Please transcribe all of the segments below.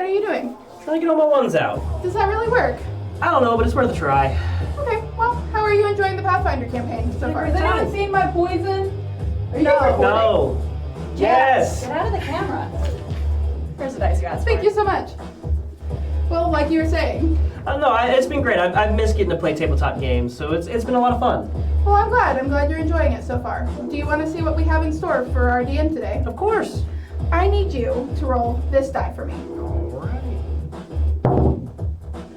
What are you doing? Trying to get all my ones out. Does that really work? I don't know, but it's worth a try. Okay, well, how are you enjoying the Pathfinder campaign so far? Has anyone seen my poison? Are you No. guys recording? No. Yes. Get out of the camera. Here's the dice you asked Thank for. you so much. Well, like you were saying. It's been great. I've missed getting to play tabletop games, so it's been a lot of fun. Well, I'm glad. I'm glad you're enjoying it so far. Do you want to see what we have in store for our DM today? Of course. I need you to roll this die for me. Alright.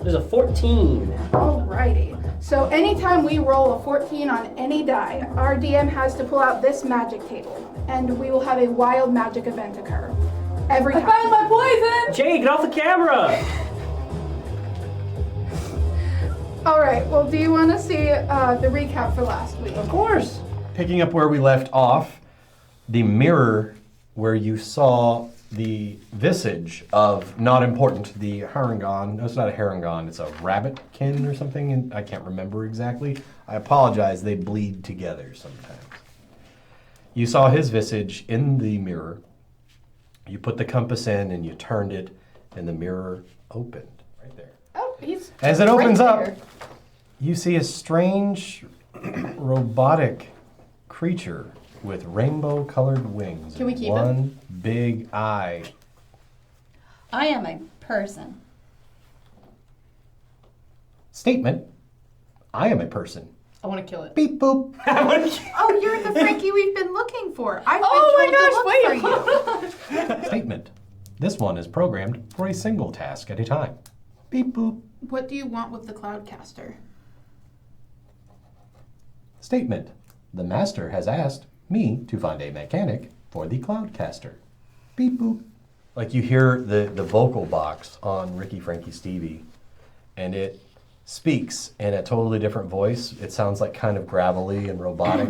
There's a 14. Alrighty. So anytime we roll a 14 on any die, our DM has to pull out this magic table, and we will have a wild magic event occur. Every I time. found my poison! Jay, get off the camera! Alright, well, do you want to see the recap for last week? Of course. Picking up where we left off, the mirror where you saw the visage of, not important, the Harangon. No, it's not a Harangon, it's a rabbitkin or something, and I can't remember exactly. I apologize, they bleed together sometimes. You saw his visage in the mirror. You put the compass in and you turned it, and the mirror opened right there. Oh, he's As it opens right up, there. you see a strange robotic creature with rainbow-colored wings. Can we and keep it? one big eye. I am a person. Statement: I am a person. I want to kill it. Beep boop. Oh, you're the Frankie we've been looking for. I've been Oh told my to look for you. Statement: this one is programmed for a single task at a time. Beep boop. What do you want with the Cloudcaster? Statement: the master has asked me to find a mechanic for the Cloudcaster. Beep boop. Like you hear the vocal box on Rickie Frankie Stevie, and it speaks in a totally different voice. It sounds like kind of gravelly and robotic,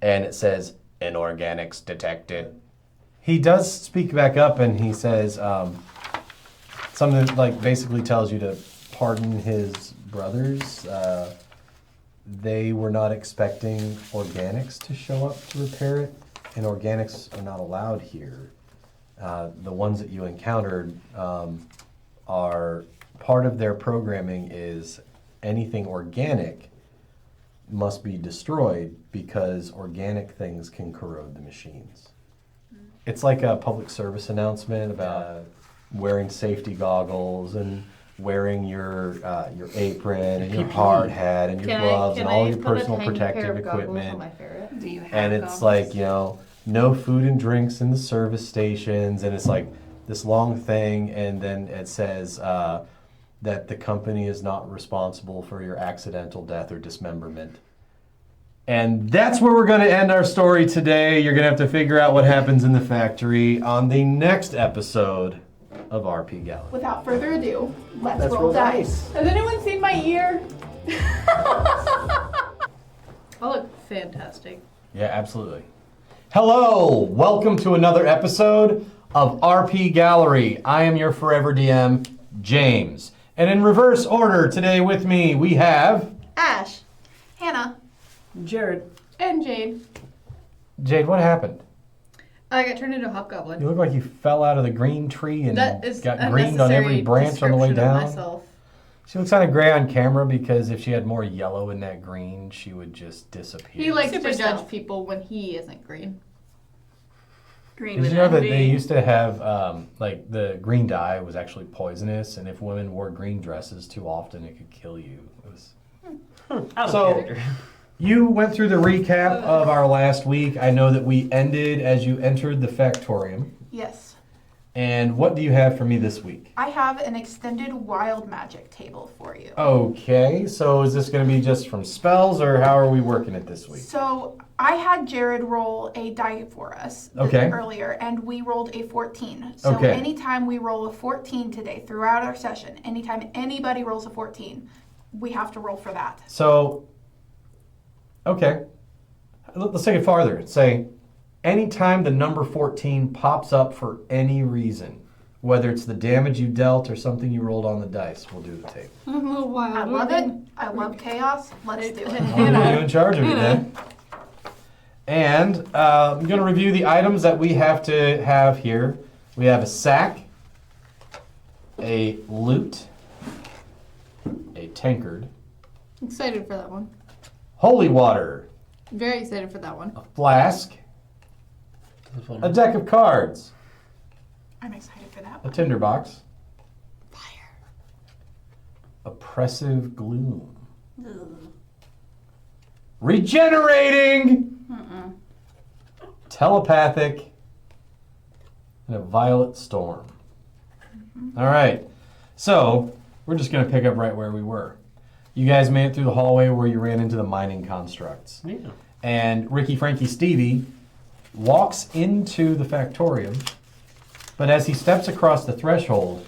and it says, "Inorganics detected." He does speak back up, and he says something that, like, basically tells you to pardon his brothers. They were not expecting organics to show up to repair it, and organics are not allowed here. The ones that you encountered are part of their programming is anything organic must be destroyed because organic things can corrode the machines. It's like a public service announcement about wearing safety goggles and wearing your apron and your hard hat and your gloves and all your personal protective equipment. Do you have And it's like, no food and drinks in the service stations, and it's like this long thing, and then it says that the company is not responsible for your accidental death or dismemberment. And that's where we're going to end our story today. You're going to have to figure out what happens in the factory on the next episode of RPGallery. Without further ado, let's roll dice. Has anyone seen my ear? I look fantastic. Yeah, absolutely. Hello, welcome to another episode of RPGallery. I am your forever DM, James. And in reverse order, today with me we have... Ash, Hannah, Jared. and Jade. Jade, what happened? I got turned into a hobgoblin. You look like you fell out of the green tree and That is got greened on every branch on the way description of down. myself. She looks kind of gray on camera because if she had more yellow in that green, she would just disappear. He likes Super to judge stealth. people when he isn't green. Green Did with you know that envy. they used to have, like, the green dye was actually poisonous, and if women wore green dresses too often, it could kill you. It was... So, you went through the recap of our last week. I know that we ended as you entered the Factorium. Yes. And what do you have for me this week? I have an extended wild magic table for you. Okay, so is this going to be just from spells, or how are we working it this week? So I had Jared roll a die for us earlier, and we rolled a 14. So anytime we roll a 14 today throughout our session, anytime anybody rolls a 14, we have to roll for that. So, okay, let's take it farther. Say, anytime the number 14 pops up for any reason, whether it's the damage you dealt or something you rolled on the dice, we'll do the table. I'm a little wild. I love it. I love chaos. Let's do it. I'll leave you in charge of it then. And I'm going to review the items that we have to have here. We have a sack, a lute, a tankard, Excited for that one. holy water, Very excited for that one. a flask, a deck of cards, I'm excited for that a one. tinderbox, Fire. oppressive gloom, Ugh. regenerating, Mm-mm. telepathic, and a violet storm. All right, so we're just going to pick up right where we were. You guys made it through the hallway where you ran into the mining constructs. Yeah. And Rickie Frankie Stevie walks into the Factorium, but as he steps across the threshold,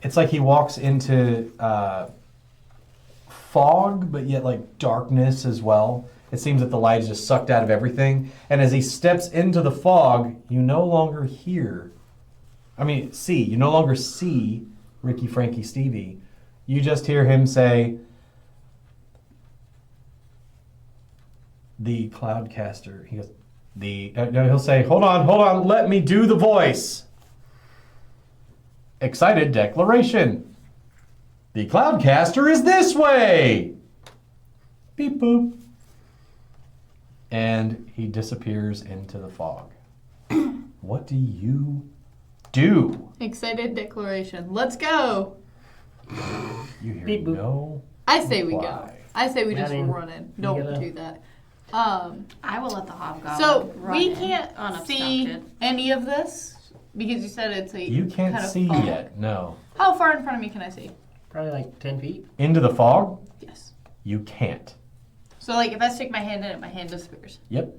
it's like he walks into fog, but yet like darkness as well. It seems that the light is just sucked out of everything. And as he steps into the fog, you no longer you no longer see Rickie Frankie Stevie. You just hear him say, the Cloudcaster. He goes, he'll say, hold on, let me do the voice. Excited declaration. The Cloudcaster is this way. Beep boop. And he disappears into the fog. What do you do? Excited declaration. Let's go. You hear Beep boop. no I say we go. reply. I say we just I mean, run in. you Don't gotta- do that. I will let the hobgoblin So run we in, can't see unobstructed. any of this because you said it's a You can't kind of see fog. yet, no. How far in front of me can I see? Probably like 10 feet. Into the fog? Yes. You can't. So like if I stick my hand in it, my hand disappears. Yep,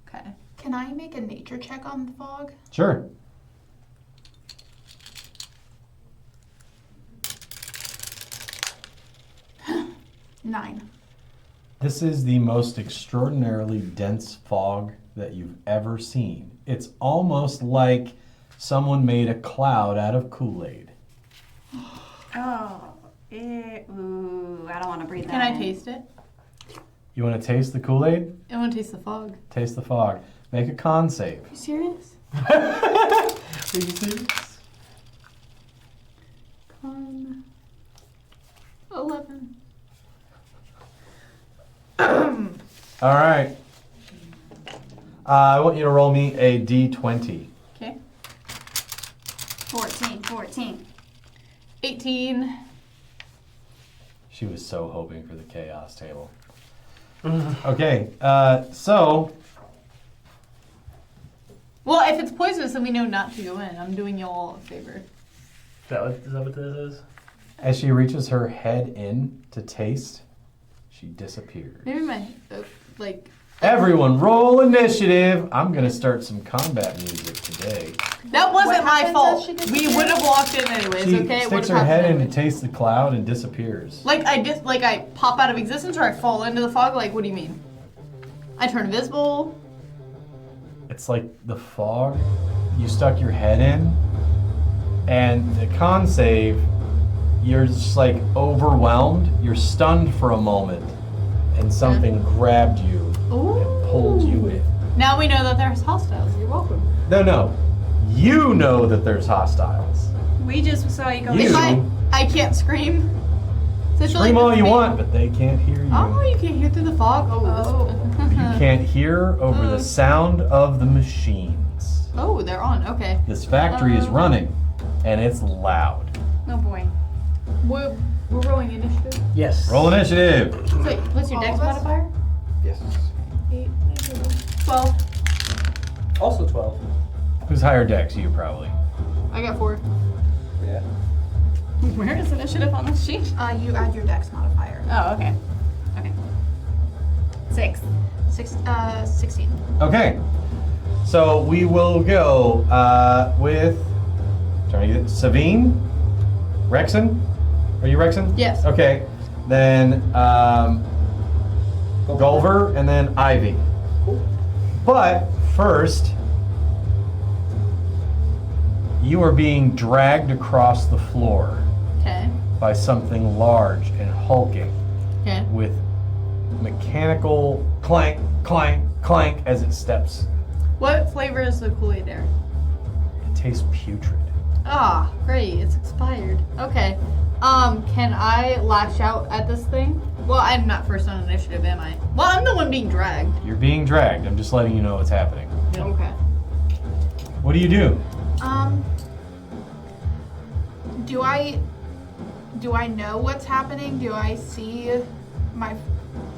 Okay. Can I make a nature check on the fog? sure. Nine. This is the most extraordinarily dense fog that you've ever seen. It's almost like someone made a cloud out of Kool-Aid. Oh, ooh, I don't want to breathe Can that I in. taste it? You want to taste the Kool-Aid? I want to taste the fog. Taste the fog. Make a con save. Are you serious? Are you serious? 11. All right. I want you to roll me a d20. Okay. 14. 18. She was so hoping for the chaos table. Okay, so Well, if it's poisonous, then we know not to go in. I'm doing you all a favor. Is that what this is? as she reaches her head in to taste, she disappears. Maybe my, like... Everyone roll initiative. I'm going to start some combat music today. That wasn't What my happens fault. if she We disappears? would have walked in anyways, She okay? It sticks would've her head happened in to anyway. taste the cloud and disappears. Like I pop out of existence or I fall into the fog? Like, what do you mean? I turn invisible? It's like the fog. You stuck your head in, and the con save, you're just like overwhelmed. You're stunned for a moment, and something grabbed you and pulled you in. Now we know that there's hostiles. You're welcome. No. You know that there's hostiles. We just saw you go. You- If I can't scream. So it's Scream like all the you fa- want, but they can't hear you. Oh, you can't hear through the fog? Oh. You can't hear over the sound of the machines. Oh, they're on. Okay. This factory is running, and it's loud. Oh boy. We're rolling initiative. Yes. Roll initiative. Wait, what's your All dex of us? modifier? Yes. 8, 12. Also 12. Who's higher dex? You probably. I got 4. Yeah. Where is initiative on the sheet? You add your dex modifier. Oh, okay. Okay. 6. 16. Okay. So we will go with. Trying to get Savine, Rexon. Are you Rexon? Yes. Okay. Then Gulliver, and then Ivy. But first, you are being dragged across the floor Okay. by something large and hulking Okay. with mechanical clank, clank, clank as it steps. What flavor is the Kool-Aid there? It tastes putrid. Ah, great. It's expired. Okay. Can I lash out at this thing? Well, I'm not first on initiative, am I? Well, I'm the one being dragged. You're being dragged. I'm just letting you know what's happening. Okay. What do you do? Do I know what's happening? Do I see my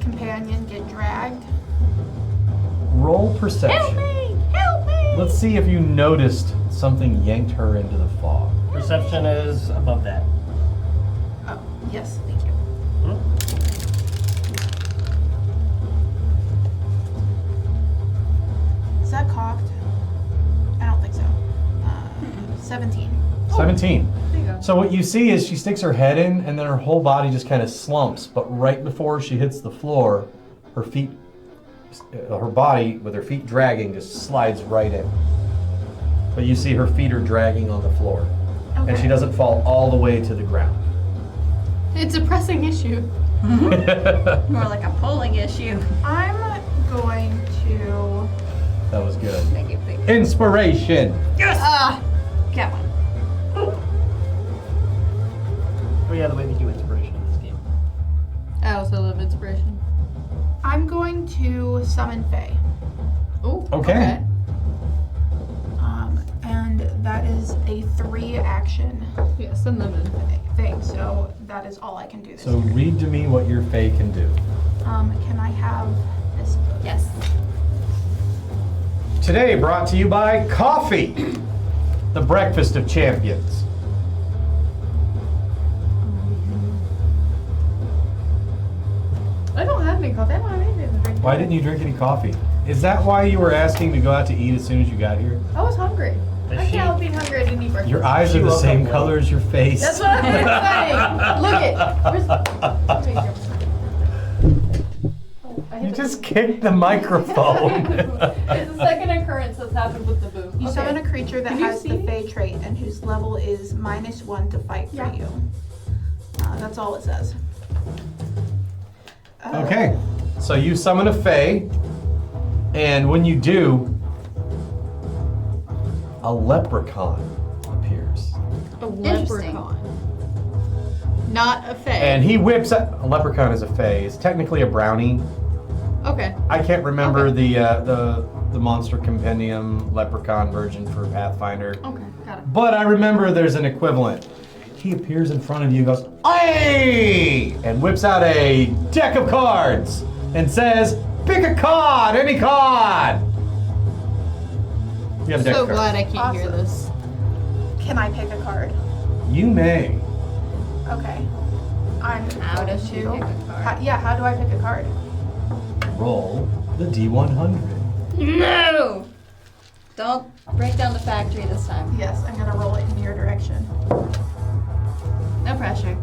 companion get dragged? Roll perception. Help me! Help me! Let's see if you noticed something yanked her into the fog. Perception is above that. Oh, yes, thank you. Is that cocked? I don't think so. 17. 17. There you go. So what you see is she sticks her head in, and then her whole body just kind of slumps. But right before she hits the floor, her body with her feet dragging just slides right in. But you see her feet are dragging on the floor, and she doesn't fall all the way to the ground. It's a pressing issue. More like a polling issue. I'm going to. That was good. Thank you. Inspiration. Ah, Get one. Oh yeah, the way they do inspiration in this game. I also love inspiration. I'm going to summon Faye. Oh, Okay. And that is a 3-action Yeah, send them in. thing, so that is all I can do this So turn. read to me what your Fae can do. Can I have this book? Yes. Today brought to you by Coffee, the breakfast of champions. I don't have any coffee. I don't have anything to drink. Why didn't you drink any coffee? Is that why you were asking to go out to eat as soon as you got here? I was hungry. I Is can't she- help being hungry. I didn't eat breakfast. Your eyes She are the woke same up color as your face. That's what I'm saying. Look it. You just kicked the microphone. It's the second occurrence that's happened with the boo. You summon a creature that Can you has see the me? Fae trait and whose level is -1 to fight for you. That's all it says. Okay, so you summon a Fae, and when you do, a leprechaun appears. A Interesting. leprechaun. Not a fae. And he whips out, a leprechaun is a Fae. It's technically a brownie. Okay. I can't remember the Monster Compendium leprechaun version for Pathfinder. Okay, got it. But I remember there's an equivalent. He appears in front of you, goes, "Hey!" and whips out a deck of cards and says, "Pick a card, any card." You have a deck So of cards. glad I can't hear Awesome. this. Can I pick a card? You may. Okay. I'm How going does she to- pick a card? How do I pick a card? Roll the D100. No! Don't break down the factory this time. Yes, I'm gonna roll it in your direction. No pressure.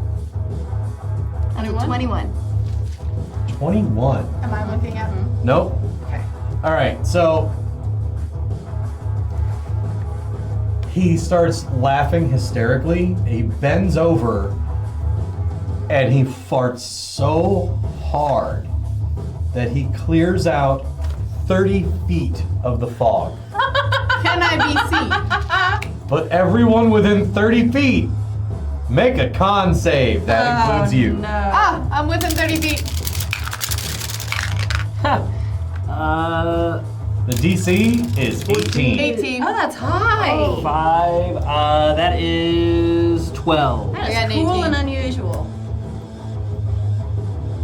That's a 21? 21. 21. Am I looking at? Nope. Okay. All right, so he starts laughing hysterically. He bends over and he farts so hard that he clears out 30 feet of the fog. Can I be seen? But everyone within 30 feet, make a con save. That includes you. No. Ah, I'm within 30 feet. The DC is 18. 18. Oh, that's high. 5. That is 12. That I got is an cool 18. and unusual.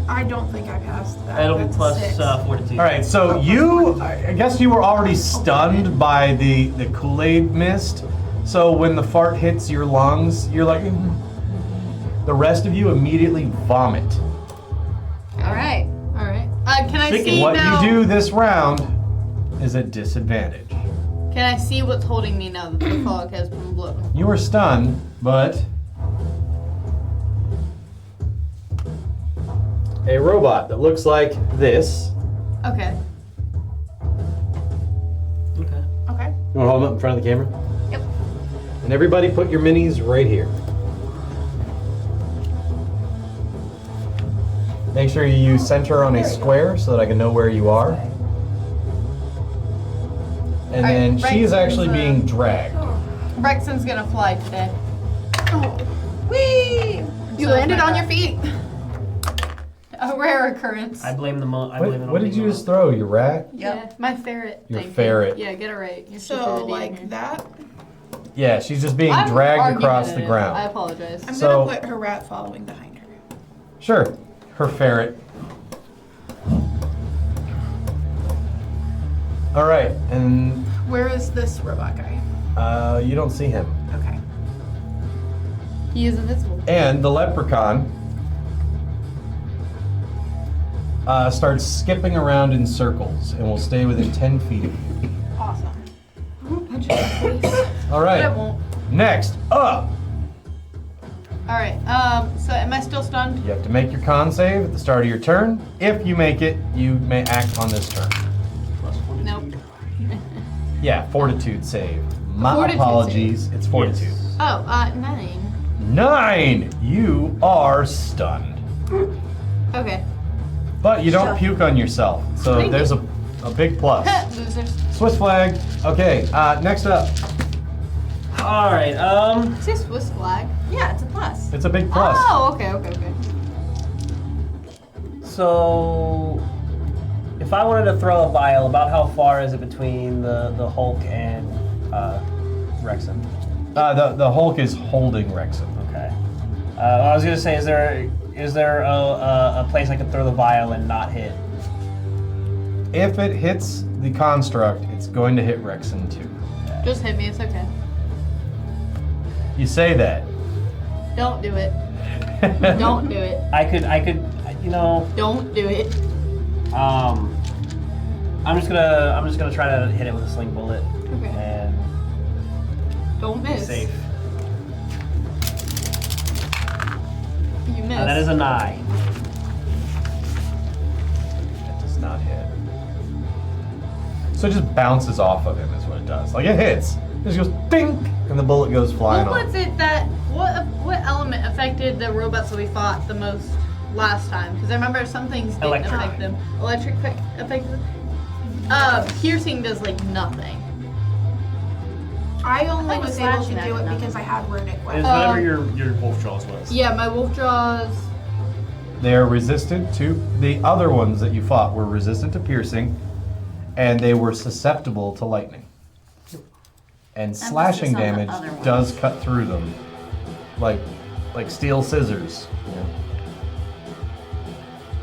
I don't think I passed that. That'll be That's plus 6. fortitude. All right, so you, I guess you were already stunned by the Kool-Aid mist. So when the fart hits your lungs, you're like, the rest of you immediately vomit. All right. All right. Can I Chicken. see What now? you do this round is a disadvantage. Can I see what's holding me now that the fog has been blown? You are stunned, but a robot that looks like this. Okay. Okay. Okay. You want to hold them up in front of the camera? Yep. And everybody put your minis right here. Make sure you center on a square so that I can know where you are. And then Right she is towards actually the- being dragged. Rexon's gonna fly today. Oh, Whee! you landed on your feet. A rare occurrence. I blame the I blame it on What did you just throw? Your rat? Yeah, my ferret. Your Thank ferret. You. Yeah, get it right. You're So supposed to be like here. that. Yeah, she's just being I'm dragged across the argumentative. ground. I apologize. I'm So- gonna put her rat following behind her. Sure. Her ferret. All right, and Where is this robot guy? you don't see him. Okay. He is invisible. And the leprechaun starts skipping around in circles and will stay within 10 feet of you. Awesome. Punch it in the face. All But I right, won't. next up, Alright, so am I still stunned? you have to make your con save at the start of your turn. If you make it, you may act on this turn. Nope. Yeah, fortitude save. My Fortitude apologies, it's fortitude. Yes. Oh, 9. 9! You are stunned. Okay. But you don't Shut. puke on yourself, so Thank there's a big plus. Losers. Swiss flag. Okay, next up. All right. Is this Swiss flag? Yeah, it's a plus. It's a big plus. Oh, okay. So, if I wanted to throw a vial, about how far is it between the Hulk and Rexon? The Hulk is holding Rexon. Okay. I was gonna say, is there a place I could throw the vial and not hit? If it hits the construct, it's going to hit Rexon too. Just hit me, it's okay. You say that. Don't do it. Don't do it. I could, you know. Don't do it. I'm just gonna try to hit it with a sling bullet Okay. and Don't be miss. safe. You missed. And that is a 9. That does not hit. So it just bounces off of him is what it does. Like it hits. It just goes dink, and the bullet goes flying What off. was it that what element affected the robots that we fought the most last time? Because I remember some things didn't Electric. affect them. Electric affected them. Piercing does like nothing. I only thought was the able to slashing do it acted because I had runic It was weapon. whatever your wolf jaws was. Yeah, my wolf jaws. They are resistant to the other ones that you fought were resistant to piercing, and they were susceptible to lightning. And slashing on the damage other ones. does cut through them, like steel scissors.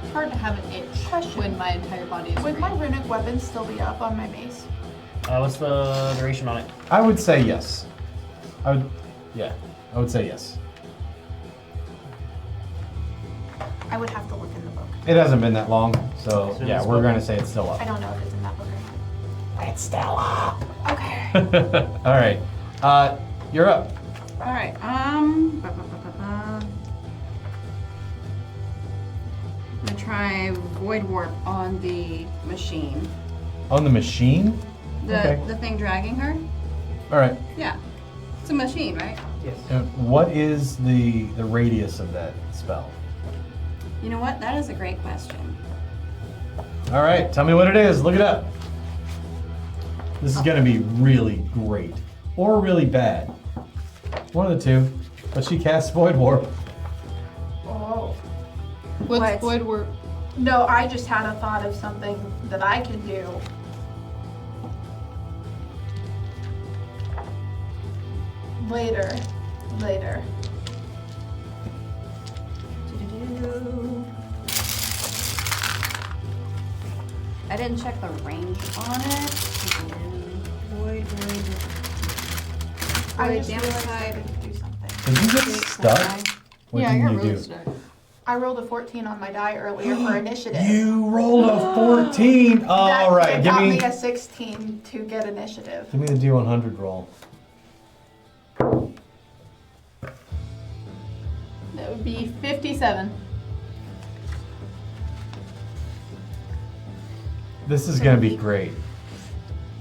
It's hard to have an itch Question. when my entire body is Would my green. runic weapon still be up on my base? What's the duration on it? I would say yes. I would say yes. I would have to look in the book. It hasn't been that long, so It's in yeah, this we're book. going to say it's still I up. don't know if it's in that book or It's still up. not. Okay. All right, you're up. All right. I'm gonna try void warp on the machine. On the machine. The thing dragging her. All right. Yeah, it's a machine, right? Yes. What is the radius of that spell? You know what? That is a great question. All right, tell me what it is. Look it up. This is going to be really great or really bad. One of the two. But she casts Void Warp. Oh. What's What? void warp? No, I just had a thought of something that I can do. Later. I didn't check the range on it. Void. I Void just realized I downside. could do something. Did you get stuck? What yeah, I did got you really do? stuck. I rolled a 14 on my die earlier for initiative. You rolled a 14. All right, That give got me me a 16 to get initiative. the D100 roll. That would be 57. This is going to be great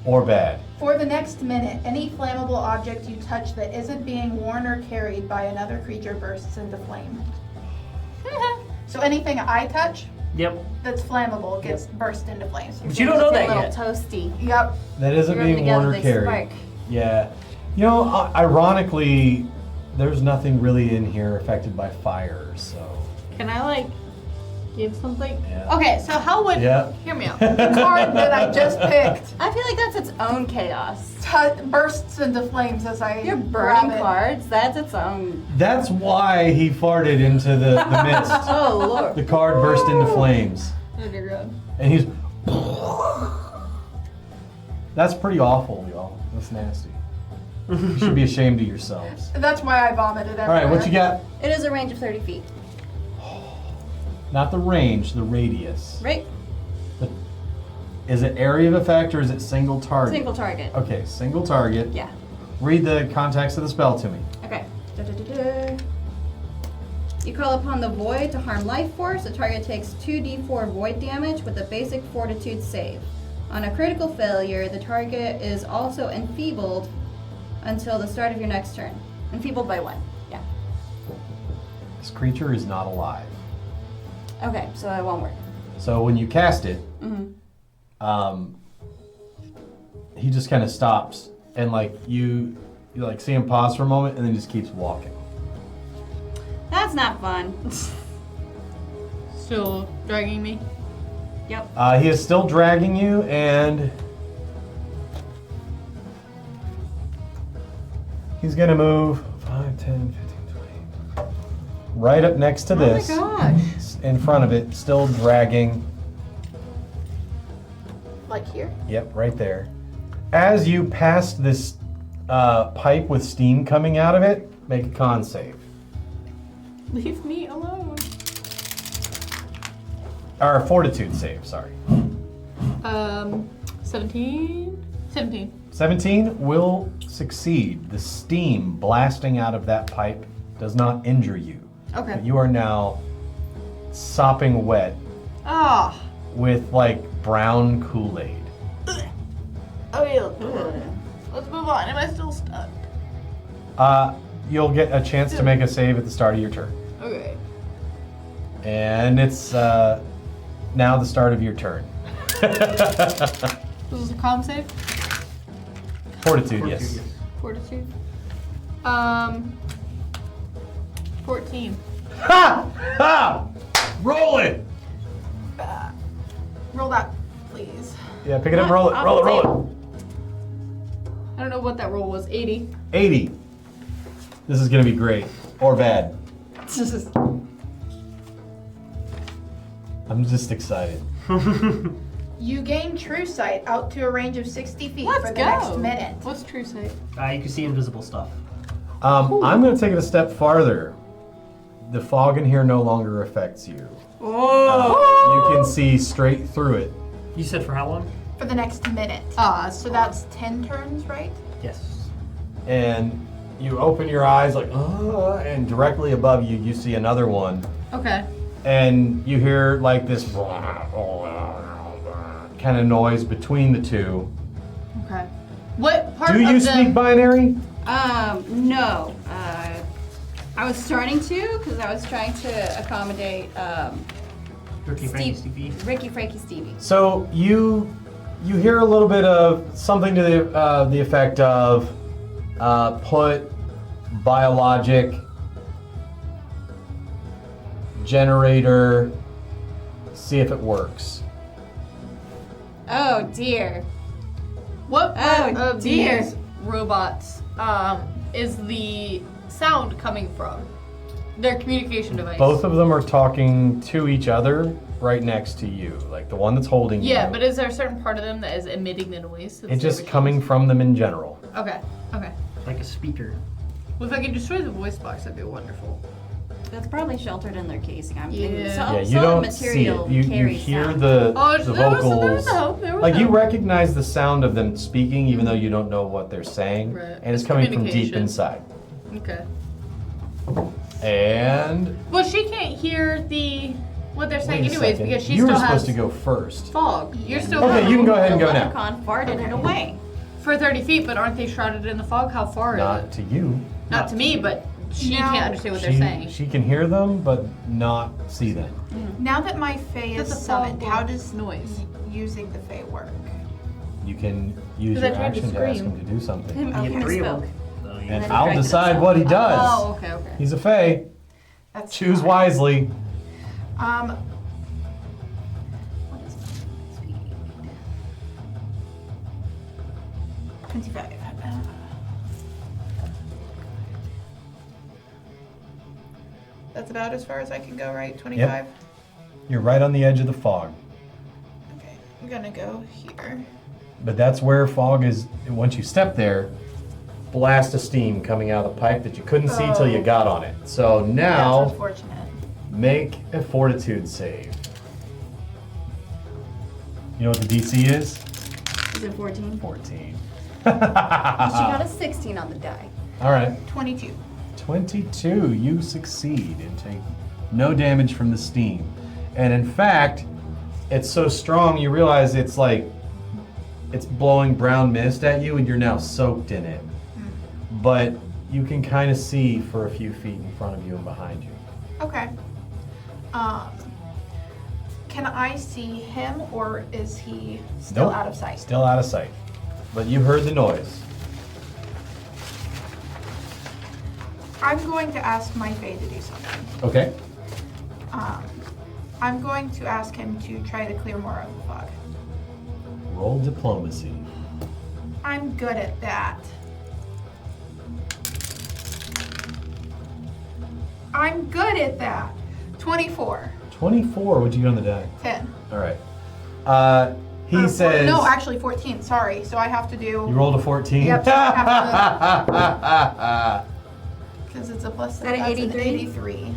or bad. For the next minute, any flammable object you touch that isn't being worn or carried by another creature bursts into flame. So anything I touch Yep. that's flammable gets burst into flames. But you don't know that a little yet. toasty. Yep. That isn't You're being together, worn or they carried. spark. Yeah. You know, ironically, there's nothing really in here affected by fire, so. Can I like give something? Yeah. Okay, so how would Yeah. hear me out? The card that I just picked I feel like that's its own chaos. bursts into flames as I You're grab burning it. cards. That's its own. That's why he farted into the mist. Oh lord. The card burst into flames. Oh dear God. And he's. That's pretty awful, y'all. That's nasty. You should be ashamed of yourselves. That's why I vomited everywhere. All right, what you got? It is a range of 30 feet. Not the range, the radius. Right. Is it area of effect or is it single target? Single target. Okay, single target. Yeah. Read the context of the spell to me. Okay. Da-da-da-da. You call upon the void to harm life force. The target takes 2d4 void damage with a basic fortitude save. On a critical failure, the target is also enfeebled until the start of your next turn. Enfeebled by 1. Yeah. This creature is not alive. Okay, so it won't work. So when you cast it, he just kind of stops and like you like see him pause for a moment and then just keeps walking. That's not fun. Still dragging me? Yep. He is still dragging you and he's gonna move 5, 10, 15, 20. Right up next to this. Oh my gosh. In front of it, still dragging. Like here? Yep, right there. As you pass this pipe with steam coming out of it, make a con save. Leave me alone. Or a fortitude save, sorry. 17? 17. 17 will succeed. The steam blasting out of that pipe does not injure you. Okay. But you are now sopping wet Ah. with like brown Kool-Aid. Oh, yeah. Let's move on. Am I still stuck? You'll get a chance to make a save at the start of your turn. Okay. And it's now the start of your turn. This is a calm save? Fortitude, yes. Fortitude. 14. Ha! Ha! Roll it! Roll that, please. Yeah, pick it up, roll it, roll it, roll it. I don't know what that roll was. 80. 80. This is gonna be great. Or bad. I'm just excited. You gain true sight out to a range of 60 feet Let's for the go. next minute. What's true sight? You can see invisible stuff. I'm gonna take it a step farther. The fog in here no longer affects you. Oh. You can see straight through it. You said for how long? For the next minute. So that's 10 turns, right? Yes. And you open your eyes like, and directly above you, you see another one. Okay. And you hear like this kind of noise between the two. Okay. What part Do you of the... speak binary? No. I was starting to, because I was trying to accommodate Rickie Frankie Stevie. Rickie Frankie Stevie. So you hear a little bit of something to the effect of put biologic generator, see if it works. Oh dear. What part Oh, of dear. these robots is the sound coming from? Their communication device. Both of them are talking to each other right next to you, like the one that's holding you. Yeah, but is there a certain part of them that is emitting the noise? It's just coming from them in general. Okay. Okay. Like a speaker. Well, if I could destroy the voice box, that'd be wonderful. That's probably sheltered in their casing. I'm thinking Yeah. some, Yeah, you some don't see material it. You carries hear sound. the Oh, the there was vocals. hope. There was Like you hope. recognize the sound of them speaking, even though you don't know what they're saying, Right. and it's It's coming from deep communication. inside. Okay. And Well, she can't hear what they're saying wait a anyways second. because she you still were has supposed to go first. fog. You're still Okay, you can go ahead and The go now. leprechaun farted it away. for 30 feet, but aren't they shrouded in the fog? How far is Not it? to you. Not to me, but she No. can't understand what they're She, saying. she can hear them, but not see them. Now that my Fae is That's a summoned, fog how block does noise. using the Fae work? You can use 'Cause I your tried to action to ask scream. them to do something. He You get 3 of misspoke. them. leave. And Let it I'll correct decide itself. what he does. Oh, okay, okay. He's a fae. That's Choose fine. wisely. What is speed? 25. That's about as far as I can go, right? 25? You're right on the edge of the fog. Okay, I'm gonna go here. But that's where fog is. Once you step there, blast of steam coming out of the pipe that you couldn't see till you got on it. So That's now, unfortunate. make a fortitude save. You know what the DC is? Is it 14? 14. She got a 16 on the die. All right. 22. 22, you succeed and take no damage from the steam. And in fact, it's so strong you realize it's like, it's blowing brown mist at you and you're now soaked in it. But you can kind of see for a few feet in front of you and behind you. Okay. Can I see him or is he still Nope. out of sight? Still out of sight. But you heard the noise. I'm going to ask my Fae to do something. Okay. I'm going to ask him to try to clear more of the fog. Roll diplomacy. I'm good at that. I'm good at that. 24. 24, what'd you get on the die? 10. All right. He Or says... No, actually 14. Sorry. So I have to do... You rolled a 14? Yep, so I have because it's a plus. Is that an that's 83? 83.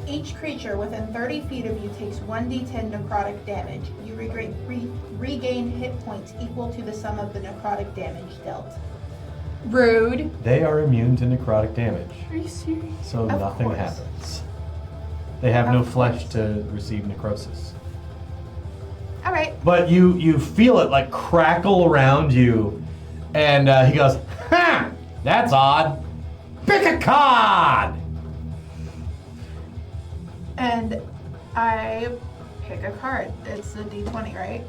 Each creature within 30 feet of you takes 1d10 necrotic damage. You regain hit points equal to the sum of the necrotic damage dealt. Rude. They are immune to necrotic damage, Are you serious? so Of nothing course. happens. They have no Of flesh course. to receive necrosis. All right. But you feel it like crackle around you, and he goes, "Ha! That's odd. Pick a card." And I pick a card. It's a d20, right?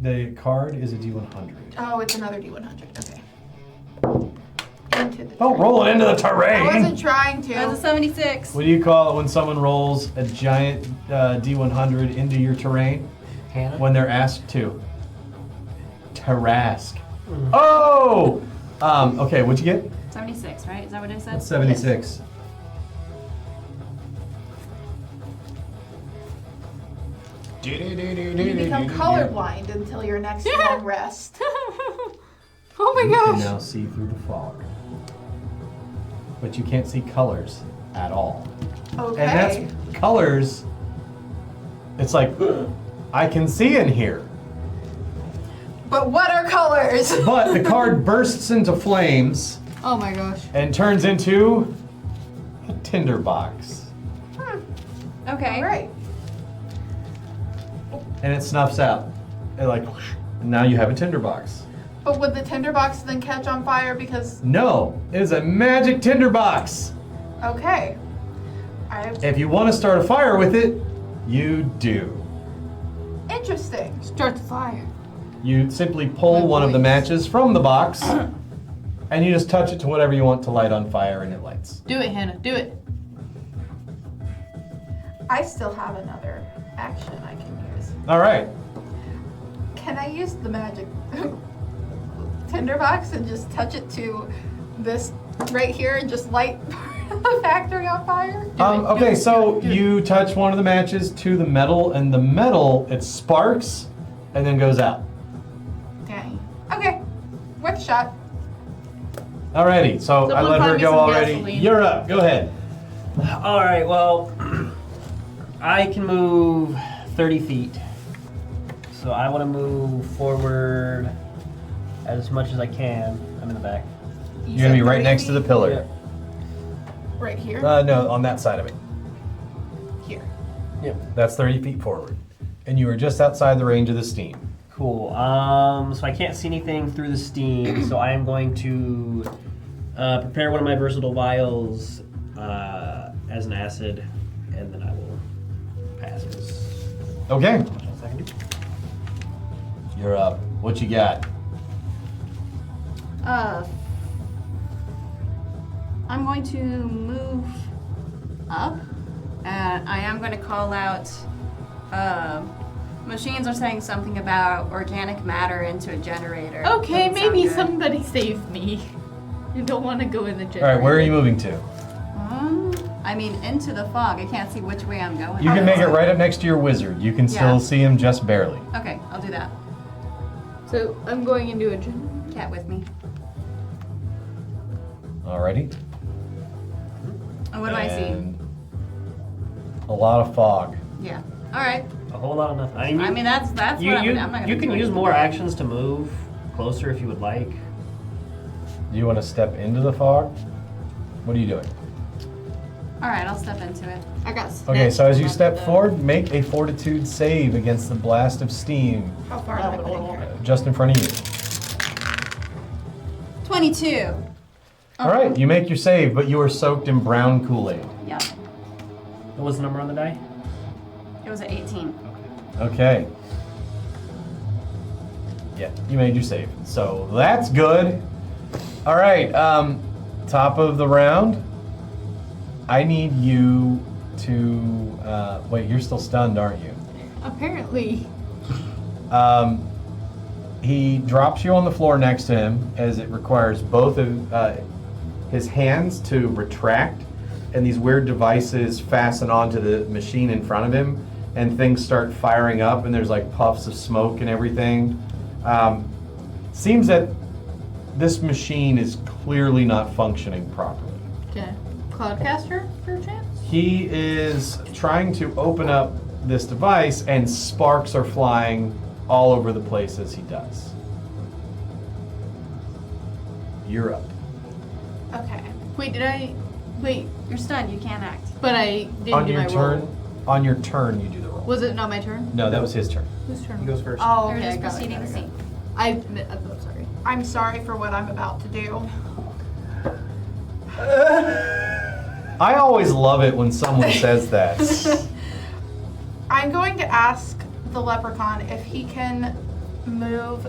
The card is a D100. Oh, it's another d100. Okay. Into the Don't roll it into the I terrain. wasn't trying to. That was a 76. What do you call it when someone rolls a giant D100 into your terrain? Hannah? When they're asked to. Tarask. Oh! Okay, what'd you get? 76, right? Is that what I said? That's 76. You become colorblind until your next long rest. Oh my You gosh. can now see through the fog. But you can't see colors at all. Okay. And that's colors. It's like, I can see in here. But what are colors? But the card bursts into flames Oh my gosh. and turns into a tinderbox. Okay. All right. And it snuffs out. And like, now you have a tinderbox. But would the tinderbox then catch on fire because... No, it is a magic tinderbox. Okay. If you want to start a fire with it, you do. Interesting. Start the fire. You simply pull My one of the voice. matches from the box, and you just touch it to whatever you want to light on fire, and it lights. Do it, Hannah. Do it. I still have another action I can use. All right. Can I use the magic tinderbox and just touch it to this right here and just light the factory on fire? Okay, so you touch one of the matches to the metal, and the metal, it sparks and then goes out. Dang. Okay. Worth a shot. Alrighty, so I Someone let find her me go some already. gasoline. You're up. Go ahead. All right, well, I can move 30 feet. So I want to move forward as much as I can. I'm in the back. You You're gonna said be right 30 next to the feet? pillar. Right here? No, on that side of it. Here. Yep. That's 30 feet forward. And you are just outside the range of the steam. Cool. So I can't see anything through the steam, so I am going to prepare one of my versatile vials as an acid, and then I will pass this. Okay. That's all I can do. You're up. What you got? I'm going to move up, and I am going to call out. Machines are saying something about organic matter into a generator. Okay, Doesn't maybe sound good. somebody save me. You don't want to go in the generator. All right, where are you moving to? I mean, into the fog. I can't see which way I'm going. You can make it right up next to your wizard. You can still see him just barely. Okay, I'll do that. So I'm going into a generator. Cat with me. Alrighty. And what do I see? And a lot of fog. Yeah. All right. A whole lot of nothing. I mean, that's what I'm not gonna You can do use anything. more actions to move closer if you would like. Do you want to step into the fog? What are you doing? All right, I'll step into it. I got Okay, so as you snatched step from forward, make a fortitude save against the blast of steam How far am I putting here? just in front of you. 22. All right, you make your save, but you are soaked in brown Kool-Aid. Yeah. What was the number on the die? It was an 18. Okay. Yeah, you made your save. So that's good. All right, top of the round. I need you to, wait, you're still stunned, aren't you? Apparently. He drops you on the floor next to him as it requires both of his hands to retract, and these weird devices fasten onto the machine in front of him, and things start firing up, and there's like puffs of smoke and everything. Seems that this machine is clearly not functioning properly. Okay. Cloudcaster, for a chance? He is trying to open up this device, and sparks are flying all over the place as he does. You're up. Okay. Wait, You're stunned. You can't act. but I didn't On do your my turn, roll. on your turn, you do the roll. Was it not my turn? No, that was his turn. Whose turn? He goes first. Oh, You're okay. just got it, proceeding got the it, got scene. I'm sorry. I'm sorry for what I'm about to do. I always love it when someone says that. I'm going to ask the leprechaun if he can move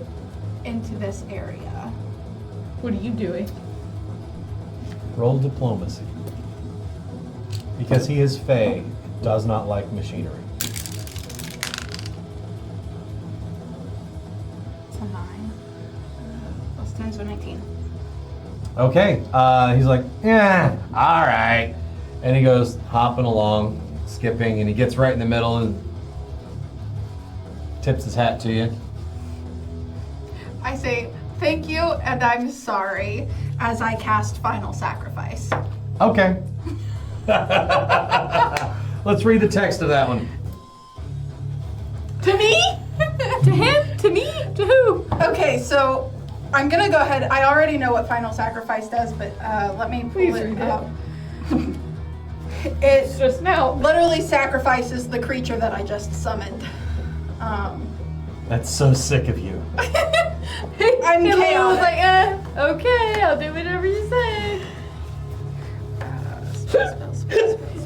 into this area. What are you doing? Roll diplomacy. Because he is Fey, does not like machinery. It's a 9. Plus 10 is a 19. Okay, he's like, yeah, all right. And he goes hopping along, skipping, and he gets right in the middle and tips his hat to you. I say, thank you, and I'm sorry, as I cast Final Sacrifice. Okay. Let's read the text of that one. To me? To him? To me? To who? Okay, so I'm gonna go ahead. I already know what Final Sacrifice does, but let me pull Please it read it. up. It Just now. literally sacrifices the creature that I just summoned. That's so sick of you. I'm And Leo was chaotic. like, okay, I'll do whatever you say.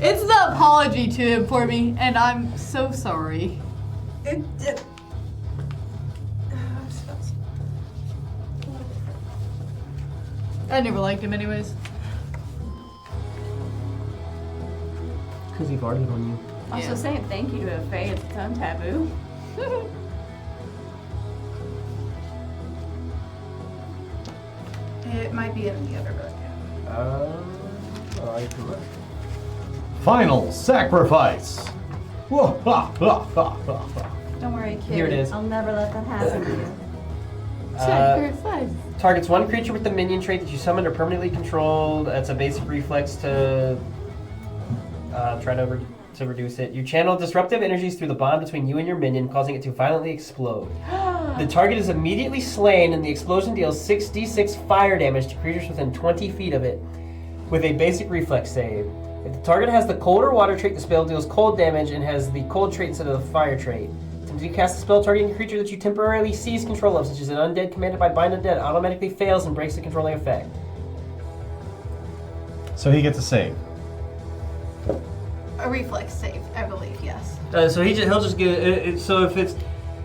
It's the apology to him for me, and I'm so sorry. I never liked him anyways. Because he farted on you. Also, Yeah. saying thank you to a Fae is a ton taboo. It might be in the other book. I can look. Final sacrifice. Don't worry, kid. Here it is. I'll never let that happen to you. Sacrifice. Targets one creature with the minion trait that you summoned or permanently controlled. That's a basic reflex to try to reduce it. You channel disruptive energies through the bond between you and your minion, causing it to violently explode. The target is immediately slain, and the explosion deals 6d6 fire damage to creatures within 20 feet of it, with a basic reflex save. If the target has the cold or water trait, the spell deals cold damage and has the cold trait instead of the fire trait. If you cast a spell targeting a creature that you temporarily seize control of, such as an undead commanded by Bind Undead, automatically fails and breaks the controlling effect. So he gets a save. A reflex save, I believe, yes. So he'll just get it. So if it's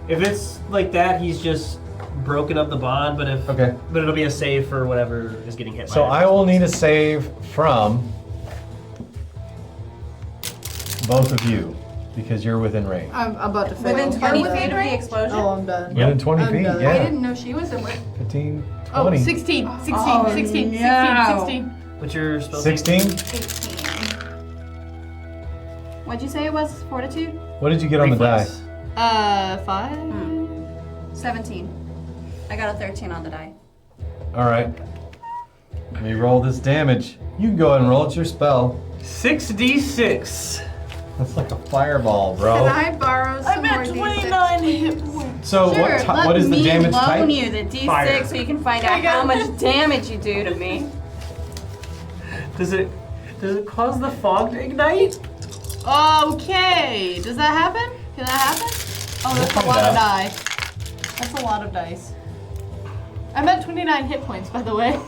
If it's like that, he's just broken up the bond. But but it'll be a save for whatever is getting hit. So by it. I will need a save from both of you because you're within range. I'm about to fail. Within 20 You're feet of within the explosion? Oh, I'm done. Within 20 I'm feet, done. I yeah. didn't know she was in with 15, 20. Oh, 16, 16, Oh, 16, no. 16. What's your spell? 16? 18. What'd you say it was? Fortitude? What did you get on the die? Reflex. 5. 17. I got a 13 on the die. All right. Let me roll this damage. You can go ahead and roll. It's your spell. 6d6. That's like a fireball, Can bro. I borrow some more D6? hit points. So Sure, what is the damage let type? me loan you the D6 Fire. so you can find out how much damage you do to me. Does it cause the fog to ignite? Okay, does that happen? Can that happen? Oh, that's a find lot out. of die. That's a lot of dice. I'm at 29 hit points, by the way.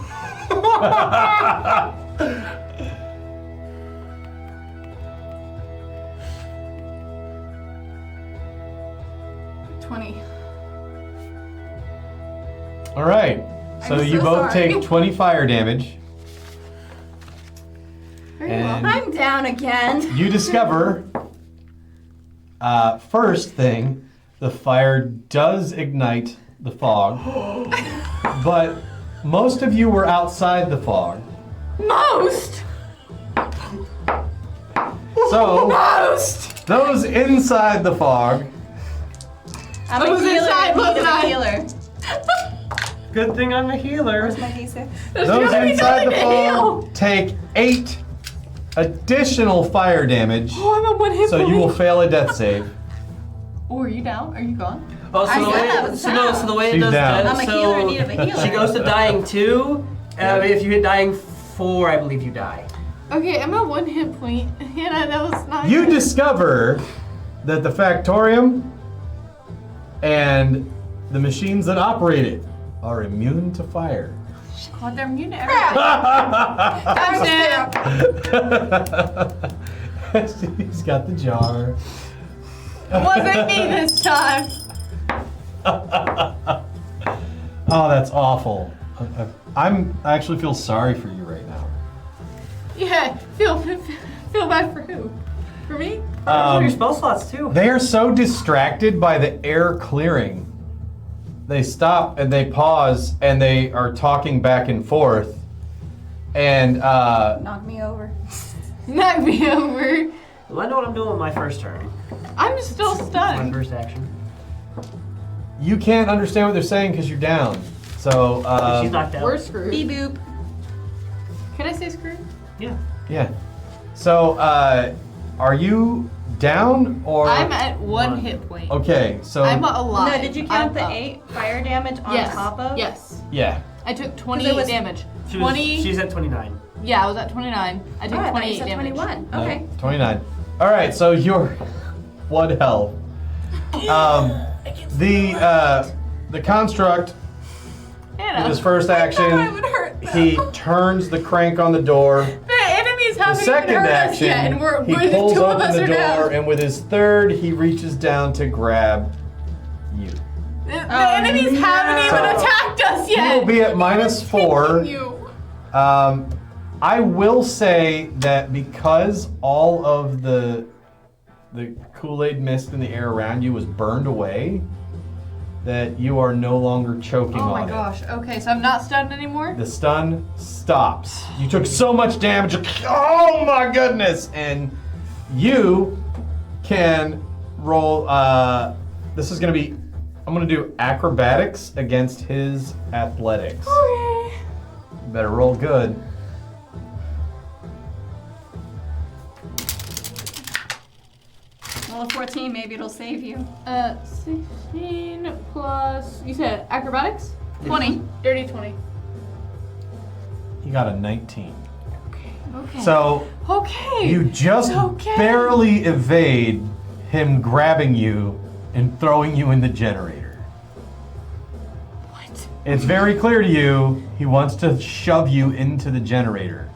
All right. So I'm you so both sorry. take 20 fire damage. And I'm down again. you discover, first thing, the fire does ignite the fog, but most of you were outside the fog. Most! So Most! those inside the fog, I'm a Who's healer. inside? I need Who's a inside? healer. Good thing I'm a healer. Where's my D6? There's those really inside the nothing to fog heal. take 8 additional fire damage. Oh, I'm at 1 hit So point. you will fail a death save. Oh, are you down? Are you gone? Oh, so I the said I way was so the way it She's does down. that. I'm a so healer in need of a healer. She goes to dying 2. If you hit dying 4, I believe you die. Okay, I'm at 1 hit point. Yeah, that was not You good. discover that the Factorium and the machines that operate it are immune to fire. God, they're immune to everything. He's got the jar. It wasn't me this time. Oh, that's awful. I actually feel sorry for you right now. Yeah, feel bad for who? For me? Your spell slots too. They are so distracted by the air clearing. They stop and they pause and they are talking back and forth. And Knock me over. Knock me over. Well, I know what I'm doing with my first turn. I'm still My stunned. first action. you can't understand what they're saying because you're down. So She's knocked out. We're screwed. Beep boop. Can I say screwed? Yeah. yeah. So are you down or? I'm at 1 One. hit point. Okay, so I'm alive. No, did you count I'm the up. 8 fire damage on Yes. top of? Yes. yeah. I took 'Cause 28 it was- damage. She's 20. at 29. Yeah, I was at 29. I took Oh, I thought you 28 said damage. 21. No, Okay. 29. All right, so you're one health. The construct, Anna, in his first I action, thought I would hurt them. he turns the crank on the door. The enemies The haven't second even hurt us action, yet, and he we're pulls two of open us the are door, down. and with his third, he reaches down to grab you. The enemies haven't even So, attacked us You yet. will be at -4. You. I will say that because all of the Kool-Aid mist in the air around you was burned away, that you are no longer choking Oh on my it. gosh. Okay, so I'm not stunned anymore. The stun stops. You took so much damage. Oh my goodness! And you can roll. This is gonna be. I'm gonna do acrobatics against his athletics. Okay. You better roll good. Well, a 14, maybe it'll save you. 16 plus. You said acrobatics? 20. Dirty 20. He got a 19. Okay. So Okay. you just Okay. barely evade him grabbing you and throwing you in the generator. What? It's very clear to you he wants to shove you into the generator.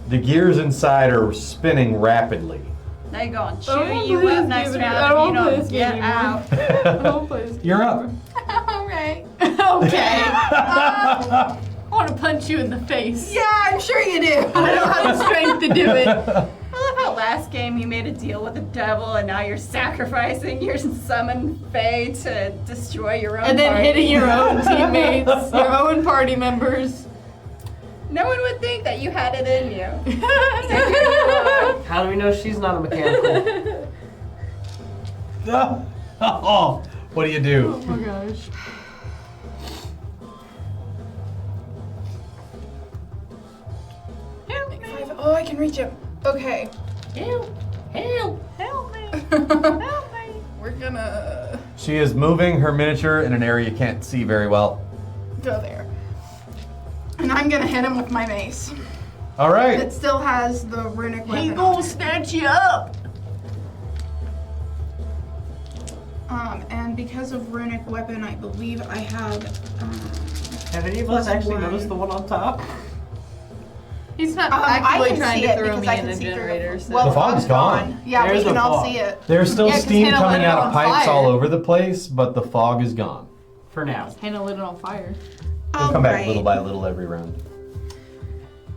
The gears inside are spinning rapidly. Now you're going chew don't you play up this next game round. anymore. I don't You play don't this game get anymore. out. I don't play this game You're up. All right. Okay. I want to punch you in the face. Yeah, I'm sure you do. I don't have the strength to do it. I love how last game you made a deal with the devil and now you're sacrificing your summoned fae to destroy your own And then party. hitting your own teammates, your own party members. No one would think that you had it in you. How do we know she's not a mechanical? Oh, what do you do? Oh my gosh. Oh, I can reach him. Okay. Help me. Help me. We're gonna She is moving her miniature in an area you can't see very well. go there. And I'm gonna hit him with my mace. All right. It still has the runic weapon. He gonna snatch you up. And because of runic weapon, I believe I have. Have any of us actually +1. noticed the one on top? He's not I actively can trying see to it throw because me I in can a see through generator. the. So. Well, The fog's gone. Yeah, There's we can the all fog. see it. There's still Yeah, 'cause steam Hannah coming lit it out of on pipes fire. all over the place, but the fog is gone. For now. Hannah lit it on fire. It'll come back little by little every round.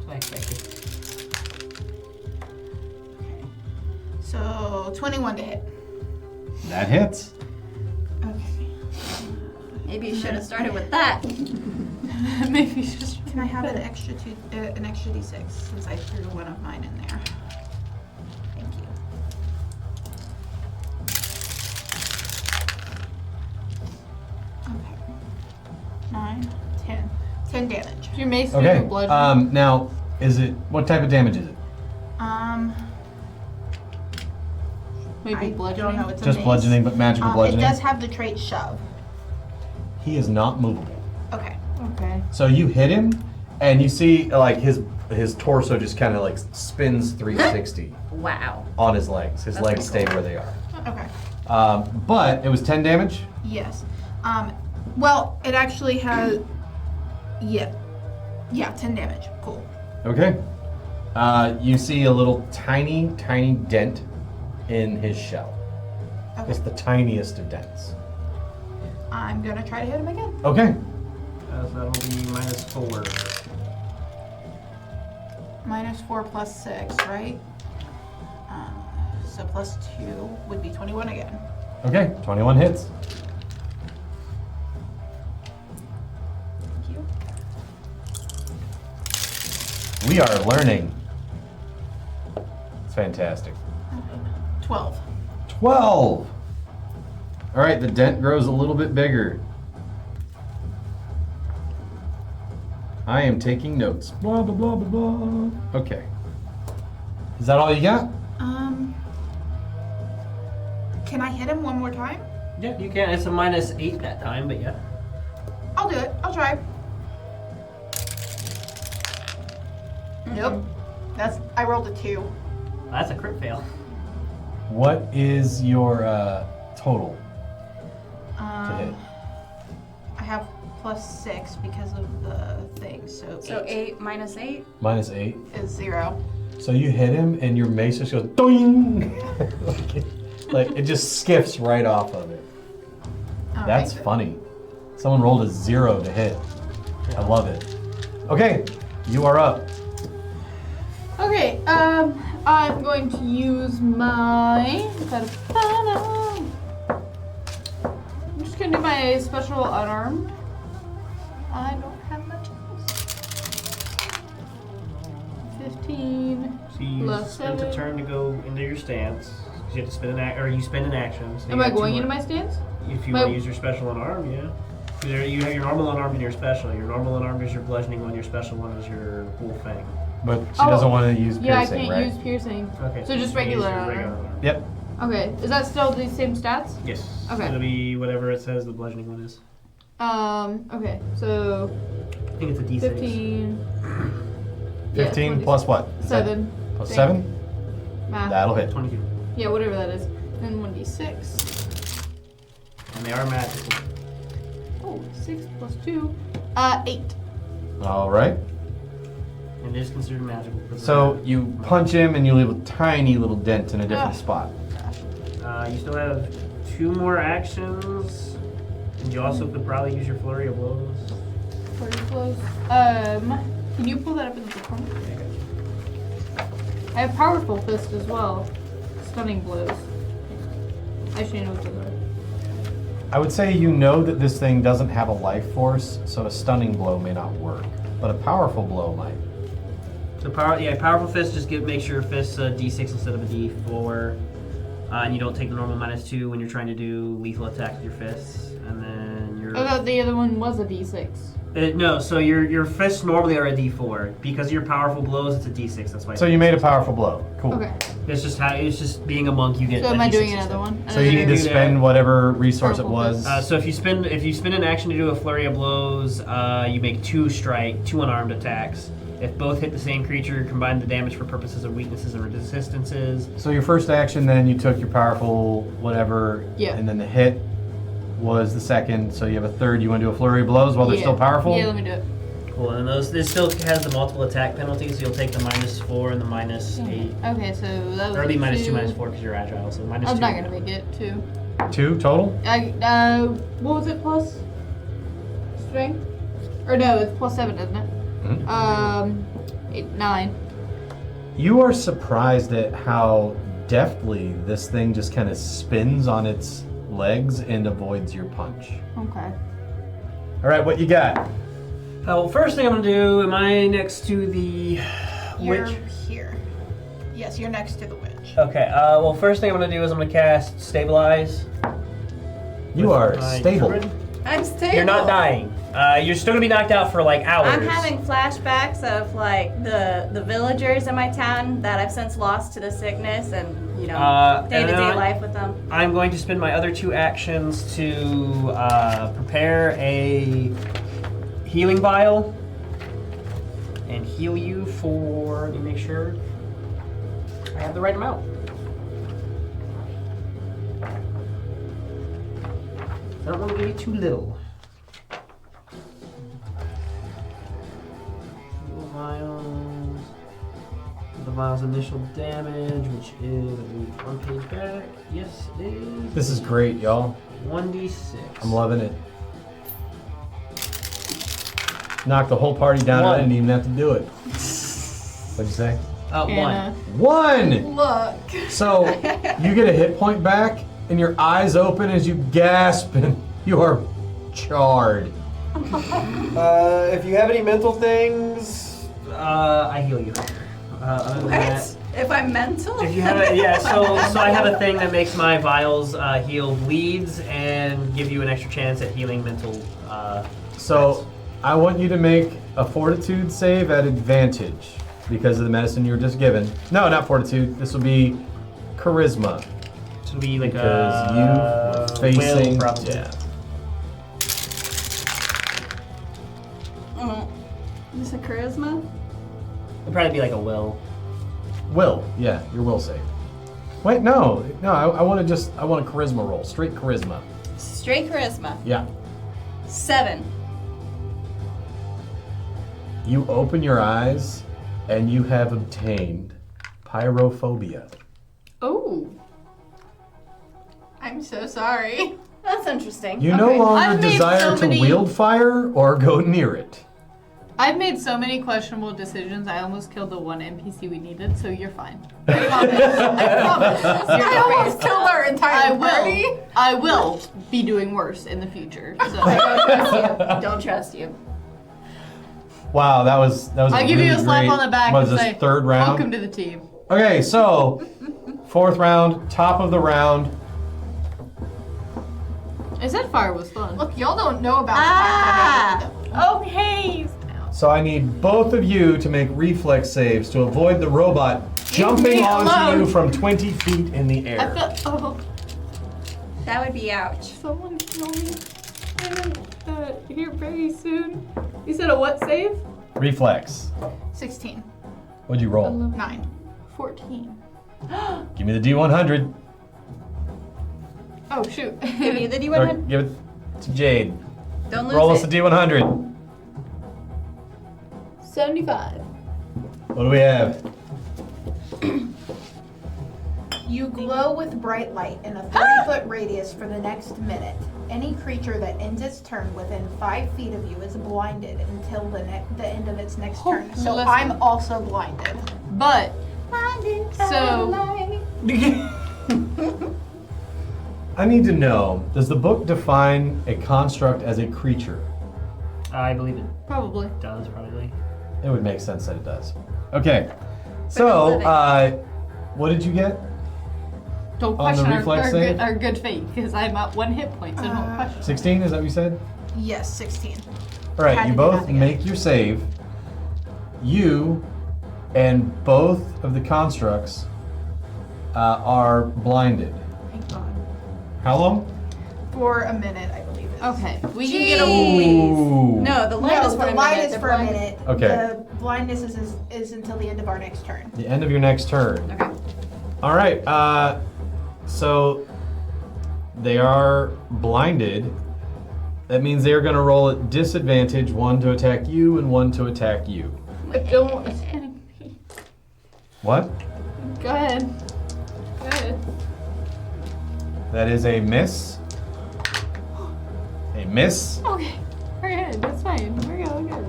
I expected. So 21 to hit. That hits. Okay. Maybe you should have started with that. Maybe just. Can I have an extra d6 since I threw one of mine in there? Thank you. Okay. 9, 10. 10 damage. Your mace Okay. through blood. Now, is it what type of damage is it? Maybe I bludgeoning. don't know. It's a Just mace. bludgeoning, but magical It bludgeoning. does have the trait shove. He is not movable. Okay. Okay. So you hit him, and you see like his torso just kind of like spins 360 Wow. on his legs. His That's legs stay pretty where they are. Okay. But it was 10 damage. Yes. Well, it actually has. Yeah. Yeah, 10 damage. Cool. Okay. You see a little tiny dent in his shell. Okay. It's the tiniest of dents. I'm gonna try to hit him again. Okay. So that'll be -4. -4 plus 6, right? So plus 2 would be 21 again. Okay. 21 hits. Thank you. We are learning. It's fantastic. 12. 12. All right, the dent grows a little bit bigger. I am taking notes. Blah, blah, blah, blah, blah. Okay. Is that all you got? Can I hit him one more time? Yeah, you can. It's a -8 that time, but yeah. I'll do it. I'll try. Nope. I rolled a 2. That's a crit fail. What is your total to hit? I have plus 6 because of the thing, so So 8 minus 8? -8. is 0. So you hit him, and your mace just goes doing. like it just skips right off of it. All That's right. funny. Someone rolled a 0 to hit. I love it. Okay, you are up. Okay, I'm going to use my. I'm just gonna do my special unarmed. I don't have much else. 15. So you Plus spent a 7. turn to go into your stance. 'Cause you have to spend you spend an action. So you Am I got 2 going more- into my stance? If you my- want to use your special unarmed, yeah. 'Cause you have your normal unarmed and your special. Your normal unarmed is your bludgeoning one. Your special one is your wolf fang. But she Oh, doesn't want to use Yeah, I piercing, can't right? use piercing. Okay. So just you can use regular your unarmed. unarmed. Yep. Okay, is that still the same stats? Yes. Okay. It'll be whatever it says the bludgeoning one is. Okay, so I think it's a D6. 15. Yeah, 15 20. plus what? Is that 7. plus Thing. 7? Math. That'll hit. 22. Yeah, whatever that is. Then 1d6. And they are magical. Oh, 6 plus 2. 8. All right. And it is considered magical. So you punch him and you leave a tiny little dent in a different spot. You still have 2 more actions. And you also could probably use your flurry of blows. Flurry of blows. Can you pull that up in the corner? I have powerful fist as well. Stunning blows. Actually, I know what those are. I would say you know that this thing doesn't have a life force, so a stunning blow may not work, but a powerful blow might. So powerful fist, just make sure your fist's a D6 instead of a D4. And you don't take the normal -2 when you're trying to do lethal attacks with your fists. And then your... I thought the other one was a D6. No, so your fists normally are a D4. Because of your powerful blows, it's a D6. That's why. So you made a powerful blow. Cool. Okay. It's just being a monk. You get. So a am I D6 doing instead. another one? So you need to spend whatever resource it Powerful was. So if you spend an action to do a flurry of blows, you make 2 unarmed attacks. If both hit the same creature, combine the damage for purposes of weaknesses and resistances. So your first action, then you took your powerful whatever, Yeah. and then the hit was the second. So you have a third. You want to do a flurry of blows while they're still powerful? Yeah, let me do it. Cool, and this still has the multiple attack penalties, so you'll take the -4 and the -8. Okay, so that was Or it'll be -2, 2. -4 because you're agile, so -2. I'm not gonna make it 2. 2 total? What was it plus? Strength? Or no, it's +7, isn't it? Mm-hmm. 9. You are surprised at how deftly this thing just kind of spins on its legs and avoids your punch. Okay. All right, what you got? Well, first thing I'm gonna do, am I next to the You're witch? here. Yes, you're next to the witch. Okay, well, first thing I'm gonna do is I'm gonna cast Stabilize. You with are my stable. druid. I'm stable. You're not dying. You're still gonna be knocked out for like hours. I'm having flashbacks of like the villagers in my town that I've since lost to the sickness and day-to-day life with them. I'm going to spend my other 2 actions to prepare a healing vial and heal you for, let me make sure I have the right amount. I don't want to give you too little. Heal vials. The vial's initial damage, which is, I believe, 1 page back. Yes, it is. This is great, y'all. 1d6. I'm loving it. Knocked the whole party down. I didn't even have to do it. What'd you say? 1. 1! Look. So you get a hit point back, and your eyes open as you gasp, and you are charred. If you have any mental things, I heal you. Other than that, What? If I'm mental? if you have so I have a thing that makes my vials heal bleeds and give you an extra chance at healing mental. So I want you to make a fortitude save at advantage because of the medicine you were just given. No, not fortitude. This will be charisma. To be like Because you facing will, probably. death. Is this a charisma? It'd probably be like a will. Will, yeah, your will save. Wait, no, I want a charisma roll, straight charisma. Straight charisma. Yeah. 7. You open your eyes and you have obtained pyrophobia. Oh. I'm so sorry. That's interesting. You no Okay. longer I've made desire so to many- wield fire or go near it. I've made so many questionable decisions. I almost killed the one NPC we needed, so you're fine. I promise. I promise. I almost killed our entire party. I will be doing worse in the future. So Don't trust you. Wow, that was I'll give you a really slap great- on the back What was and this, say, third round? welcome to the team. Okay, so 4th round, top of the round. I said fire was fun. Look, y'all don't know about the fact that Okay. So I need both of you to make reflex saves to avoid the robot jumping me onto alone. you from 20 feet in the I air. felt, That would be ouch. someone kill me. Here very soon. You said a what save? Reflex. 16, What'd you roll? 9. 14. Give me the D100. Oh shoot. Give you the Or D100. give it to Jade. Don't lose Roll us it. a D100. 75. What do we have? You glow with bright light in a 30-foot radius for the next minute. Any creature that ends its turn within 5 feet of you is blinded until the end of its next turn. So listen. I'm also blinded. But so I need to know, does the book define a construct as a creature? I believe it probably. does, probably. It would make sense that it does. Okay. So, what did you get? Don't On the question reflex save? our good fate because I'm at 1 hit point, so don't question. 16, is that what you said? Yes, 16. All right, Had you to do both that again. make your save. You and both of the constructs are blinded. Thank God. How long? For a minute, I believe it is. Okay, we can get a Ooh. No, the light No, is for the a light minute. is the for a blind- minute. Okay. The blindness is until the end of our next turn. The end of your next turn. Okay. All right. So they are blinded. That means they are going to roll at disadvantage, 1 to attack you and 1 to attack you. Don't. What? Go ahead. Go ahead. That is a miss. A miss Okay. We're good. That's fine. We're good.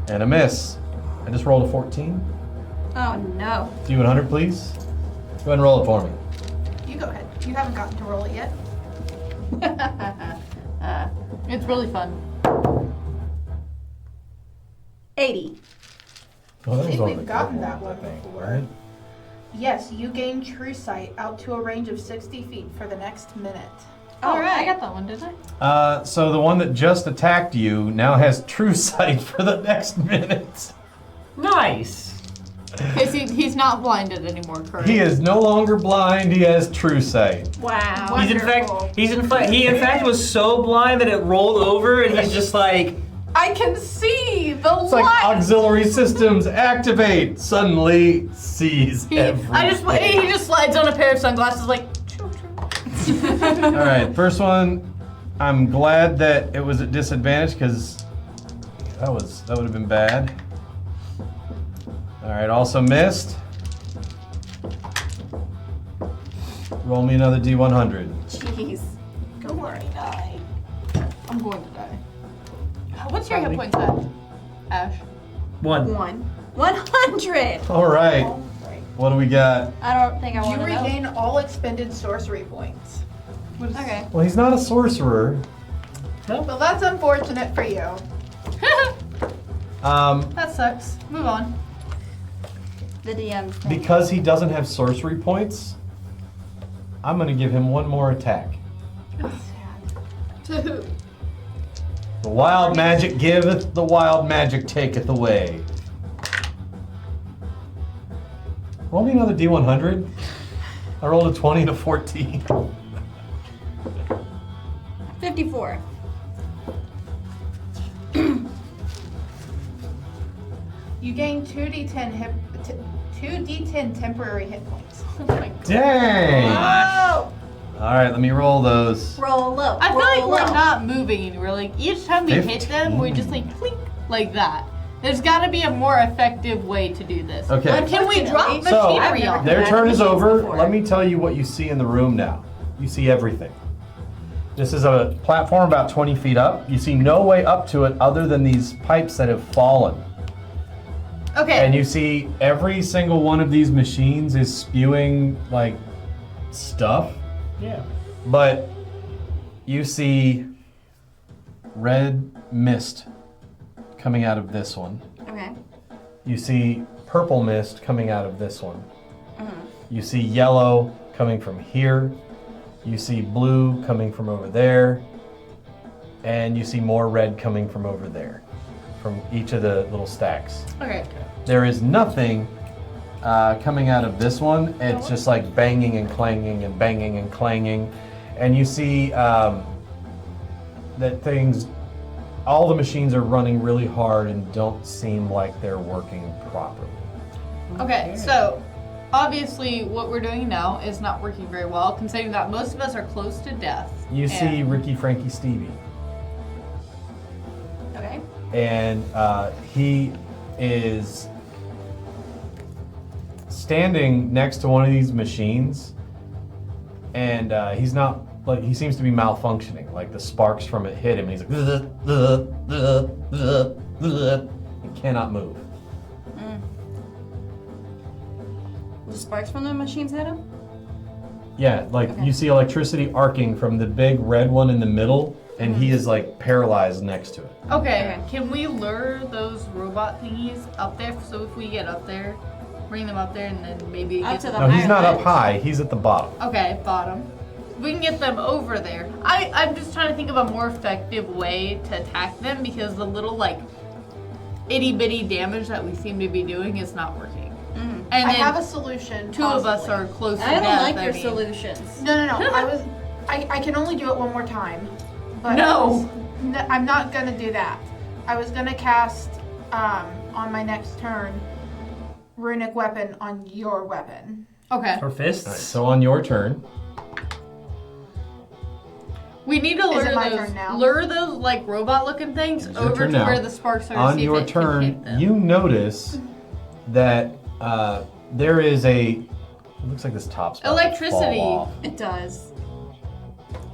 and a miss. I just rolled a 14. Oh no. Do you 100, please? Go ahead and roll it for me. You go ahead. You haven't gotten to roll it yet. It's really fun. 80. Oh, that I think was on the we've gotten good that one I think, before. right? Yes, you gain true sight out to a range of 60 feet for the next minute. Oh, Alright. I got that one, didn't I? So the one that just attacked you now has true sight for the next minute. Nice. He's not blinded anymore, correct? He is no longer blind. He has true sight. Wow. Wonderful. He in fact was so blind that it rolled over, and he's just like, I can see the It's like light. auxiliary systems activate. Suddenly sees everything. He just slides on a pair of sunglasses like. All right, first one. I'm glad that it was at disadvantage because that would have been bad. All right, also missed. Roll me another D100. Jeez. Go for it. I'm going to die. What's your hit points at, Ash? 1. 100. All right, what do we got? I don't think I You want to know. regain all expended sorcery points. Okay. Well, he's not a sorcerer. Well, that's unfortunate for you. That sucks. Move on. The DM's thing. Because he doesn't have sorcery points, I'm going to give him one more attack. To who? The wild magic giveth, the wild magic taketh away. Roll me another D100. I rolled a 20 and a 14. 54. You gain 2d10 temporary hit points. Oh my god. Dang! Oh! All right, let me roll those. Roll low. I feel like roll we're low. not moving. We're like each time we hit them, we just like clink like that. There's got to be a more effective way to do this. Okay. Like, can we drop Unfortunately. machinery So, on Their them? turn is over. before. Let me tell you what you see in the room now. You see everything. This is a platform about 20 feet up. You see no way up to it other than these pipes that have fallen. Okay. And you see every single one of these machines is spewing like stuff, Yeah. but you see red mist coming out of this one. Okay. You see purple mist coming out of this one. You see yellow coming from here. You see blue coming from over there. And you see more red coming from over there, from each of the little stacks. Okay. There is nothing coming out of this one. It's just like banging and clanging and banging and clanging. And you see that all the machines are running really hard and don't seem like they're working properly. Okay, so obviously what we're doing now is not working very well, considering that most of us are close to death. You see And- Rickie Frankie Stevie. Okay. And he is standing next to one of these machines, and he's not like he seems to be malfunctioning. Like the sparks from it hit him, and he's like, he cannot move. The sparks from the machines hit him? Yeah, like Okay. you see electricity arcing from the big red one in the middle, and he is like paralyzed next to it. Okay, can we lure those robot thingies up there? So if we get up there, bring them up there, and then maybe Up get to the No, he's higher not up ledge. high. He's at the bottom. Okay, bottom. We can get them over there. I'm just trying to think of a more effective way to attack them because the little like itty bitty damage that we seem to be doing is not working. And I then have a solution. two of us possibly. are close to I don't death. like your mean. solutions. No. I can only do it one more time. But No. I'm not gonna do that. I was gonna cast on my next turn runic weapon on your weapon. Okay. For fists? All right, so on your turn, We need to Is it my turn now? lure those like robot looking things It's your over turn to now. where the sparks are. to on see if your it can hit turn, them. you notice that there is it looks like this top spot. Electricity. Fall off. It does.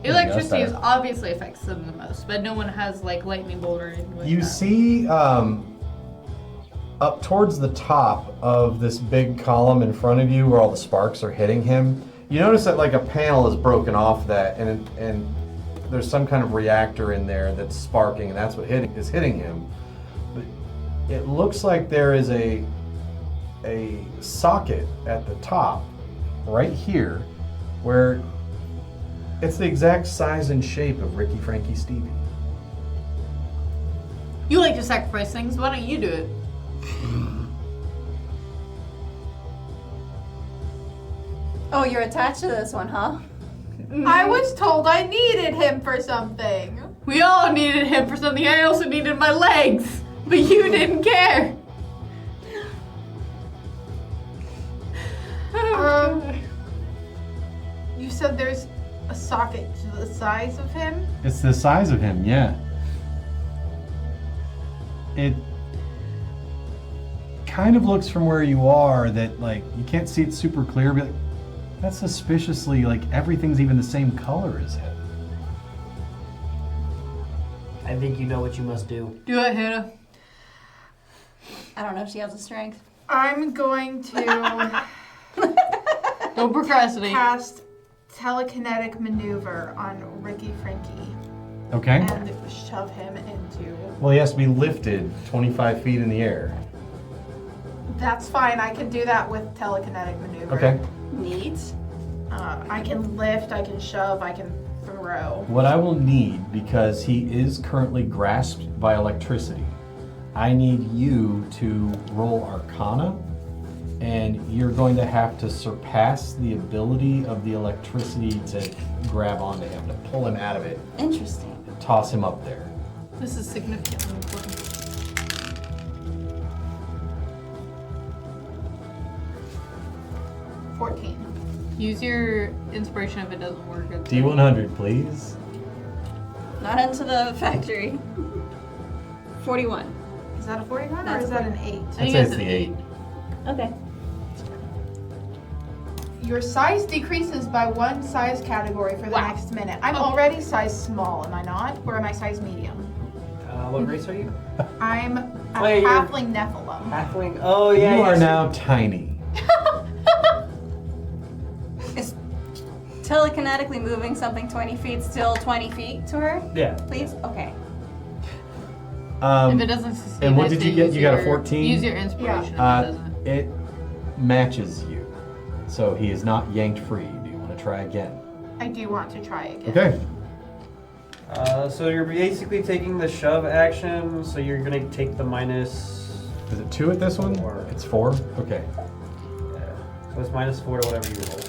Electricity that's is obviously affects them the most, but no one has like lightning bolt or anything like You that. see up towards the top of this big column in front of you where all the sparks are hitting him, you notice that like a panel is broken off that and there's some kind of reactor in there that's sparking and that's what is hitting him. But it looks like there is a socket at the top right here where it's the exact size and shape of Rickie Frankie Stevie. You like to sacrifice things. Why don't you do it? Oh, you're attached to this one, huh? I was told I needed him for something. We all needed him for something. I also needed my legs, but you didn't care. You said there's a socket to the size of him? It's the size of him, yeah. It kind of looks from where you are that like you can't see it super clear, but that's suspiciously like everything's even the same color as him. I think you know what you must do. Do it, Hannah. I don't know if she has the strength. I'm going to Don't procrastinate. cast telekinetic maneuver on Rickie Frankie Okay. and shove him into. Well, he has to be lifted 25 feet in the air. That's fine. I can do that with telekinetic maneuver. Okay. Neat. I can lift. I can shove. I can throw. What I will need, because he is currently grasped by electricity, I need you to roll Arcana, and you're going to have to surpass the ability of the electricity to grab onto him, to pull him out of it, Interesting. and toss him up there. This is significantly important. Use your inspiration if it doesn't work. It's D100, please. Not into the factory. 41. Is that a 41 or That's is that an 8? I I'd think say it's it's an the 8. Okay. Your size decreases by 1 size category for the next minute. I'm already size small, am I not? Or am I size medium? What race are you? I'm a Wait, you're- halfling Nephilim. Halfling. Oh yeah. You are yes. now tiny. Is telekinetically moving something 20 feet still 20 feet to her? Yeah. Please? Okay. If it doesn't succeed, and what I did say you get? use You got a your- 14? Use your inspiration if it doesn't. It matches you. So he is not yanked free. Do you want to try again? I do want to try again. Okay. So you're basically taking the shove action. So you're gonna take the minus. Is it 2 at this one? 4. It's 4? Okay. Yeah. So it's -4 to whatever you roll.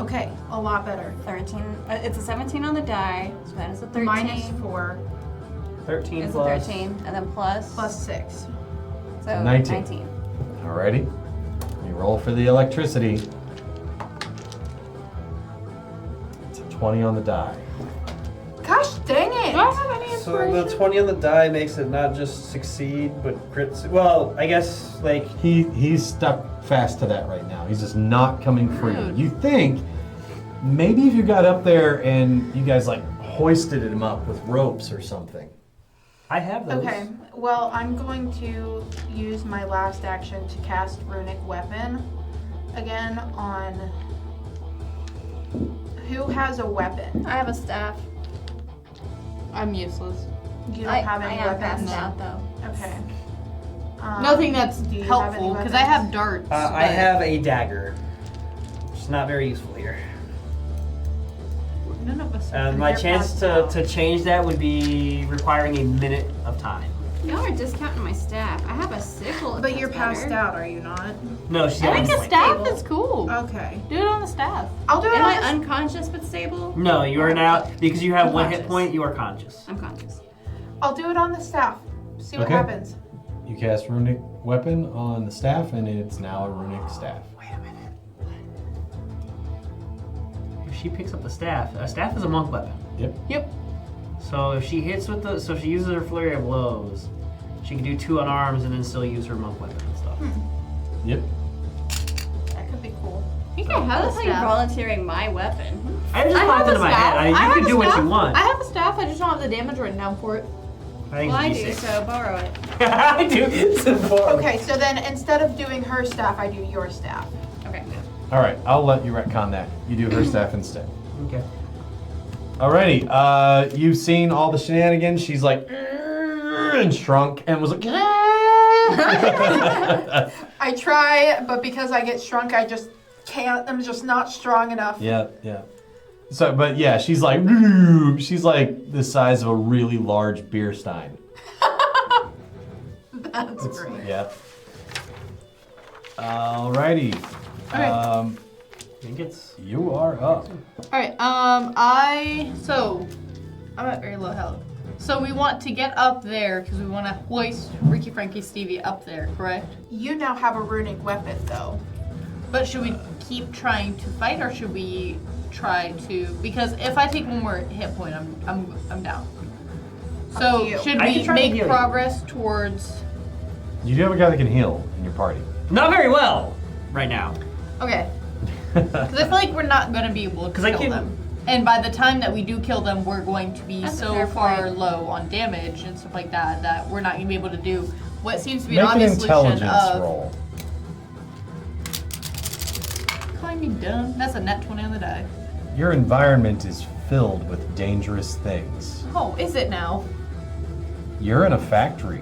Okay, a lot better. 13. It's a 17 on the die, so that is a 13. Minus 4 13 is a plus. 13, and then plus. plus 6. So 19. Alrighty. You roll for the electricity. It's a 20 on the die. Gosh dang it! Do I have any So inspiration? the 20 on the die makes it not just succeed, but crit. Well, I guess like He's stuck fast to that right now. He's just not coming free. Rude. You think maybe if you got up there and you guys like hoisted him up with ropes or something. I have those. Okay, well, I'm going to use my last action to cast Runic Weapon again on... Who has a weapon? I have a staff. I'm useless. You don't have any I am weapons? passed out though. Okay. Nothing that's do you have any helpful because I weapons? have darts. I but- have a dagger. It's not very useful here. None of us. And my You're chance passed to, out. to change that would be requiring a minute of time. Y'all are discounting my staff. I have a sickle. if But you're that's passed better. out, are you not? No, she's I got think one a point. staff Stable. is cool. Okay. Do it on the staff. I'll do it Am on I the... unconscious but stable? No, you are now, because you have one hit Unconscious. point, you are conscious. I'm conscious. I'll do it on the staff. See what Okay. happens. You cast Runic Weapon on the staff, and it's now a Runic staff. Wait a minute. If she picks up the staff, a staff is a monk weapon. Yep. Yep. So if she hits with the, so if she uses her flurry of blows, she can do 2 unarms and then still use her monk weapon and stuff. Yep. That could be cool. I think I How have a the hell are you staff. volunteering my weapon? I just I popped have into a my staff. head. You have can a do what staff. you want. I have a staff. I just don't have the damage written down for it. I think Well, I it's do, D6. so borrow it. I do. It's important. Okay, so then instead of doing her staff, I do your staff. Okay. All right, I'll let you retcon that. You do her staff instead. Okay. Alrighty, you've seen all the shenanigans. She's like, and shrunk and was like, I try, but because I get shrunk, I just can't. I'm just not strong enough. yeah. So, but yeah, she's like the size of a really large beer stein. That's great. Yeah. Alrighty. Okay. I think it's. You are up. Alright, I'm at very low health. So we want to get up there because we want to hoist Rickie Frankie Stevie up there, correct? You now have a runic weapon, though. But should we keep trying to fight or should we try to, because if I take one more hit point, I'm down. Up to So you. should I can we try to make heal you. progress towards, You do have a guy that can heal in your party. Not very well right now. okay. Because I feel like we're not going to be able to 'Cause I kill can- them. And by the time that we do kill them, we're going to be That's a so fair far point. low on damage and stuff like that that we're not going to be able to do what seems to be Make an an obvious solution intelligence of roll. calling me dumb. That's a net 20 on the die. Your environment is filled with dangerous things. Oh, is it now? You're in a factory.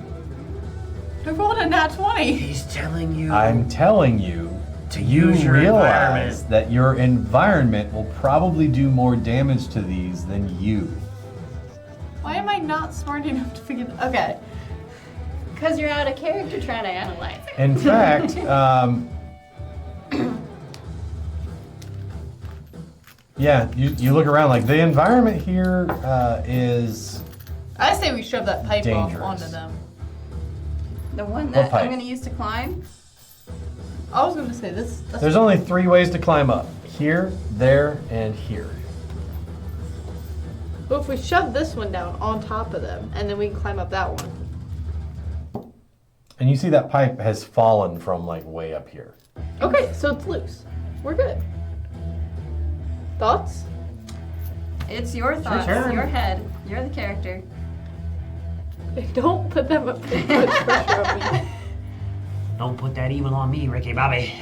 I rolled a nat 20. He's telling you. I'm telling you, To you use your realize environment. that your environment will probably do more damage to these than you. Why am I not smart enough to figure that? Okay. Because you're out of character trying to analyze it. In fact, yeah, you look around like the environment here is I say we shove that pipe Dangerous. off onto them. The one What that pipe? I'm going to use to climb. I was going to say this. That's there's only 3 ways to climb up. Here, there, and here. But if we shove this one down on top of them, and then we can climb up that one. And you see that pipe has fallen from like way up here. Okay, so it's loose. We're good. Thoughts? It's your thoughts, turn. your head. You're the character. Don't put that much pressure on me. Don't put that evil on me, Ricky Bobby.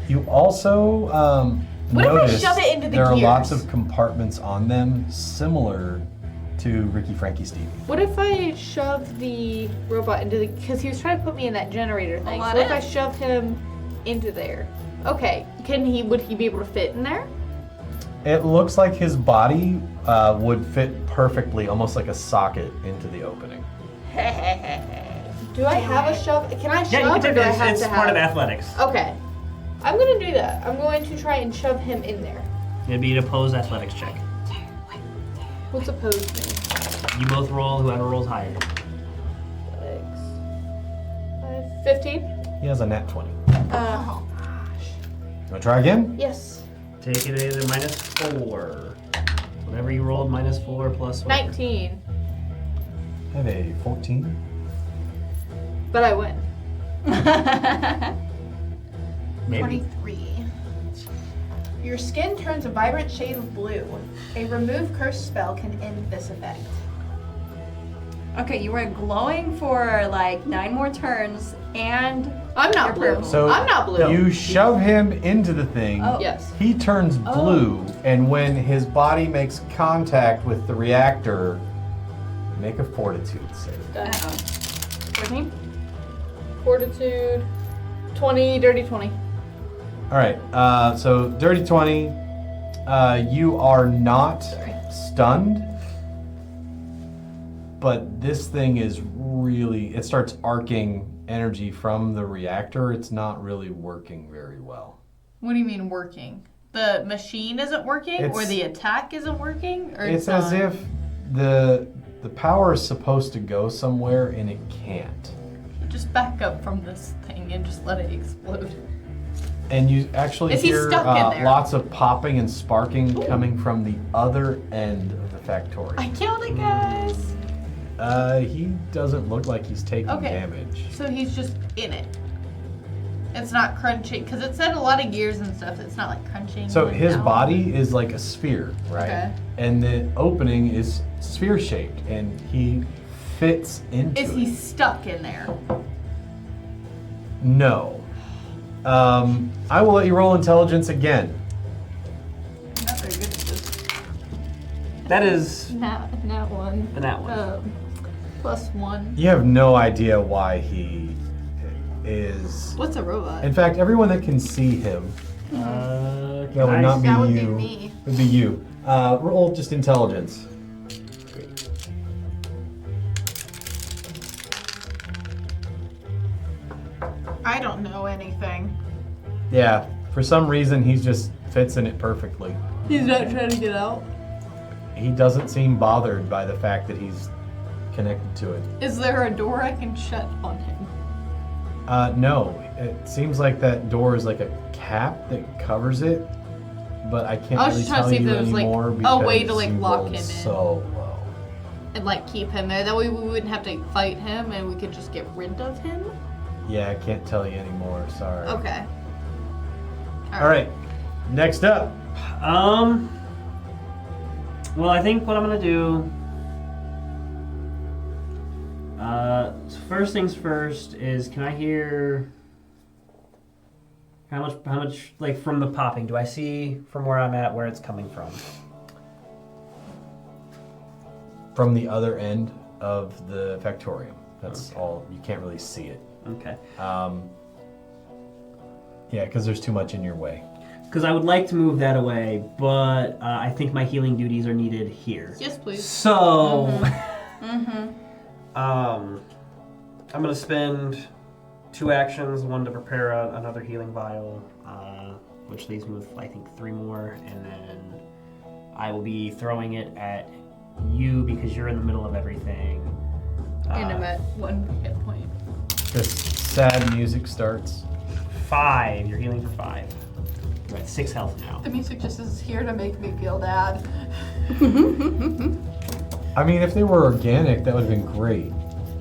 You also What if I notice shove it into the there are gears? lots of compartments on them similar to Rickie Frankie Stevie. What if I shove the robot into the... Because he was trying to put me in that generator thing. let So if it. I shove him into there. Okay, would he be able to fit in there? It looks like his body would fit perfectly, almost like a socket, into the opening. Do I have a shove? Can I shove Yeah, you or can take do I it. have It's to part have... of athletics. Okay. I'm going to do that. I'm going to try and shove him in there. It'd be an opposed athletics check. What's opposed to? You both roll, whoever rolls higher. 15? He has a nat 20. Oh. You want to try again? Yes. Take it at a -4. Whatever you rolled, -4 plus whatever. 19. I have a 14. But I win. Maybe. 23. Your skin turns a vibrant shade of blue. A remove curse spell can end this effect. Okay, you were glowing for like 9 more turns, and I'm not You're blue. purple. So I'm not blue. you shove him into the thing. Oh. Yes. He turns blue, and when his body makes contact with the reactor, make a fortitude save. Done. 14. Fortitude. 20, dirty 20. All right. So dirty 20. You are not stunned, but this thing is really. It starts arcing energy from the reactor. It's not really working very well. What do you mean working? The machine isn't working, or It's- the attack isn't working, or It's as if the power is supposed to go somewhere and it can't. just back up from this thing and just let it explode. And you actually Is he hear stuck in there? lots of popping and sparking coming from the other end of the Factorium. I killed it, guys. He doesn't look like he's taking Okay. damage. So he's just in it. It's not crunching because it said a lot of gears and stuff. It's not like crunching. So like his down. body is like a sphere, right? Okay. And the opening is sphere shaped, and he fits into Is it. he stuck in there? No. I will let you roll intelligence again. Not very good at this. That is Nat one. the nat one. +1. You have no idea why he is. What's a robot? In fact, everyone that can see him, that would not be That would be you. me. Would be you. Roll just intelligence. I don't know anything. Yeah. For some reason, he just fits in it perfectly. He's not trying to get out. He doesn't seem bothered by the fact that he's connected to it. Is there a door I can shut on him? No. It seems like that door is like a cap that covers it, but I can't I was really just trying to tell see if you there was, like, anymore a because way to, like, you lock rolled him in. so low. And like keep him there. That way we wouldn't have to fight him and we could just get rid of him. Yeah, I can't tell you anymore. Sorry. Okay. All right. Next up. Well, I think what I'm gonna do. So first things first is, can I hear how much like from the popping? Do I see from where I'm at where it's coming from? From the other end of the Factorium. That's all. You can't really see it. Okay. Yeah, because there's too much in your way. Because I would like to move that away, but I think my healing duties are needed here. Yes, please. So, Mm-hmm. I'm gonna spend 2 actions, one to prepare another healing vial, which leaves me with I think 3 more, and then I will be throwing it at you because you're in the middle of everything. And I'm at 1 hit point. This sad music starts. 5. You're healing for 5. You're at 6 health now. The music just is here to make me feel bad. I mean, if they were organic, that would have been great.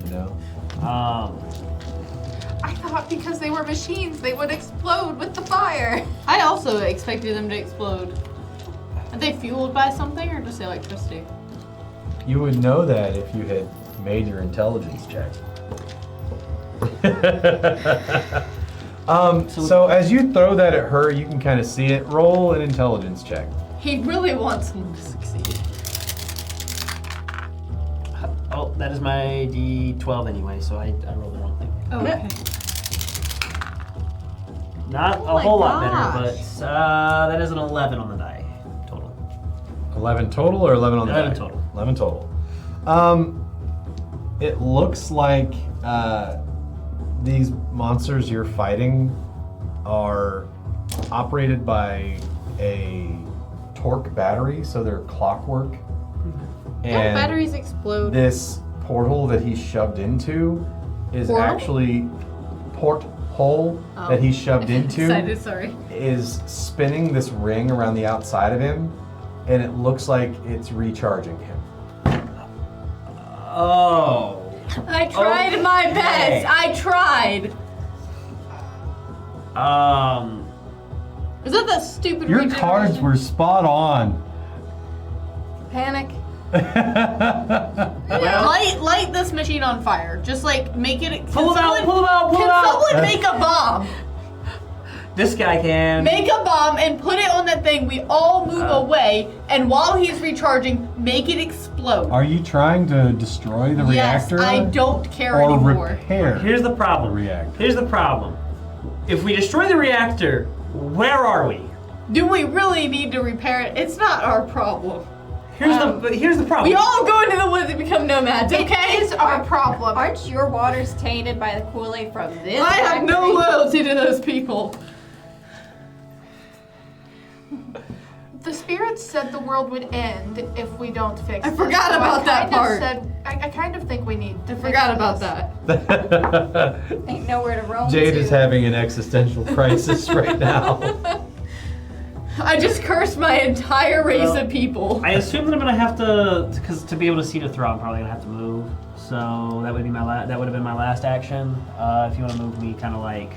You know. I thought because they were machines, they would explode with the fire. I also expected them to explode. Are they fueled by something or just electricity? You would know that if you had made your intelligence check. So as you throw that at her, you can kind of see it. Roll an intelligence check. He really wants them to succeed. Oh, that is my D12 anyway, so I rolled the wrong thing. Oh, okay. Not Oh a whole my lot better, gosh. but that is an 11 on the die total. 11 total or 11 on the 11 die? total. 11 total. It looks like these monsters you're fighting are operated by a torque battery, so they're clockwork. Don't And batteries explode? this portal that he shoved into is Portal? actually porthole Oh. that he shoved into Excited, sorry. is spinning this ring around the outside of him, and it looks like it's recharging him. Oh. I tried my best. I tried. Is that stupid Your regeneration? cards were spot on. Panic. Light this machine on fire. Just like make it. Pull him out! Can someone make a bomb? This guy can. Make a bomb and put it on that thing. We all move away, and while he's recharging, make it explode. Are you trying to destroy the reactor? Yes, I don't care or anymore. repair? Here's the problem. The reactor. Here's the problem. If we destroy the reactor, where are we? Do we really need to repair it? It's not our problem. Here's the problem. We all go into the woods and become nomads, okay? It is our problem. Aren't your waters tainted by the Kool-Aid from this? I have no factory? loyalty to those people. The spirits said the world would end if we don't fix I this. forgot about that part. I kind of think we need to fix Forgot about this. that. Ain't nowhere to roam Jade to. is having an existential crisis right now. I just cursed my entire race Well, of people. I assume that I'm gonna have because to be able to see to throw, I'm probably gonna have to move. So that would be that would have been my last action. If you want to move me, kind of like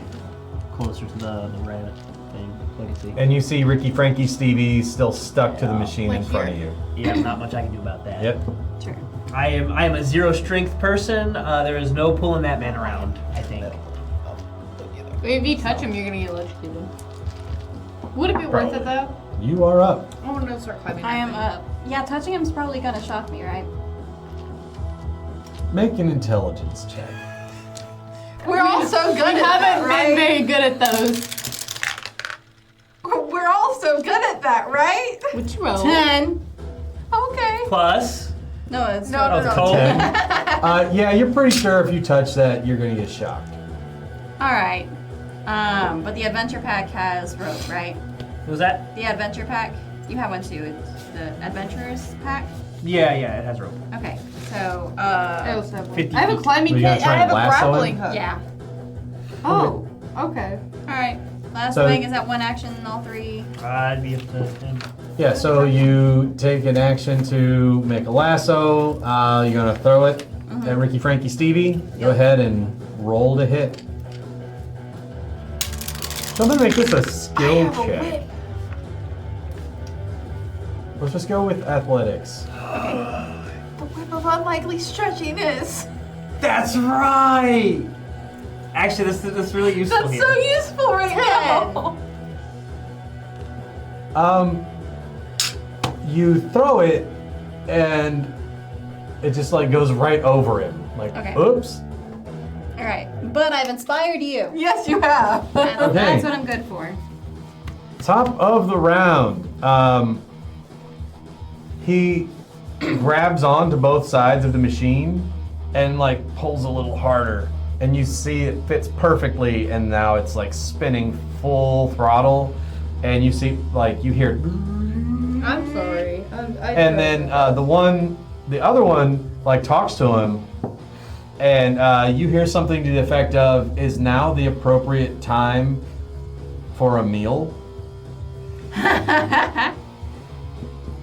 closer to the red thing, so I can see. And you see Rickie Frankie Stevie still stuck to the machine like in front here. of you. Yeah, not much I can do about that. Yep. I am a 0 strength person. There is no pulling that man around, I think. If you touch him, you're gonna get electrocuted. Would it be worth it though? You are up. I want to start climbing. I that am thing. up. Yeah, touching him's probably gonna shock me, right? Make an intelligence check. We're all so good We at that, haven't right? been very good at those. We're all so good at that, right? Which roll? 10. Okay. Plus, No, it's No, no, no. total. 10. Yeah, you're pretty sure if you touch that, you're going to get shocked. All right. But the adventure pack has rope, right? Was that? The adventure pack. You have one too. It's the adventurers pack. Yeah, it has rope. Okay. So, I also have one. 50 I have a feet. climbing So you kit. gotta try I have and a lasso grappling him? hook. yeah. Oh. Okay. All right. Last So- swing is that one action, all three. I'd be up to 10. Yeah, so you take an action to make a lasso. You're going to throw it at Rickie Frankie Stevie. Go ahead and roll to hit. Somebody make this a I skill have a check. whip. Let's just go with athletics. The whip of unlikely stretchiness. That's right. Actually, this is really useful That's here. so useful right now. You throw it, and it just like goes right over him. Like, Okay. oops. All right. But I've inspired you. Yes, you have. And that's what I'm good for. Top of the round. He grabs onto both sides of the machine and like pulls a little harder. And you see it fits perfectly, and now it's like spinning full throttle. And you see, like, you hear, I'm sorry. and then the other one, like talks to him, and you hear something to the effect of, "Is now the appropriate time for a meal?"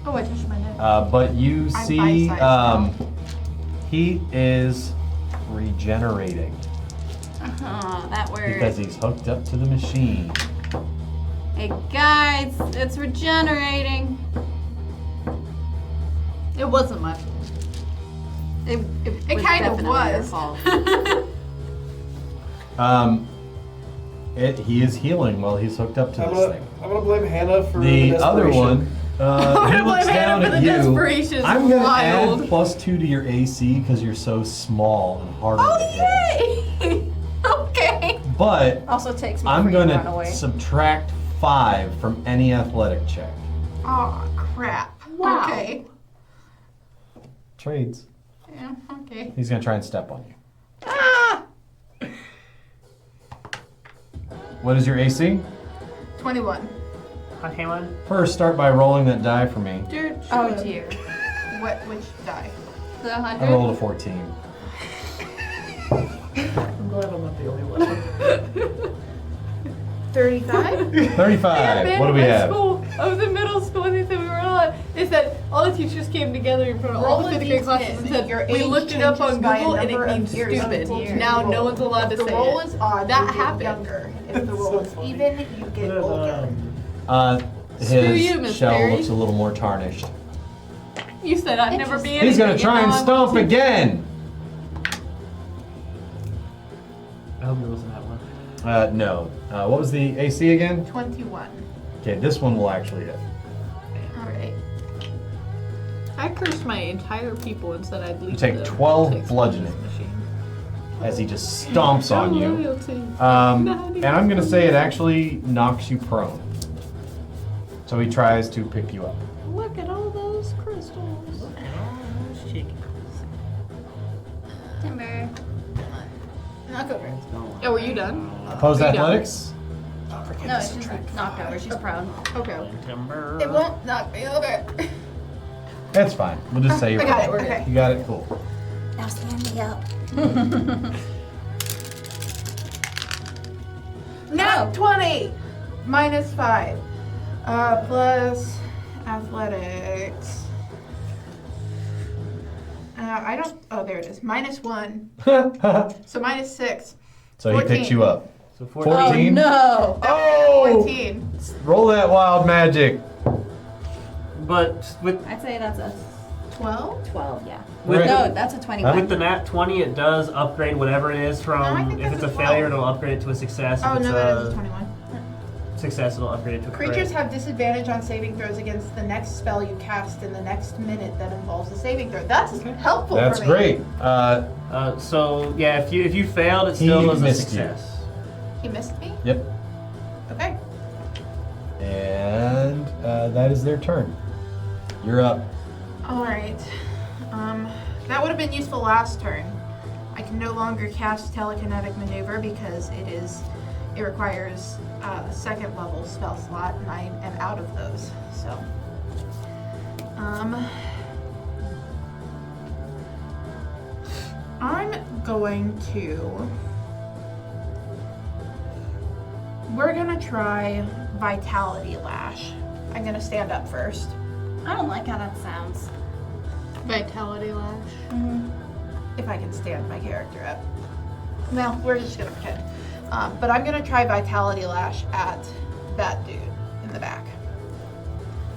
Oh, I touched my neck. But you I'm see, bite-sized now. he is regenerating That word. because he's hooked up to the machine. Hey guys, it's regenerating. It wasn't much. It It kind of definitely your was. fault. He is healing while he's hooked up to this thing. I'm gonna blame Hannah for The other desperation. one, he gonna looks blame down Hannah for at the you. desperation. It's I'm gonna wild. add +2 to your AC because you're so small and harder Oh, to hit. yay! Okay. But Also takes me I'm free to run gonna away. subtract 5 from any athletic check. Oh, crap. Wow. Okay. Trades. Yeah, okay. He's gonna try and step on you. Ah! What is your AC? 21. Okay, one. First, start by rolling that die for me. Dude, Oh dear. Which die? The I 100. rolled a 14. I'm glad I'm not the only one. 35? 35. What do we have? School. I was in middle school and they said we were allowed what? Is that all the teachers came together in front of all the fifth grade classes and said, we looked it up on Google and it means stupid. Now no one's allowed to say it. If the roll is odd, That you get happened. younger. If the roll is even, you get older. you, Miss His shell Perry. looks a little more tarnished. You said I'd never be anything. He's gonna try and stomp again. I hope it wasn't that one. No. What was the AC again? 21. Okay, this one will actually hit. Alright. I cursed my entire people and said I'd leave You take them 12 to fix bludgeoning. this machine. As he just stomps on No you. loyalty. And I'm gonna say it actually knocks you prone. So he tries to pick you up. Look at all those crystals. Timber. Knock over. Oh, were you done? Opposed Are you done? athletics? No, she's knocked over. She's proud. Okay. It won't knock me over. That's fine. We'll just say you're I got it. prone. Okay. You got it? Cool. Now stand me up. Nat 20! Minus 5. Plus athletics. I don't. Oh, there it is. Minus 1. So minus 6. So he picks you up. So 14? No. Oh! 14. Roll that wild magic. But with I'd say that's a 12? 12, yeah. With No, that's a 21. with the nat 20, it does upgrade whatever it is No, I from. think If that's it's a a 12. failure, it'll upgrade it to a success. Oh, If it's no, that is a 21. success, it'll upgrade it to a crit. Creatures have disadvantage on saving throws against the next spell you cast in the next minute that involves a saving throw. That's helpful That's for me. great. So yeah, if you failed, it He still was a missed you. success. He missed me? Yep. Okay. And that is their turn. You're up. Alright. That would have been useful last turn. I can no longer cast telekinetic maneuver because it requires a second level spell slot and I am out of those. So I'm going to we're gonna try Vitality Lash. I'm gonna stand up first. I don't like how that sounds. Vitality lash. If I can stand my character up. Well, we're just gonna pretend. But I'm gonna try Vitality Lash at that dude in the back.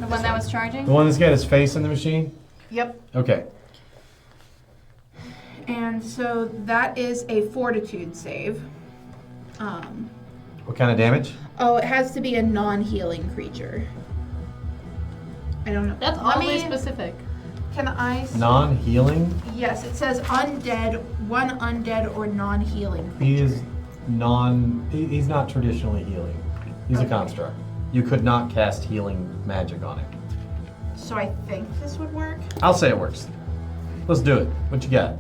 The one that was charging? The one that's got his face in the machine? Yep. Okay. And so that is a Fortitude save. What kind of damage? Oh, it has to be a non-healing creature. I don't know. That's Let oddly me- specific. Can I? Non-healing? Yes, it says undead, one undead or non-healing creature. He is he's not traditionally healing. He's a Okay. construct. You could not cast healing magic on it. So I think this would work. I'll say it works. Let's do it. What you got?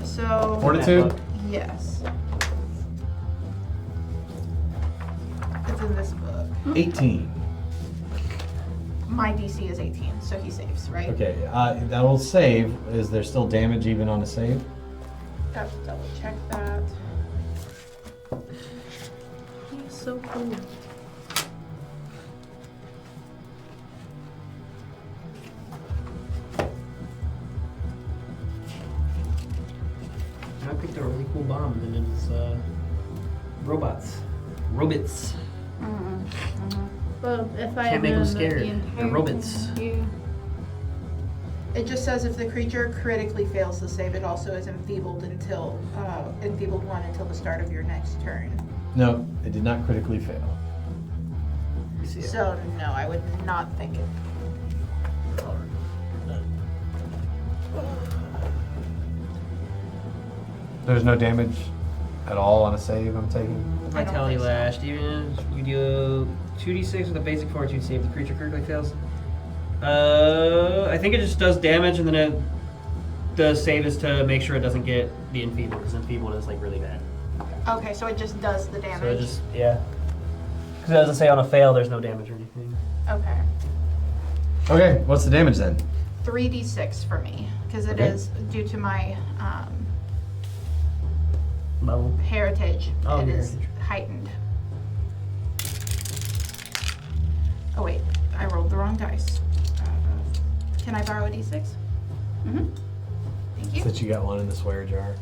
So Fortitude? yes. It's in this book. 18. My DC is 18, so he saves, right? Okay, that'll save. Is there still damage even on a save? Got to double check that. He's so cool. I picked a really cool bomb, and then it's robots. Robots. Well, if I Can't make them had scared. the entire They're robots. thing, It just says if the creature critically fails the save, it also is enfeebled until enfeebled 1 until the start of your next turn. No, it did not critically fail. You see it. So no, I would not think it. There's no damage at all on a save, I'm taking. I don't Vitality think so. Lash. Even you do 2d6 with a basic fortitude save. The creature critically fails. I think it just does damage, and then the save is to make sure it doesn't get the enfeebled, because enfeebled is like really bad. Okay, so it just does the damage. So it just because it doesn't say on a fail there's no damage or anything. Okay. Okay, what's the damage then? 3d6 for me, because it Okay. is due to my Level. heritage. Oh, It your is heritage. heightened. Oh wait, I rolled the wrong dice. Can I borrow a d6? Mm-hmm. Thank you. Since you got one in the swear jar.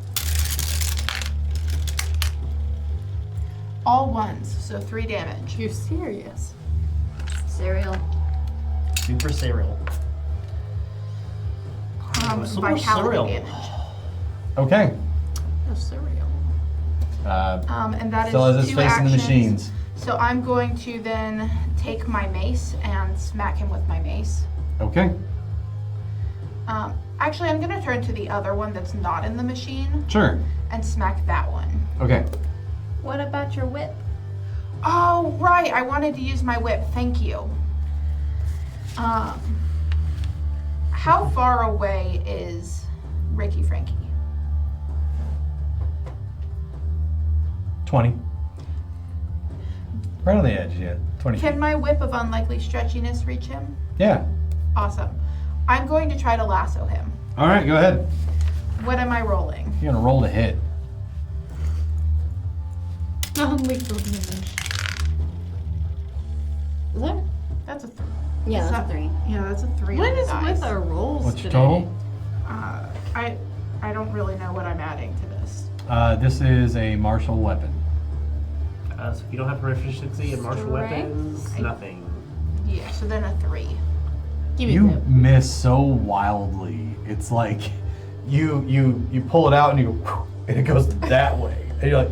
All ones, so 3 damage. You're serious. Cereal. Super cereal. Some more Vitality cereal. damage. Okay. No cereal. And that Still is has his 2 face in the actions. machines. So I'm going to then take my mace and smack him with my mace. Okay. Actually, I'm going to turn to the other one that's not in the machine Sure. and smack that one. Okay. What about your whip? Oh, right. I wanted to use my whip. Thank you. How far away is Rickie Frankie? 20. Right on the edge, yeah. 20. Can my whip of unlikely stretchiness reach him? Yeah. Awesome. I'm going to try to lasso him. All right, go ahead. What am I rolling? You're gonna roll to hit. Unlethal damage. Is that? That's a 3. Yeah, Is that's a that- 3. Yeah, that's a 3. What on the is dice. with our rolls What's your today? total? I don't really know what I'm adding to this. This is a martial weapon. So if you don't have proficiency in martial Strength? weapons, I- nothing. Yeah, so then a 3. Give me You that. miss so wildly. It's like you pull it out and you go, and it goes that way. And you're like,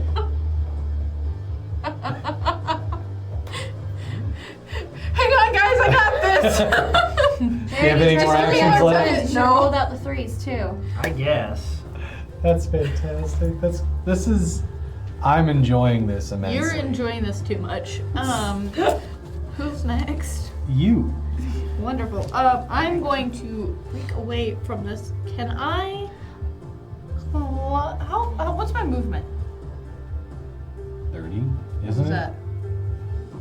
Hang on, guys, I got this! do you have any more actions left? She rolled out the 3s too. I guess. That's fantastic. I'm enjoying this immensely. You're enjoying this too much. Who's next? You. Wonderful. I'm going to break away from this. Can I? What's my movement? 30, What's isn't it? that?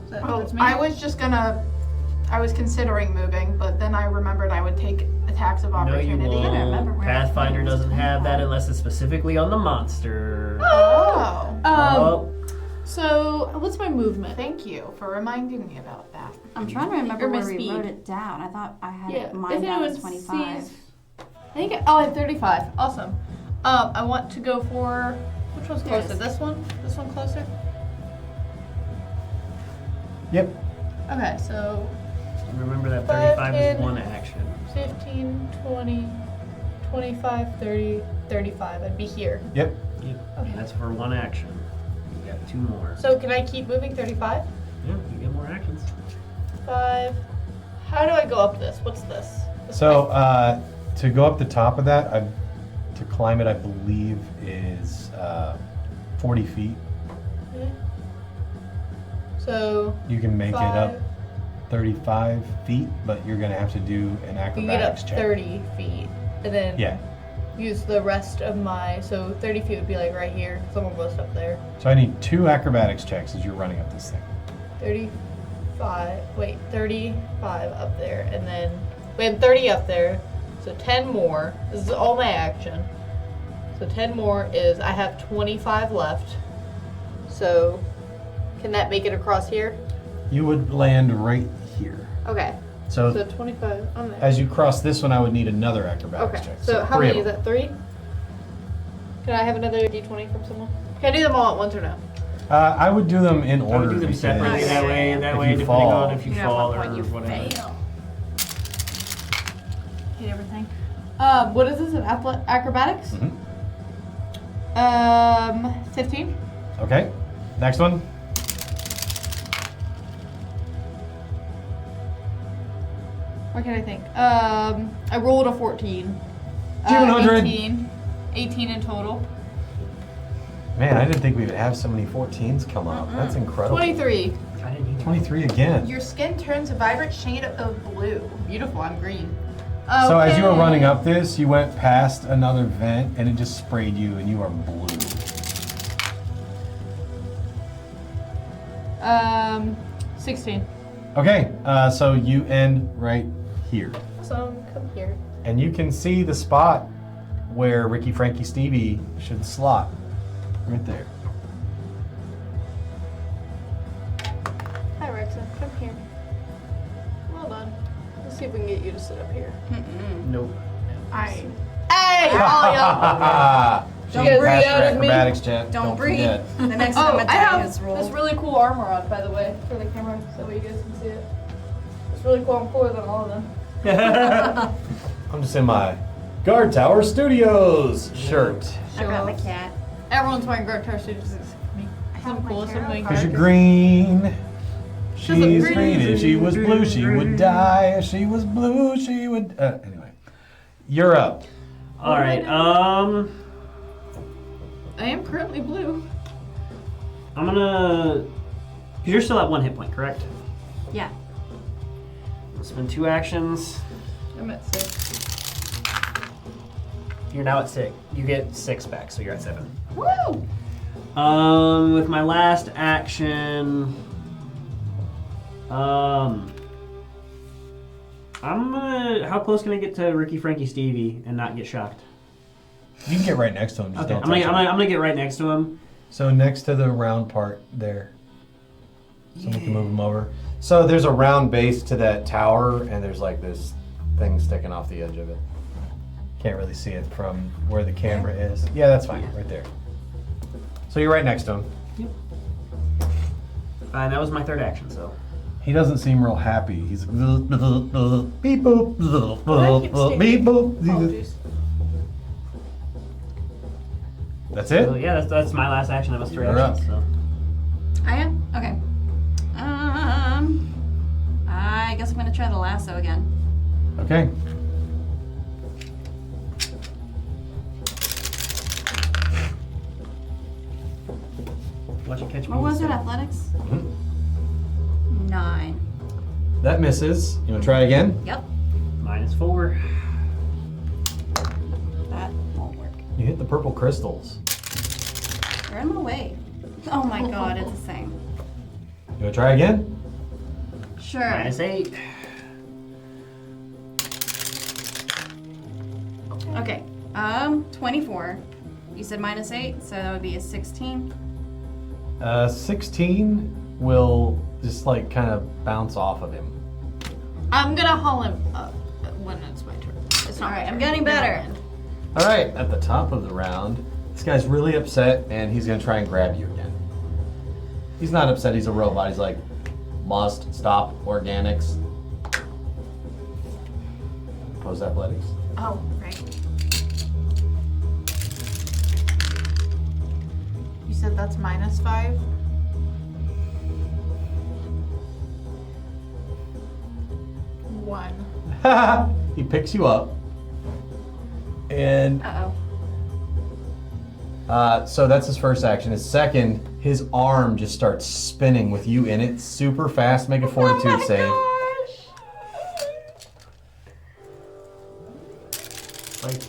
Is that Oh, that's me? I was considering moving, but then I remembered I would take attacks of No, you opportunity. I remember won't. where Pathfinder it was. doesn't have that unless it's specifically on the monster. Oh, Oh, So what's my movement? thank you for reminding me about that. I'm trying to remember Or my where we speed. wrote it down. I thought I had Yeah, mine if down as anyone 25. sees- I have 35. Awesome. I want to go for which one's closer? Yes. This one? This one closer? Yep. Okay, so remember that 5, 35 is 10. one action. 15, 20, 25, 30, 35. I'd be here. Yep. And that's for one action. You got 2 more. So can I keep moving 35? Yeah, you get more actions. 5. How do I go up this? What's this? This So way? to go up the top of that, to climb it, I believe is 40 feet. Okay. So You can make it 5. up 35 feet, but you're gonna have to do an you can get up acrobatics check. 30 feet, and then Yeah. use the rest of my. So 30 feet would be like right here. Someone almost up there. So I need 2 acrobatics checks as you're running up this thing. 35. Wait, 35 up there, and then we have 30 up there. So 10 more. This is all my action. So 10 more is I have 25 left. So can that make it across here? You would land right here. Okay. So, So 25 on there. as you cross this one, I would need another acrobatics Okay. check. So how 3 many of is them. that? 3? Can I have another d20 from someone? Can I do them all at once or no? I would do them in I order. would do them because separately Okay. that way, if depending you fall- on if you You know, fall at or what point you whatever. fail. Hate everything. What is this? An acrobatics? Mhm. 15. Okay. Next one. What can I think? I rolled a 14. 200. 18 in total. Man, I didn't think we would have so many 14s come up. That's incredible. 23. I didn't even 23 again. Your skin turns a vibrant shade of blue. Beautiful. I'm green. So as you were Okay. running up this, you went past another vent and it just sprayed you and you are blue. 16. Okay, so you end right here. So come here. And you can see the spot where Rickie Frankie Stevie should slot. Right there. Hi, Rexa. Come here. Well done. Let's see if we can get you to sit up here. Nope. I. Hey, all y'all. Don't guys breathe. read out of me. Acrobatics check. Don't breathe. forget. The next Oh, time I attack have is rolled. this really cool armor on, by the way, for the camera, so that way you guys can see it. It's really cool. I'm cooler than all of them. I'm just in my Guard Tower Studios shirt. I got my cat. Everyone's wearing guard tower suits except for me. I'm my cool, so I'm tarot doing card. Cause you're green. She's green. green. If she was blue, she would die. If she was blue, she would. Anyway, you're up. All right. I am currently blue. I'm gonna. Cause you're still at 1 hit point, correct? Yeah. I'll spend 2 actions. I'm at 6. You're now at 6. You get 6 back, so you're at 7. Woo! With my last action, I'm gonna. How close can I get to Rickie Frankie Stevie and not get shocked? You can get right next to him. Just Okay, don't I'm gonna get right next to him. So next to the round part there. So we can move him over. So there's a round base to that tower, and there's like this thing sticking off the edge of it. Can't really see it from where the camera is. Yeah, that's fine, right there. So you're right next to him. That was my 3rd action, so. He doesn't seem real happy. He's like, beep boop, beep boop. Apologies. That's it? So, yeah, that's my last action. I must 3 You're actions. up. So. I am? Okay. I guess I'm gonna try the lasso again. Okay. Watch it catch me. What was it? Athletics? 9. That misses. You want to try again? Yep. -4. That won't work. You hit the purple crystals. They're in my way. Oh my god, it's a thing. You want to try again? Sure. -8. Okay. 24. You said -8, so that would be a 16. 16 will just like kind of bounce off of him. I'm gonna haul him up when it's my turn. It's not. Alright, my I'm turn. getting better. All right, at the top of the round, this guy's really upset and he's gonna try and grab you again. He's not upset, he's a robot. He's like, must stop organics. Opposed athletics. Oh, right. You said that's -5? One. He picks you up. And Uh-oh. so that's his first action. His second, his arm just starts spinning with you in it super fast. Make a fortitude save. Like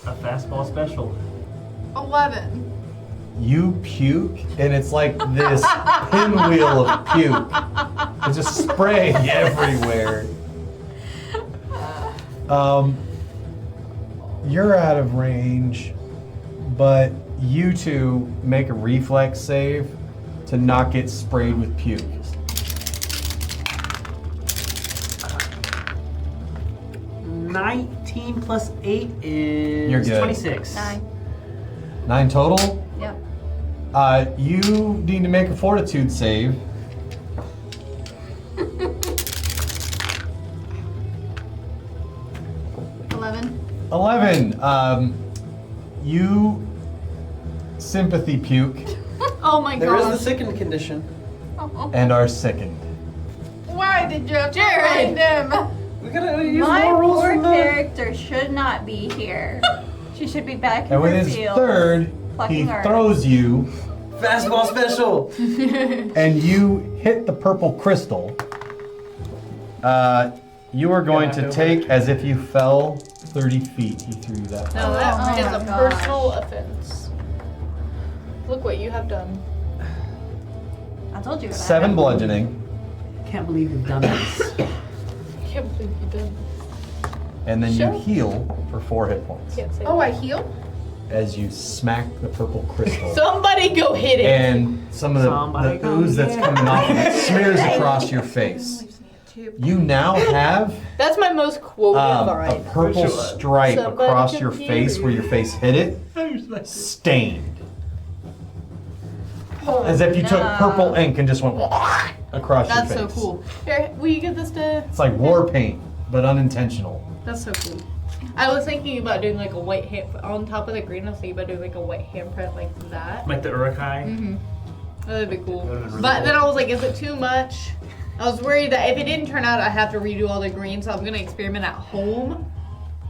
a fastball special. 11. You puke, and it's like this pinwheel of puke. It's just spraying everywhere. You're out of range, but you two make a reflex save to not get sprayed with puke. 19 plus 8 is You're good. 26. 9 total. Yep. You need to make a fortitude save. 11. You sympathy puke Oh my There is god. the second condition. and are sickened. Why did you have to Jared! find him? We gotta use My more rules poor from the... character should not be here. She should be back in And with her his field. third, he plucking herbs. throws you, Fastball special! and you hit the purple crystal. You are going to take as if you fell 30 feet. He threw you that. No, that Oh is my a gosh. personal offense. Look what you have done. I told you. 7 bludgeoning, Can't believe you've done this. I can't believe you did. and then Sure. you heal for 4 hit points Can't say Oh, that. I heal? as you smack the purple crystal. Somebody go hit it. And some of the Somebody go ooze that's get coming off of it it. smears across your face. You now have That's my most quoted a line. purple stripe Somebody across your confused. face where your face hit it, stained. As if you took purple ink and just went across That's your so face. cool. Here, will you give this to? It's like war paint, but unintentional. That's so cool. I was thinking about doing like a white hand on top of the green. I was thinking about doing like a white handprint like that. Like the Urukai. Mm-hmm. That'd be cool. That'd be really But cool. then I was like, is it too much? I was worried that if it didn't turn out, I have to redo all the green. So I'm gonna experiment at home.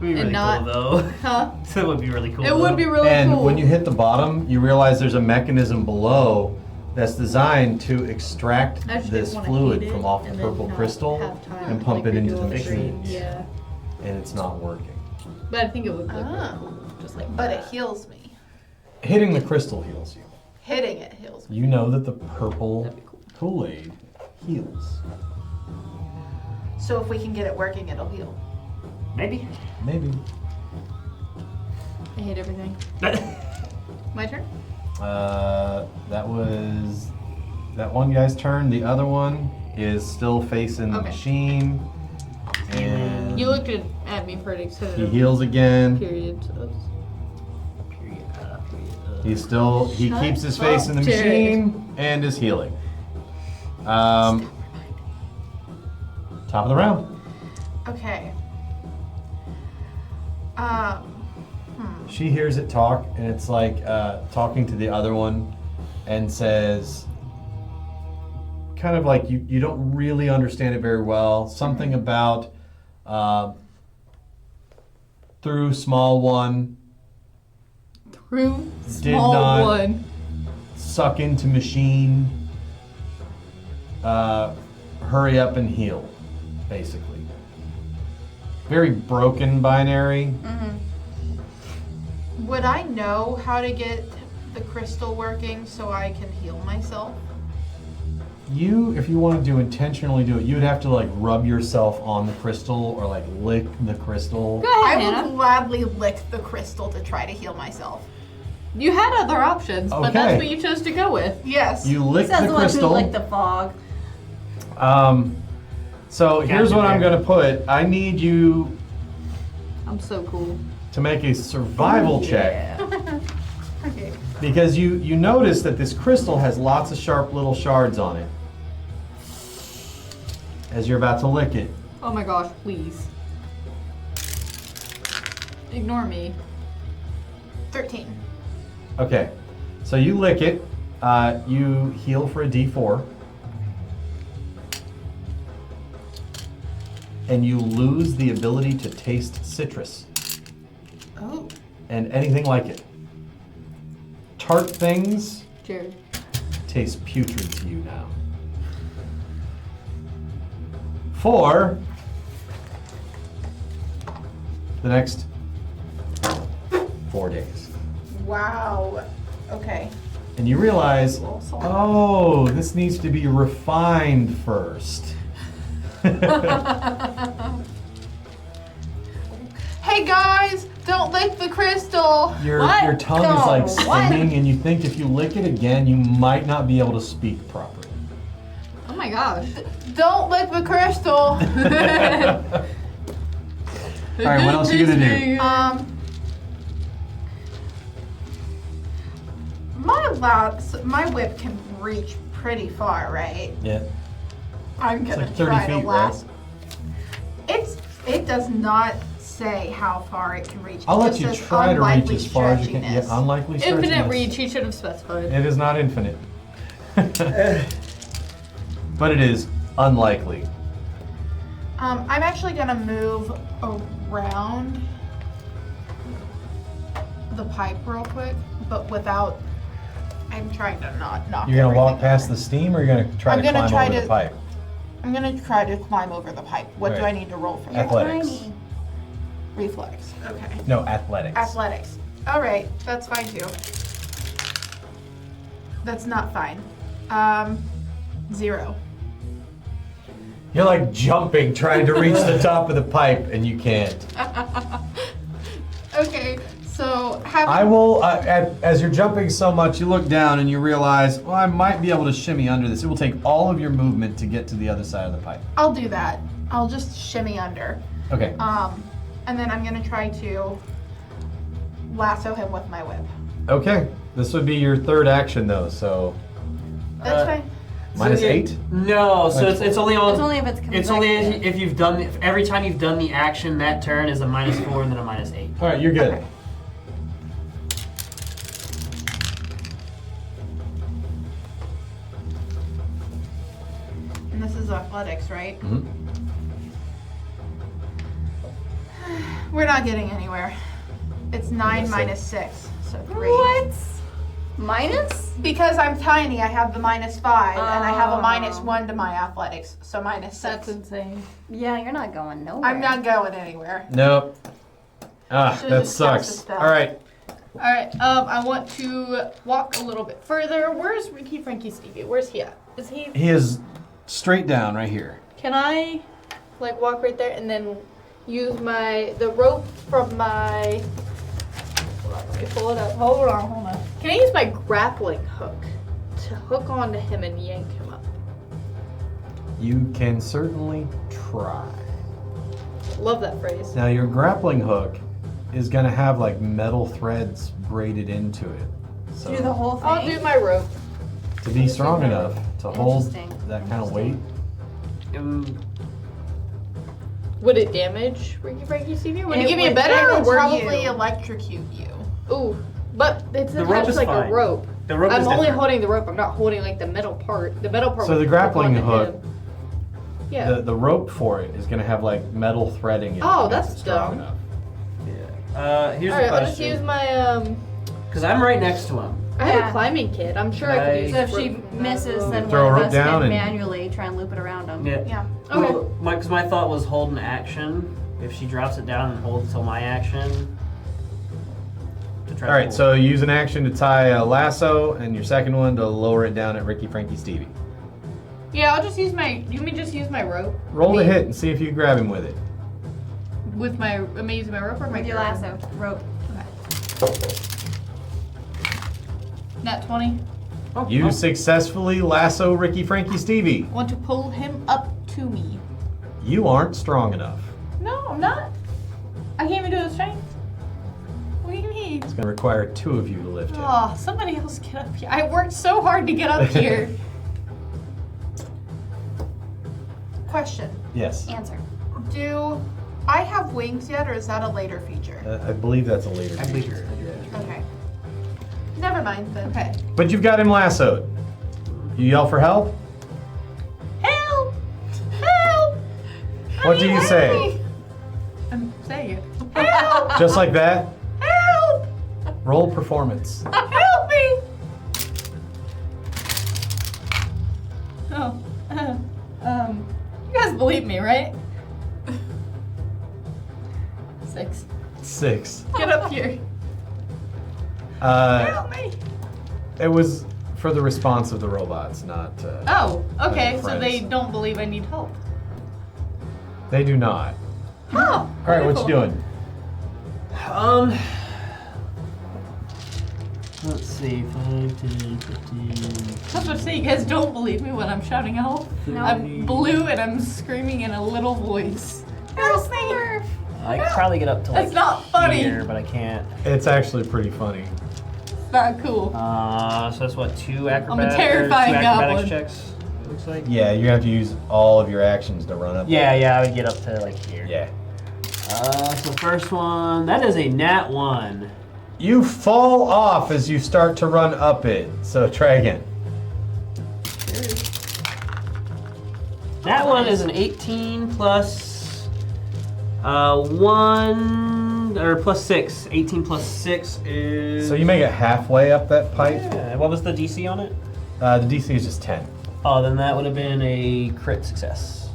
Would be really And not- cool though. Huh? That would be really cool. It would be really And cool. when you hit the bottom, you realize there's a mechanism below that's designed to extract I just this wanna fluid heat it from off the and then purple not crystal have time and to, pump like, it into redo the all the machine. green. Yeah. And it's not working. But I think it would look really Ah. cool. Just like But that. it heals me. Hitting the crystal heals you. Hitting it heals me. You know that the purple That'd be cool. Kool-Aid heals. So if we can get it working, it'll heal. Maybe. Maybe. I hate everything. My turn? That was that one guy's turn. The other one is still facing the Okay. machine. And You looked at me pretty excited. he heals again. Period. So that's- He keeps his face in the Jared. machine and is healing. Top of the round. Okay. She hears it talk, and it's like talking to the other one, and says, kind of like you don't really understand it very well. Something about through small one, Through Did small not- one. suck into machine, hurry up and heal, basically. Very broken binary. Would I know how to get the crystal working so I can heal myself? If you wanted to intentionally do it, you would have to like rub yourself on the crystal or like lick the crystal. Go I ahead, will Hannah. gladly lick the crystal to try to heal myself. You had other options, but Okay. that's what you chose to go with. Yes. You lick Says the the one who crystal. licked the fog. So here's what I'm gonna put. I need you I'm so cool. to make a survival check Okay. because you notice that this crystal has lots of sharp little shards on it. As you're about to lick it. Oh my gosh, please. Ignore me. 13. Okay, so you lick it. You heal for a D4. And you lose the ability to taste citrus Oh. and anything like it. Tart things Jared. taste putrid to you now. For the next 4 days. Wow. Okay. And you realize, Well, so- oh, this needs to be refined first. Hey guys, don't lick the crystal. Your tongue No, is like what? stinging, and you think if you lick it again, you might not be able to speak properly. Oh my gosh. Don't lick the crystal. All right, what else are you gonna do? My whip can reach pretty far, right? Yeah. I'm gonna like 30 try feet, to right? last. It does not say how far it can reach. I'll It let just you says try to reach unlikely as far as you can. Yeah, stretchiness. unlikely Infinite stretchiness. reach, he should have specified. It is not infinite. But it is unlikely. I'm actually gonna move around the pipe real quick, but without. I'm trying to not knock. You're gonna walk everything past over. the steam, or you're gonna try I'm to gonna climb try over to- the pipe? I'm gonna try to climb over the pipe. What do I Right. need to roll for that? Athletics. Tiny. Reflex. Okay. No, athletics. Athletics. All right, that's fine too. That's not fine. 0. You're like jumping, trying to reach the top of the pipe, and you can't. Okay, so I will, as you're jumping so much, you look down and you realize, well, I might be able to shimmy under this. It will take all of your movement to get to the other side of the pipe. I'll do that. I'll just shimmy under. Okay. And then I'm gonna try to lasso him with my whip. Okay. This would be your third action, though, so That's fine. minus 8? No, so it's only on. It's only if it's It's only consecutive. if you've done every time you've done the action that turn is a -4 and then a -8. All right, you're good. Okay. And this is athletics, right? Mhm. We're not getting anywhere. It's 9 minus 6, so 3. What? Minus? Because I'm tiny, I have the -5, and I have a Oh. -1 to my athletics, so -6. That's insane. Yeah, you're not going nowhere. I'm not going anywhere. Nope. Ah, Should've that just cast a sucks. spell. All right. All right. I want to walk a little bit further. Where's Rickie Frankie Stevie? Where's he at? Is he? He is straight down right here. Can I, like, walk right there and then use the rope from my? Hold on, let me pull it up. Hold on. Can I use my grappling hook to hook onto him and yank him up? You can certainly try. Love that phrase. Now, your grappling hook is going to have like metal threads braided into it. So Do the whole thing. I'll do my rope. to be strong enough to hold Interesting. that kind of weight, Would it damage Rickie Frankie Stevie? Would it It give me a would better or It'll worse? probably electrocute you. Ooh, but it's The rope attached is like fine. a rope. The rope I'm is only different. holding the rope. I'm not holding like the metal part. The metal part. So the would grappling hook onto hook, him. Yeah. the rope for it is going to have like metal threading in it. Oh, to make that's it strong dumb. enough. Here's All right, the I'll just use question. my Because I'm right next to him. I have Yeah. a climbing kit. I'm sure I could use. So if rope she from that misses, rope. then Throw one a of rope us down can and- manually try and loop it around them. Yeah. Yeah. Okay. Well, because my thought was hold an action. If she drops it down and holds till my action. To try All to right, pull. so use an action to tie a lasso, and your second one to lower it down at Rickie Frankie Stevie. Yeah, I'll just use my. You mean just use my rope? Roll Me- the hit and see if you grab him with it. With my. Am I using my rope or my? With your grab? lasso rope. Nat 20. Oh, You oh. successfully lasso Rickie Frankie Stevie. Want to pull him up to me? You aren't strong enough. No, I'm not. I can't even do the strength. What do you mean? It's going to require two of you to lift him. Oh, somebody else get up here. I worked so hard to get up here. Question. Yes. Answer. Do I have wings yet, or is that a later feature? I believe that's a later I believe feature. Okay. Never mind then. Okay. But you've got him lassoed. You yell for help? Help! Help! What do you say? I'm saying it. Help! Just like that? Help! Roll performance. Help me! Oh. You guys believe me, right? 6. 6. Get up here. Help me! It was for the response of the robots, not. Oh, okay. Their So they friends. don't believe I need help. They do not. Oh. All right, what you wonderful. doing? Let's see, 5, 10, 15. I was about to say, you guys don't believe me when I'm shouting help. No. I'm blue and I'm screaming in a little voice. Help me! I could probably get up to like That's not funny. here, but I can't. It's actually pretty funny. It's not cool. So that's what, 2 acrobatics? terrifying two acrobatics goblin. checks. It looks like. Yeah, you have to use all of your actions to run up. Yeah, I would get up to like here. Yeah. So first one, that is a nat 1. You fall off as you start to run up it. So try again. That one is an 18 plus 1 or plus 6. 18 plus 6 is. So you make it halfway up that pipe. Yeah. What was the DC on it? The DC is just 10. Oh, then that would have been a crit success.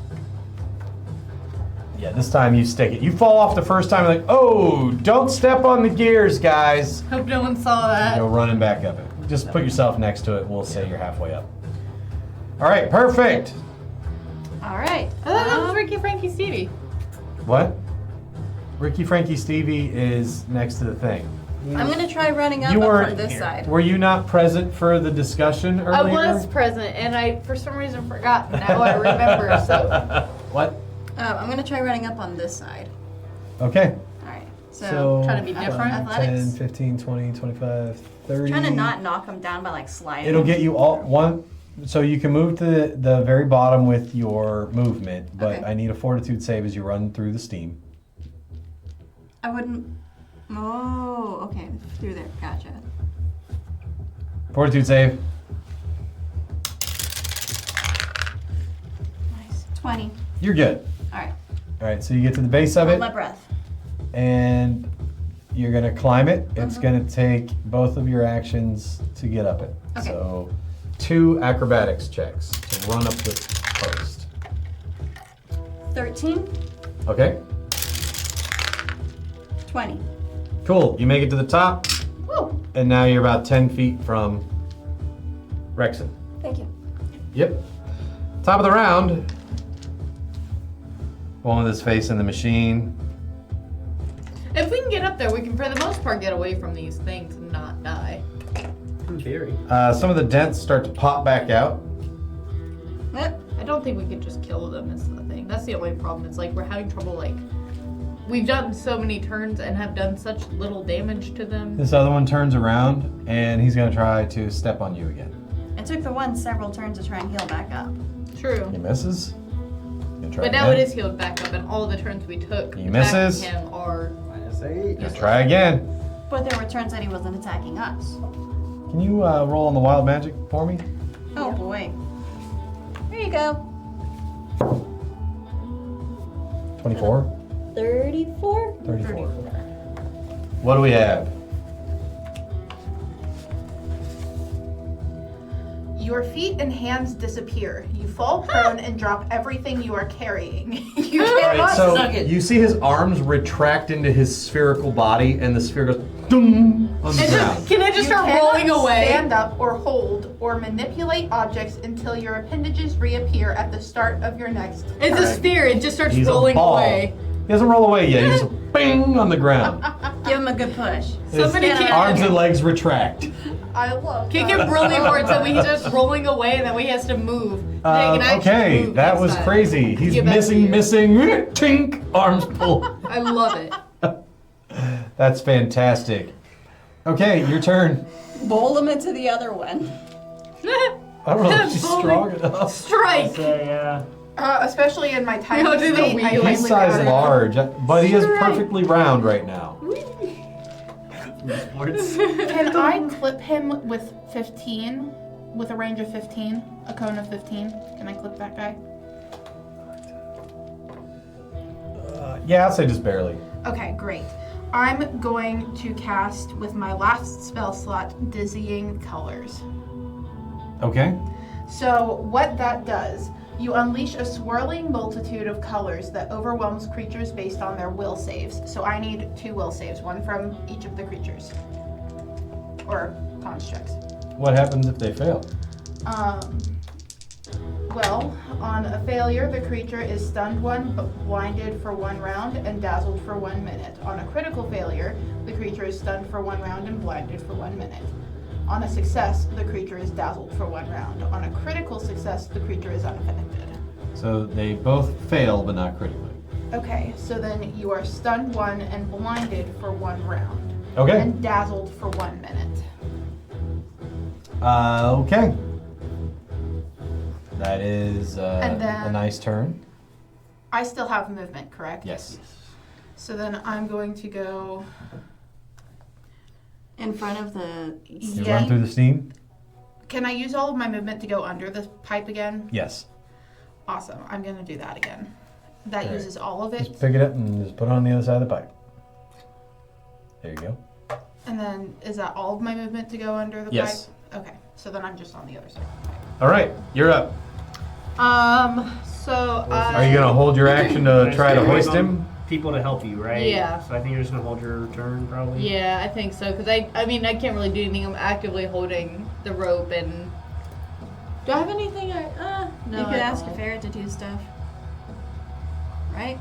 Yeah, this time you stick it. You fall off the first time, like, oh, don't step on the gears, guys. Hope no one saw that. Go running back up it. Just put yourself next to it. We'll say you're halfway up. All right, perfect. All right. I thought that was Rickie Frankie Stevie. What? Rickie Frankie Stevie is next to the thing. I'm gonna try running up, You up were- from this side. Were you not present for the discussion I earlier? was present, and I, for some reason, forgot. Now I remember. So What? I'm gonna try running up on this side. Okay. Alright, so, trying to be different. 10, Athletics. 15, 20, 25, 30. trying to not knock them down by like sliding. It'll get you all one. So you can move to the very bottom with your movement, but Okay. I need a fortitude save as you run through the steam. I wouldn't. Oh, okay, through there. Gotcha. Fortitude save. Nice. 20. You're good. Alright, All right, so you get to the base of hold it, my breath. and you're gonna climb it. It's Mhm. gonna take both of your actions to get up it. Okay. So 2 acrobatics checks to run up the post. 13, Okay. 20. Cool. You make it to the top, Woo! and now you're about 10 feet from Rexon. Thank you. Yep. Top of the round. One with his face in the machine. if we can get up there, we can, for the most part, get away from these things and not die. In theory. Some of the dents start to pop back out. Yep. I don't think we could just kill them. Is the thing. That's the only problem. It's like we're having trouble. Like we've done so many turns and have done such little damage to them. This other one turns around, and he's gonna try to step on you again. It took the one several turns to try and heal back up. True. He misses. Gonna try But now it again. is healed back up, and all the turns we took He attacking misses. him are. -8. Gonna try again. But there were turns that he wasn't attacking us. Can you roll on the wild magic for me? Oh boy. Here you go. 24? 34? 34. What do we have? Your feet and hands disappear. You fall prone and drop everything you are carrying. You All right, cannot so suck it. you see his arms retract into his spherical body, and the sphere goes doom on the And ground. just, can I just You start cannot rolling away? stand up or hold or manipulate objects until your appendages reappear at the start of your next It's a turn. sphere. It just starts He's a rolling ball. away. He doesn't roll away yet. He's just bing on the ground. Give him a good push. Somebody His kick arms him. and legs retract. I love Kick that. him really hard so he's just rolling away and then he has to move. They can actually Okay, move that next was time. crazy. He's Get back to missing, you. missing, tink, arms pull. I love it. That's fantastic. Okay, your turn. Bowl him into the other one. I don't know if she's Bully. strong enough. Strike! So, yeah. Especially in my tiny No, do the state, I wheel. lightly He's size grab it. large, but he is Right. perfectly round right now. Sports. Can I clip him with 15? With a range of 15? A cone of 15? Can I clip that guy? Yeah, I'd say just barely. Okay, great. I'm going to cast with my last spell slot, Dizzying Colors. Okay. So what that does, you unleash a swirling multitude of colors that overwhelms creatures based on their will saves. So I need 2 will saves, one from each of the creatures. Or constructs. What happens if they fail? Well, on a failure, the creature is stunned 1, but blinded for 1 round, and dazzled for 1 minute. On a critical failure, the creature is stunned for 1 round and blinded for 1 minute. On a success, the creature is dazzled for 1 round. On a critical success, the creature is unaffected. So they both fail, but not critically. Okay, so then you are stunned 1 and blinded for 1 round. Okay. And dazzled for 1 minute. Okay. That is And then- a nice turn. I still have movement, correct? Yes. So then I'm going to go. In front of the. You Yeah. run through the steam? Can I use all of my movement to go under the pipe again? Yes. Awesome. I'm going to do that again. That All right. uses all of it. Just pick it up and just put it on the other side of the pipe. There you go. And then is that all of my movement to go under the Yes. pipe? Okay. So then I'm just on the other side. All right, you're up. So Are you going to hold your action to try to hoist him? People to help you, right? Yeah. So I think you're just gonna hold your turn, probably. Yeah, I think so. Because I mean, I can't really do anything. I'm actively holding the rope and. Do I have anything? No. You could I ask don't. a ferret to do stuff. Right?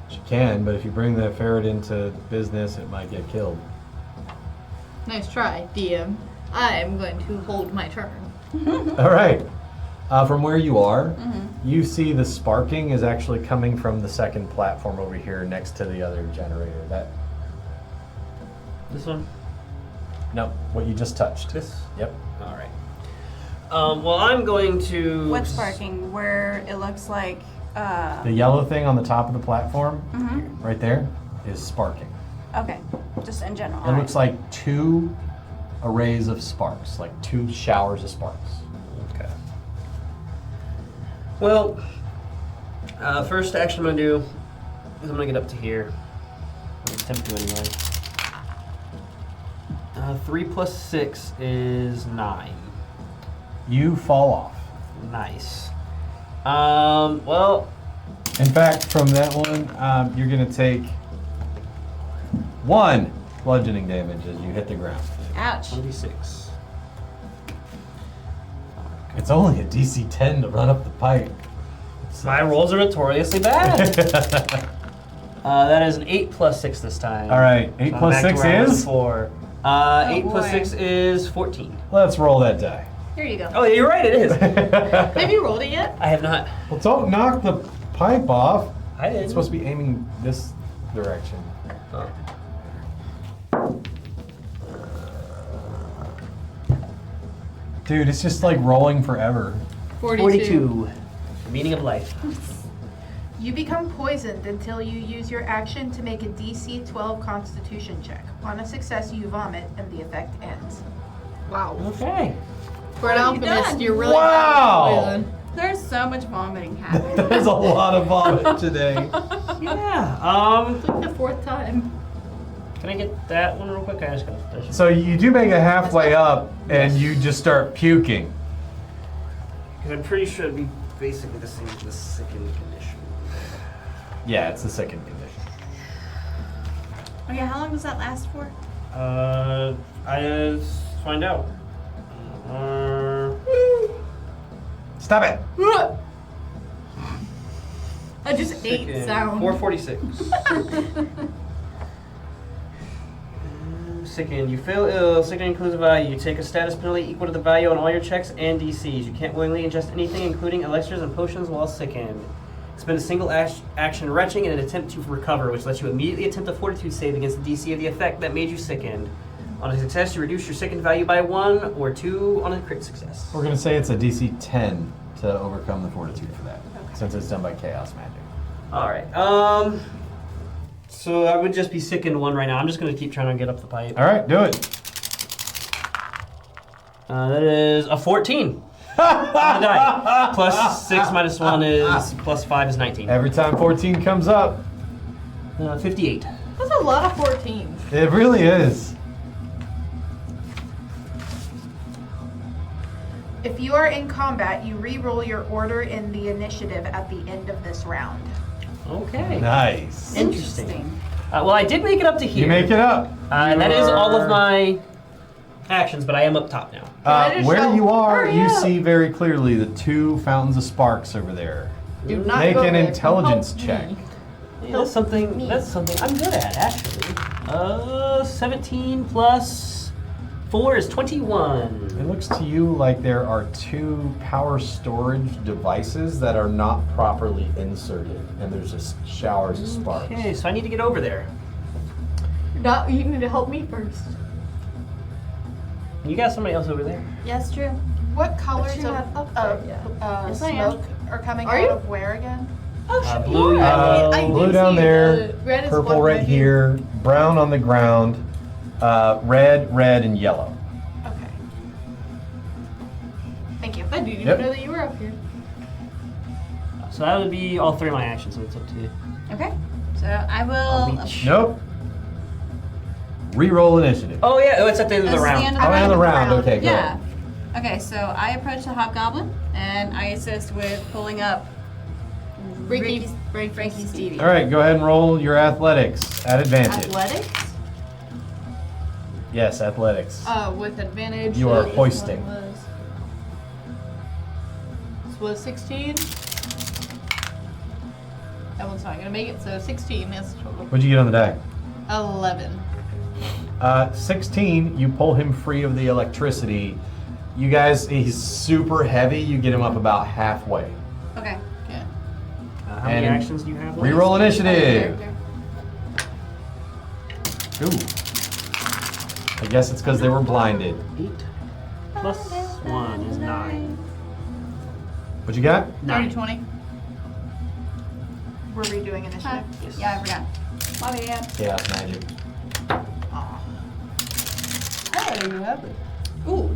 She can, but if you bring the ferret into business, it might get killed. Nice try, DM. I'm going to hold my turn. All right. From where you are, you see the sparking is actually coming from the second platform over here next to the other generator. This one? No, what you just touched. This? Yep. All right. Well, I'm going to. What's sparking? Where it looks like. The yellow thing on the top of the platform, right there, is sparking. Okay, just in general. It looks like 2 arrays of sparks, like 2 showers of sparks. Okay. Well, first action I'm going to do is I'm going to get up to here. I'm gonna attempt to anyway. 3 plus 6 is 9. You fall off. Nice. Well. In fact, from that one, you're going to take 1 bludgeoning damage as you hit the ground. Ouch. 26. It's only a DC 10 to run up the pipe. My rolls are notoriously bad. That is an 8 plus 6 this time. All right, 8 So plus I'm back 6 to where I was is? before. 8 plus boy. 6 is 14. Let's roll that die. Here you go. Oh, yeah, you're right, it is. Have you rolled it yet? I have not. Well, don't knock the pipe off. I did. It's supposed to be aiming this direction. Oh. Dude, it's just like rolling forever. 42. The meaning of life. You become poisoned until you use your action to make a DC 12 Constitution check. On a success, you vomit, and the effect ends. Wow. Okay. For an What have you alchemist, done? you're really Wow. bad at poison. There's so much vomiting happening. There's a lot of vomit today. Yeah. It's like the 4th time. Can I get that one real quick? I just gotta. So you do make it halfway up, and you just start puking. Because I'm pretty sure it'd be basically the same as the second condition. Yeah, it's the second condition. Oh yeah, how long does that last for? I find out. Stop it! I just ate sound. 446. Sicken. You feel ill. Sicken includes a value. You take a status penalty equal to the value on all your checks and DCs. You can't willingly ingest anything, including elixirs and potions, while sickened. Spend a single action retching in an attempt to recover, which lets you immediately attempt a fortitude save against the DC of the effect that made you sickened. On a success, you reduce your sickened value by 1 or 2 on a crit success. We're going to say it's a DC 10 to overcome the fortitude for that, since it's done by chaos magic. All right. So I would just be sickened 1 right now. I'm just going to keep trying to get up the pipe. All right, do it. That is a 14. On the die. Plus 6 minus 1 is plus 5 is 19. Every time 14 comes up, 58. That's a lot of 14s. it really is. If you are in combat, you re-roll your order in the initiative at the end of this round. Okay. Nice. Interesting. Well, I did make it up to here. You make it up. That is all of my actions, but I am up top now. Where you are, Hurry you up. see very clearly the 2 fountains of sparks over there. Do not Make go an there. intelligence Help check. me. Yeah, that's something I'm good at, actually. 17 plus 4 is 21. It looks to you like there are 2 power storage devices that are not properly inserted, and there's just showers of sparks. Okay, so I need to get over there. You need to help me first. You got somebody else over there? Yes, true. What colors you of have up there, Yes, I am. smoke are coming Are out you? of where again? Oh, Blue, you are. I Blue did down see there, the red is purple one right here, brown on the ground, red, and yellow. Okay. Thank you. I didn't even Yep. know that you were up here. So that would be all 3 of my actions, so it's up to you. Okay. So I I'll will. reach. Nope. Reroll initiative. Oh yeah, oh, it's at the end of the That's the round. end Oh, end of the round. Okay, go Yeah. ahead. Okay, so I approach the hobgoblin and I assist with pulling up Frankie Frankie Stevie. All right, go ahead and roll your athletics at advantage. Athletics? Yes, athletics. With advantage. You are this hoisting. one This was 16. That one's not gonna make it, so 16 is total. What'd you get on the die? 11. 16, you pull him free of the electricity. You guys, he's super heavy. You get him up about halfway. Okay. Okay. How many actions do you have? Reroll initiative. Ooh. I guess it's because they were blinded. 8 plus 1 is 9. What you got? 30, 20. We're redoing initiative. Yes. Yeah, I forgot. My bad. Chaos magic. I didn't even have it. Ooh,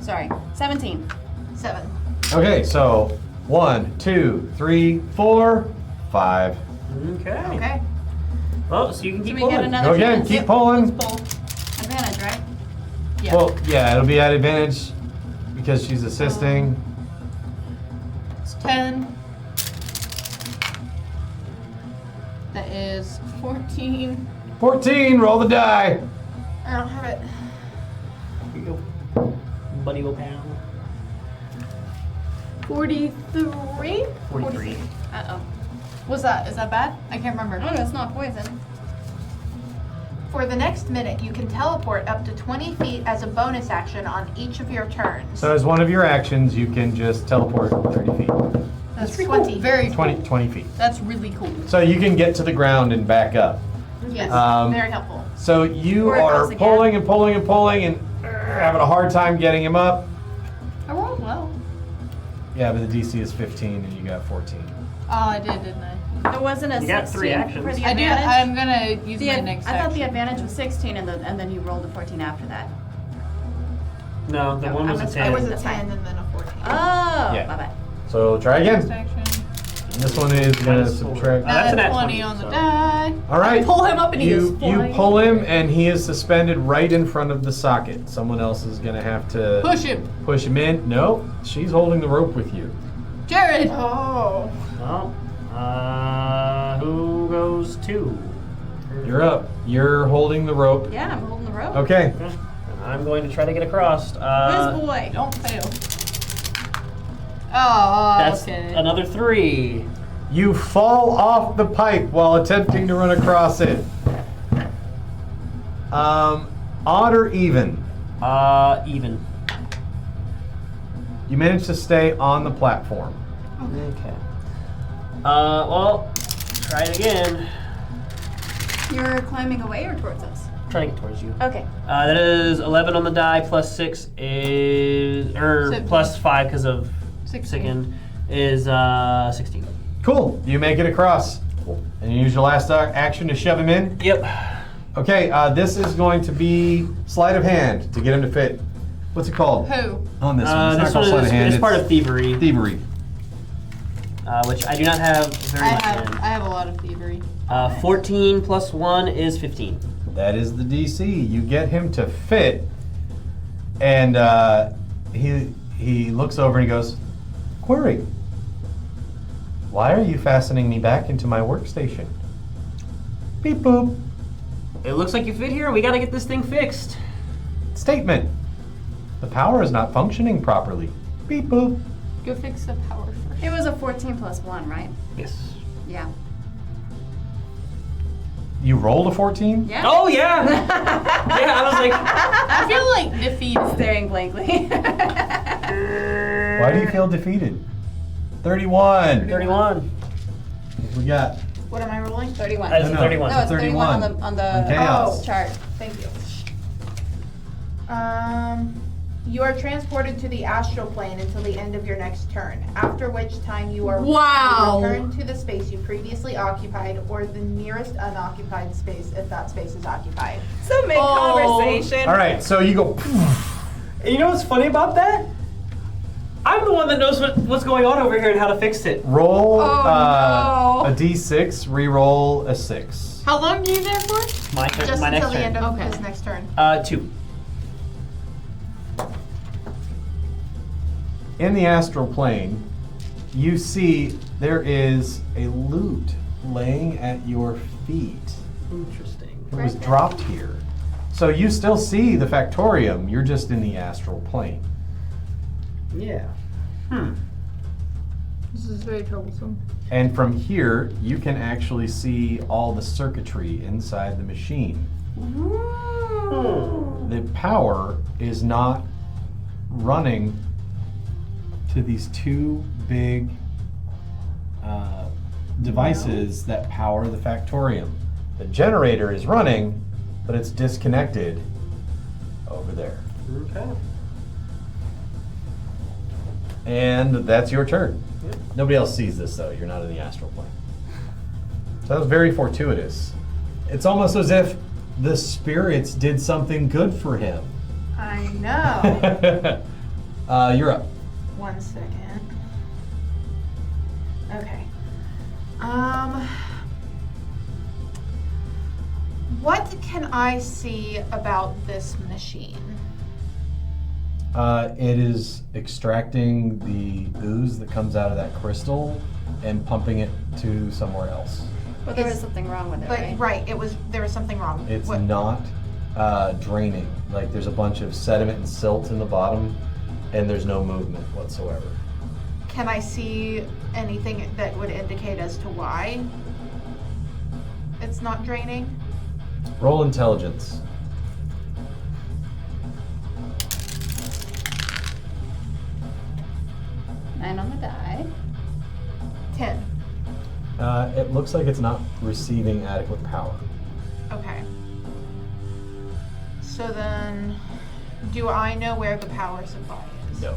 sorry, 17. 7. Okay, so 1, 2, 3, 4, 5. Okay. Okay. Well, so you can Do keep we get pulling. another Go again, chance? keep pulling. Pull. Advantage, right? Yeah. Well, yeah, it'll be at advantage because she's assisting. It's 10. That is 14. 14, roll the die. I don't have it. Here you go. Buddy will pound. 43? 43. Uh-oh. Is that bad? I can't remember. Oh, no, it's not poison. For the next minute, you can teleport up to 20 feet as a bonus action on each of your turns. So as one of your actions, you can just teleport 30 feet. That's 20. Cool. Very 20 feet. That's really cool. So you can get to the ground and back up. Yes, Um, very helpful. So you Or it are goes again. pulling and pulling and pulling and having a hard time getting him up. I rolled well. Yeah, but the DC is 15 and you got 14. Oh, I did, didn't I? It wasn't a You got 16 three actions. for the I do. advantage? I'm gonna use The my ad- next I thought the action. advantage was 16 and then you rolled a 14 after that. No, the one was a 10. I was a That's 10 and then a 14. Oh, Yeah. my bad. So try Next again. action. And this one is going to Minus 4. subtract. That's a nat 20 20, on the so- die. All right. I pull him up and he is You flying. pull him and he is suspended right in front of the socket. Someone else is going to have to Push him. push him in. No, she's holding the rope with you. Jared. Oh. Well, who goes 2? You're up. You're holding the rope. Yeah, I'm holding the rope. Okay. Okay. I'm going to try to get across. This boy. Don't fail. Oh, That's okay. another 3. You fall off the pipe while attempting to run across it. Odd or even? Even. You managed to stay on the platform. Okay. Well, try it again. You're climbing away or towards us? Trying to get towards you. Okay. That is 11 on the die plus 6 is, or 17. plus 5 because of 16. second is 16. Cool. You make it across. And you use your last action to shove him in. Yep. Okay, this is going to be sleight of hand to get him to fit. What's it called? Who? On this one. It's not This called one sleight of hand. is part of thievery, thievery. which I do not have very I much have. in. I have a lot of thievery. 14 plus 1 is 15. That is the DC. You get him to fit, and he looks over and he goes, "Query. Why are you fastening me back into my workstation?" Beep boop. It looks like you fit here. We got to get this thing fixed. Statement. The power is not functioning properly. Beep boop. Go fix the power first. It was a 14 plus 1, right? Yes. Yeah. You rolled a 14? Yeah? Oh yeah. Yeah, I was like, I feel like defeated. Staring blankly. Why do you feel defeated? 31. 31. What we got? What am I rolling? 31. That's a 31. No, it's 31 on the Chaos. chart. Thank you. You are transported to the astral plane until the end of your next turn, after which time you are Wow. returned to the space you previously occupied or the nearest unoccupied space if that space is occupied. So mid-conversation. All right, so you go. And you know what's funny about that? I'm the one that knows what's going on over here and how to fix it. Roll Oh, no. a d6, re-roll a 6. How long are you there for? My turn. Just My until next the turn. end of Okay. his next turn. 2. In the astral plane, you see there is a loot laying at your feet. Interesting. It was dropped here. So you still see the Factorium, you're just in the astral plane. Yeah. This is very troublesome. And from here, you can actually see all the circuitry inside the machine. The power is not running to these two big devices that power the Factorium. The generator is running, but it's disconnected over there. Okay. And that's your turn. Yep. Nobody else sees this though. You're not in the astral plane. So that was very fortuitous. It's almost as if the spirits did something good for him. I know. You're up. 1 second. Okay. What can I see about this machine? It is extracting the ooze that comes out of that crystal and pumping it to somewhere else. But there was something wrong with it, But right? there was something wrong. It's What- not draining. Like there's a bunch of sediment and silt in the bottom, and there's no movement whatsoever. Can I see anything that would indicate as to why it's not draining? Roll intelligence. Nine on the die. 10. It looks like it's not receiving adequate power. Okay. So then, do I know where the power supply is? No.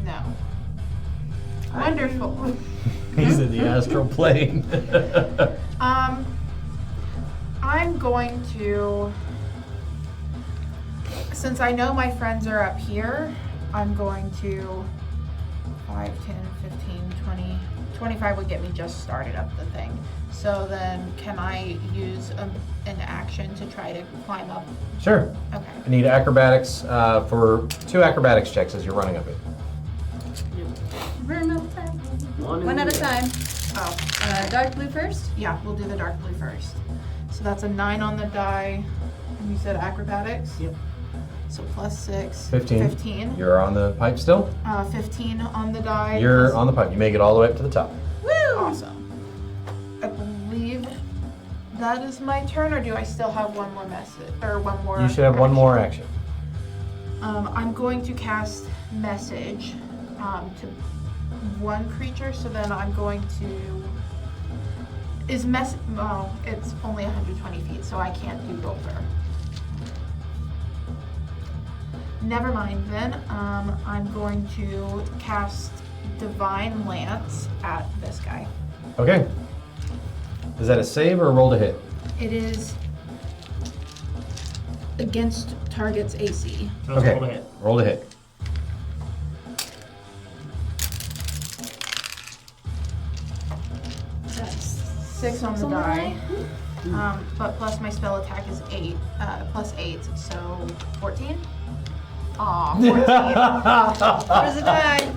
No. Wonderful. He's in the astral plane. I'm going to, since I know my friends are up here, I'm going to 5, 10, 15, 20, 25 would get me just started up the thing. So then can I use an action to try to climb up? Sure. Okay. I need acrobatics for 2 acrobatics checks as you're running up it. One at a time. Oh, Dark blue first. yeah, we'll do the dark blue first. So that's a 9 on the die. And you said acrobatics? Yep. So plus 6. 15. 15. You're on the pipe still? 15 on the die. You're plus- on the pipe. You make it all the way up to the top. Woo! Awesome. I believe that is my turn, or do I still have one more message or one more? You should have one more action. I'm going to cast message to one creature, so then I'm going to. Oh, it's only 120 feet, so I can't do Bolter. Never mind then. I'm going to cast Divine Lance at this guy. Okay. Is that a save or a roll to hit? It is against target's AC. So it's Okay. roll to hit. Roll to hit. That's 6 on the die. But plus my spell attack is 8, plus 8, so 14? Aw, 14. Where's the die?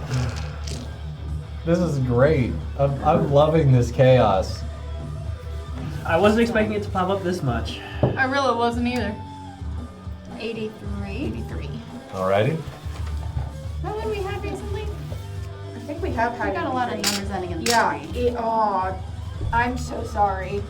This is great. I'm loving this chaos. I wasn't expecting it to pop up this much. I really wasn't either. 83. 83. Alrighty. How many we had recently? I think we have had We got a lot of 83. numbers ending in Yeah, 3. I'm so sorry.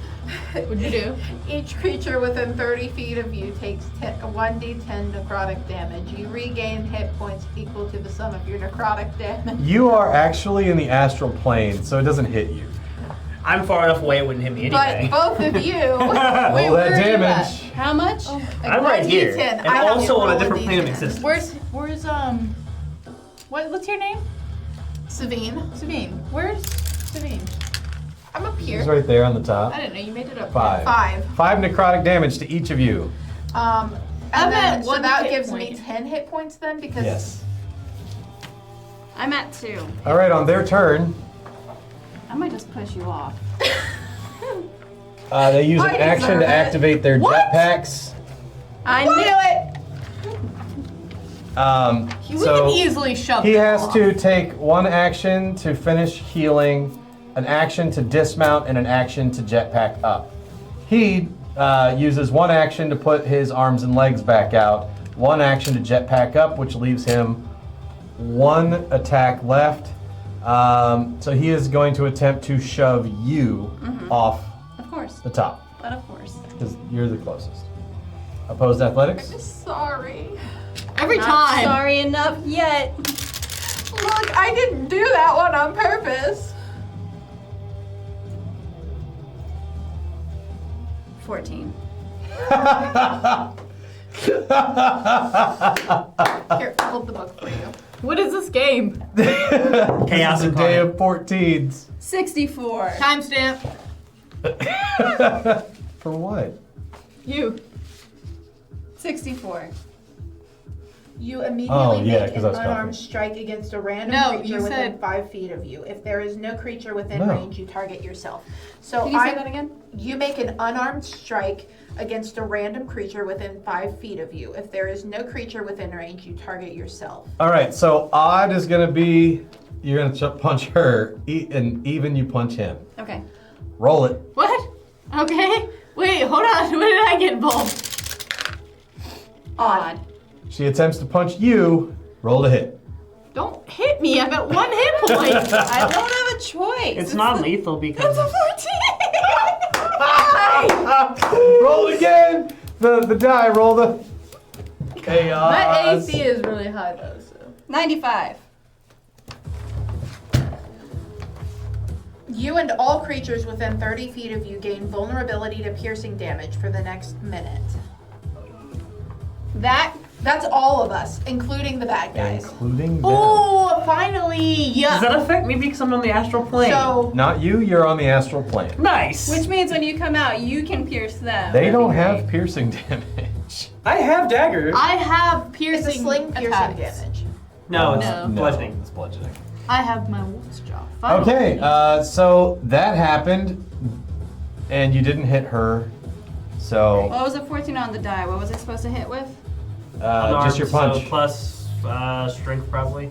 What'd you do? Each creature within 30 feet of you takes 1d10 necrotic damage. You regain hit points equal to the sum of your necrotic damage. You are actually in the astral plane, so it doesn't hit you. I'm far enough away, it wouldn't hit me anyway. But both of you. Roll that damage. How much? I'm right here, 1d10. and I have also you on a roll different plane of d10. existence. Where's what's your name? Savine. Sabine. Where's Sabine? I'm up He's here. right there on the top. I didn't know you made it up. 5. 5. 5 necrotic damage to each of you. And I'm then, at so one that hit gives point. me 10 hit points then because Yes. I'm at 2. All right, on their turn, I might just push you off. they use an I action deserve to it. activate their What? jetpacks. I knew it! We So can easily shove he them has off. to take one action to finish healing, an action to dismount, and an action to jetpack up. He uses one action to put his arms and legs back out, one action to jetpack up, which leaves him one attack left. So he is going to attempt to shove you off Of course. the top But of course. because you're the closest. Opposed athletics? Sorry. Every Not time. sorry enough yet. Look, I didn't do that one on purpose. 14. Here, hold the book for you. What is this game? Chaos It's a day of 14s. 64. Timestamp. For what? You. 64. You immediately yeah, make 'cause an I was unarmed coughing. strike against a random No, creature you within said- 5 feet of you. If there is no creature within No. range, you target yourself. So Can you say that again? You make an unarmed strike against a random creature within 5 feet of you. If there is no creature within range, you target yourself. All right, so odd is going to be you're going to punch her, and even you punch him. Okay. Roll it. What? Okay. Wait, hold on. When did I get involved? Odd. She attempts to punch you. Roll to hit. Don't hit me. I'm at 1 hit point. I don't have a choice. It's not lethal because Roll it again. The die. Roll the chaos. My AC is really high though, so. 95. You and all creatures within 30 feet of you gain vulnerability to piercing damage for the next minute. That's all of us, including the bad guys. Including them. Oh, finally. does that affect me because I'm on the astral plane? So, Not you. You're on the astral plane. Nice. Which means when you come out, you can pierce them. They That'd don't be have great. piercing damage. I have daggers. I have it's piercing a sling piercing attacks. damage. No, it's No. bludgeoning. It's bludgeoning. I have my wolf's jaw. Finally. Okay, so that happened, and you didn't hit her. So What was a 14 on the die? What was it supposed to hit with? just your punch. So plus strength probably.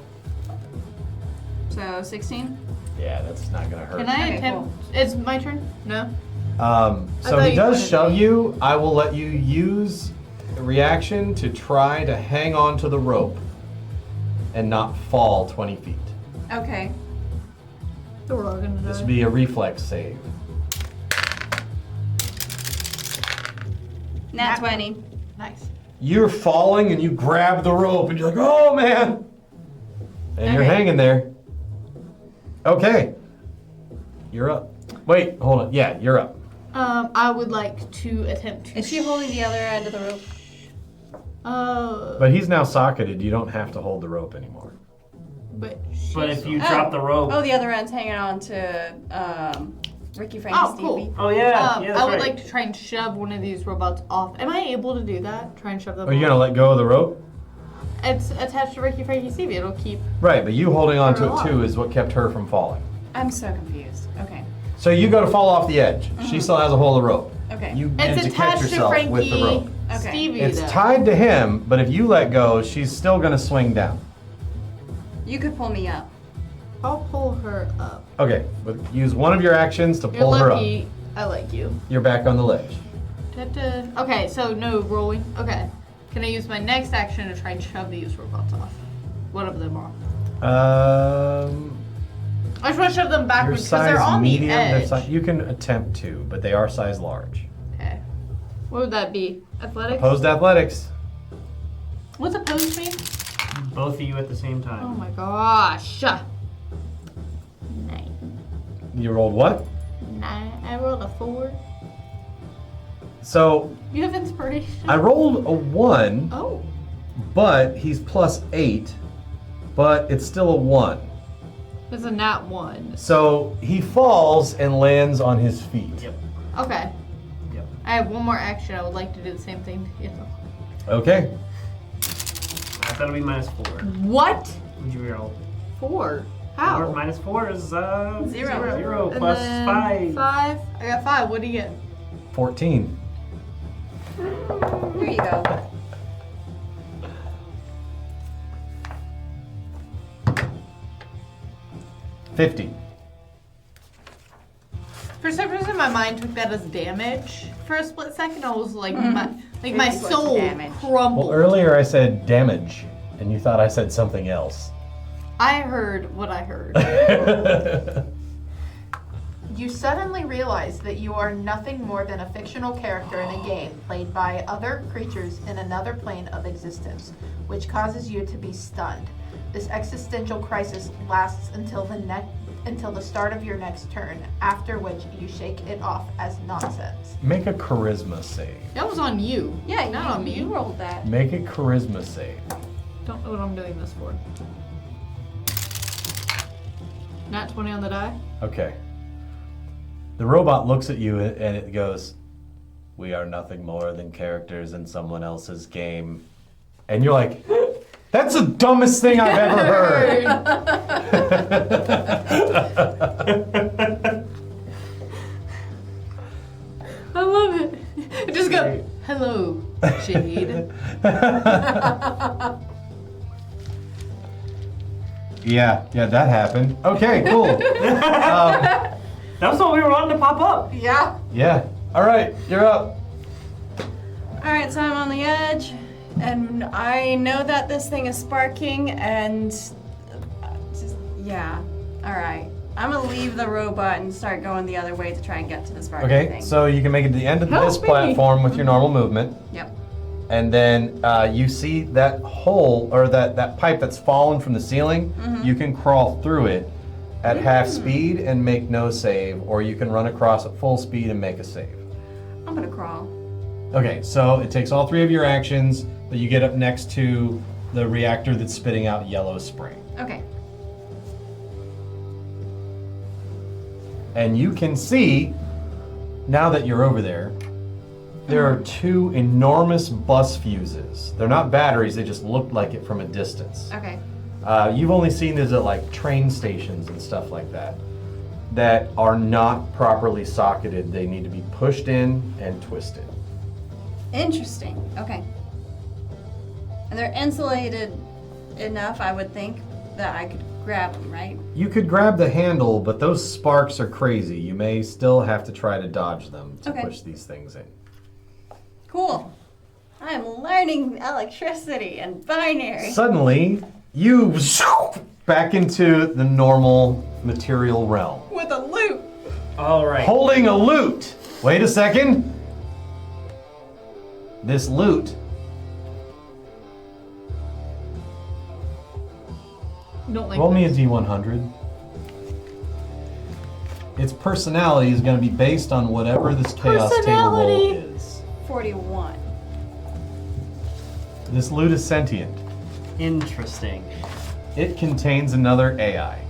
So 16? Yeah, that's not gonna hurt. Can I Okay, attempt? It's my turn? No? So thought he you does wanted shove me. you. I will let you use a reaction to try to hang on to the rope and not fall 20 feet. Okay. So we're all gonna This die. would be a reflex save. Nat 20. Nice. You're falling and you grab the rope and you're like, oh man! And you're Okay. hanging there. Okay. You're up. Wait, hold on. Yeah, you're up. I would like to attempt to. Is she holding the other end of the rope? But he's now socketed. You don't have to hold the rope anymore. But But if you Oh. drop the rope. Oh, the other end's hanging on to Rickie Frankie Oh, Stevie. cool. Oh yeah, yeah, that's I would right. like to try and shove one of these robots off. Am I able to do that? Try and shove them Are you off? gonna let go of the rope? It's attached to Rickie Frankie Stevie. It'll keep. Right, but you holding on to Turn it it off. too is what kept her from falling. I'm so confused. Okay. So you go to fall off the edge. She still has a hold of the rope. Okay. You manage It's to catch attached to yourself Frankie with the rope. Okay. Stevie. It's though. tied to him, but if you let go, she's still gonna swing down. You could pull me up. I'll pull her up. Okay, but use one of your actions to You're pull her up. lucky. I like you. You're back on the ledge. Da-da. Okay, so no rolling. Okay. Can I use my next action to try and shove these robots off? One of them off. I just want to shove them Your backwards because they're size on medium. the edge. You can attempt to, but they are size large. Okay. What would that be? Athletics? Opposed athletics. What's opposed mean? Both of you at the same Oh time. my gosh. 9. You rolled what? 9. I rolled a 4. So You have inspiration. I rolled a 1, Oh. but he's +8, but it's still a 1. There's a nat 1. So he falls and lands on his feet. Yep. Okay. Yep. I have one more action. I would like to do the same thing. Okay. I thought it'd be -4. What? Would you roll? 4? How? Or -4 is Zero. 0 And plus then 5. 5. I got 5. What do you get? 14. There you go. $50. For some reason, my mind took that as damage. For a split second, I was like, my 50 was soul damage. crumbled. Well, earlier I said damage, and you thought I said something else. I heard what I heard. You suddenly realize that you are nothing more than a fictional character in a game played by other creatures in another plane of existence, which causes you to be stunned. This existential crisis lasts until the start of your next turn, after which you shake it off as nonsense. Make a charisma save. That was on you. Yeah, not on me. You rolled that. Make a charisma save. Don't know what I'm doing this for. Nat 20 on the die. Okay. The robot looks at you and it goes, "We are nothing more than characters in someone else's game." And you're like, "That's the dumbest thing I've ever heard." I love it. Just go, "Hello, Jade." Yeah, that happened. Okay, cool. That's what we were wanting to pop up. Yeah. Yeah. All right, you're up. Alright, so I'm on the edge, and I know that this thing is sparking, and yeah. Alright. I'm gonna leave the robot and start going the other way to try and get to the sparking Okay, thing. so you can make it to the end of Help this me. platform with your normal movement. Yep. And then you see that hole, or that pipe that's fallen from the ceiling. You can crawl through it at half speed and make no save, or you can run across at full speed and make a save. I'm gonna crawl. Okay, so it takes all 3 of your actions, but you get up next to the reactor that's spitting out yellow spray. Okay. And you can see, now that you're over there, there are 2 enormous bus fuses. They're not batteries, they just look like it from a distance. Okay. You've only seen these at like train stations and stuff like that are not properly socketed. They need to be pushed in and twisted. Interesting. Okay. And they're insulated enough, I would think, that I could grab them, right? You could grab the handle, but those sparks are crazy. You may still have to try to dodge them to push these things in. Cool. I'm learning electricity and binary. Suddenly, you back into the normal material realm. With a loop. All right. Holding a loot. Wait a second. This loot. Don't like Roll me a this. D100. Its personality is going to be based on whatever this chaos table roll is. 41. This loot is sentient. Interesting. It contains another AI.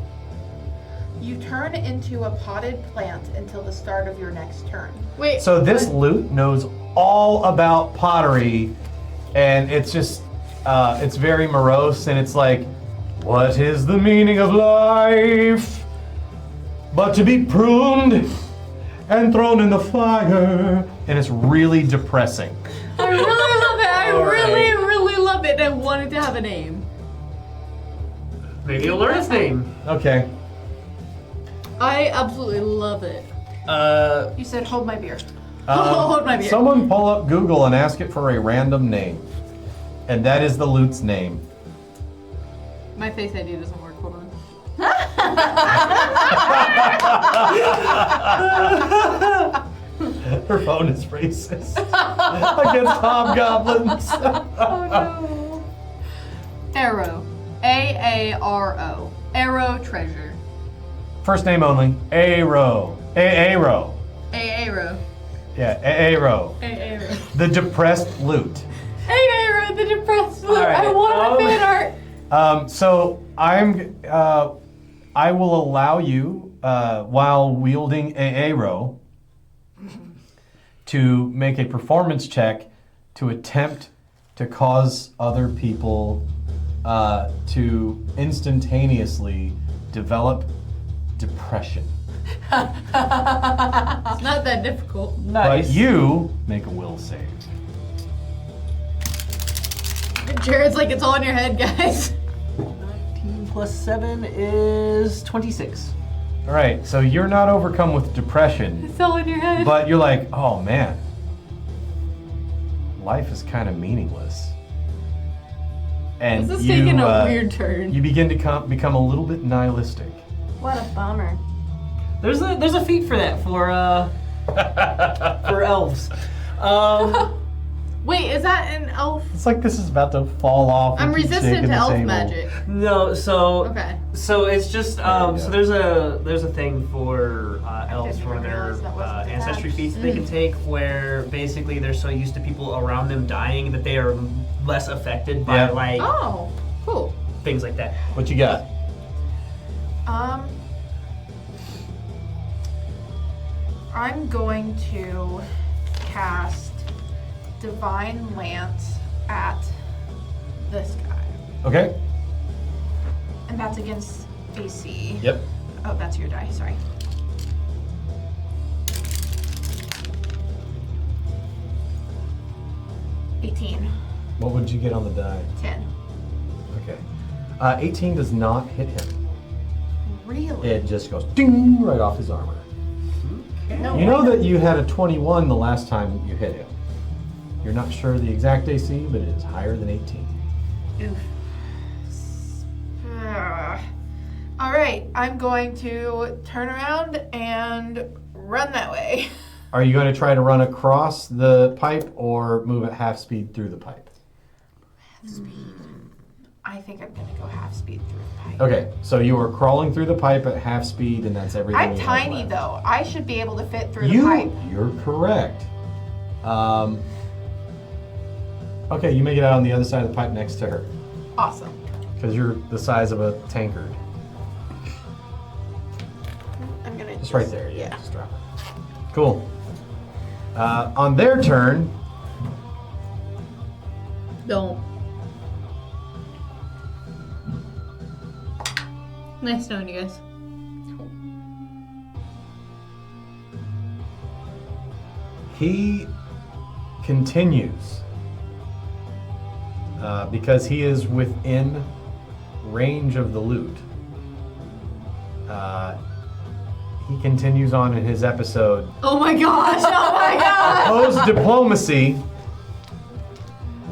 You turn into a potted plant until the start of your next turn. Wait. So this loot knows all about pottery, and it's just, it's very morose, and it's like, what is the meaning of life but to be pruned and thrown in the fire? And it's really depressing. I really love it. I All really, right. really love it. I want it to have a name. Maybe you'll learn his name. Okay. I absolutely love it. You said, hold my beer. Hold my beer. Someone pull up Google and ask it for a random name. And that is the loot's name. My face ID doesn't work. Hold on. Her phone is racist against hobgoblins. Oh no. Arrow. A-A-R-O. Arrow treasure. First name only. Arrow. Arrow. A-Arrow. Yeah, Arrow. A-Arrow. The depressed loot. A-Arrow, the depressed look. All right, I want a fan art. So I will allow you, while wielding a arrow, to make a performance check to attempt to cause other people to instantaneously develop depression. It's not that difficult. But you make a will save. Jared's like, it's all in your head, guys. 19 plus 7 is 26. All right, so you're not overcome with depression, It's all in your head. but you're like, oh man, life is kind of meaningless. And This is you, taking a weird turn. You begin to become a little bit nihilistic. What a bummer. There's a feat for that for elves. Wait, is that an elf? It's like this is about to fall off. I'm and keep resistant shaking to the elf table. magic. No, so Okay. so it's just There you so go. there's a thing for elves didn't for their realize that wasn't ancestry attached. feats that they can take, where basically they're so used to people around them dying that they are less affected by Yeah. like Oh, cool. things like that. What you got? I'm going to cast Divine Lance at this guy. Okay. And that's against AC. Yep. Oh, that's your die, sorry. What would you get on the die? 10. Okay. 18 does not hit him. Really? It just goes ding right off his armor. No You know wonder. that you had a 21 the last time you hit him. You're not sure the exact AC, but it is higher than 18. Oof. All right, I'm going to turn around and run that way. Are you going to try to run across the pipe or move at half speed through the pipe? I think I'm going to go half speed through the pipe. Okay, so you are crawling through the pipe at half speed, and that's everything. I'm you have tiny left. though. I should be able to fit through the pipe. You're correct. Okay, you make it out on the other side of the pipe next to her, Awesome. because you're the size of a tankard. I'm going to Just right there. Yeah, just drop it. Cool. On their turn, Don't. Nice knowing you guys. he continues because he is within range of the loot. He continues on in his episode. Oh my gosh! Oh my gosh! Opposed diplomacy.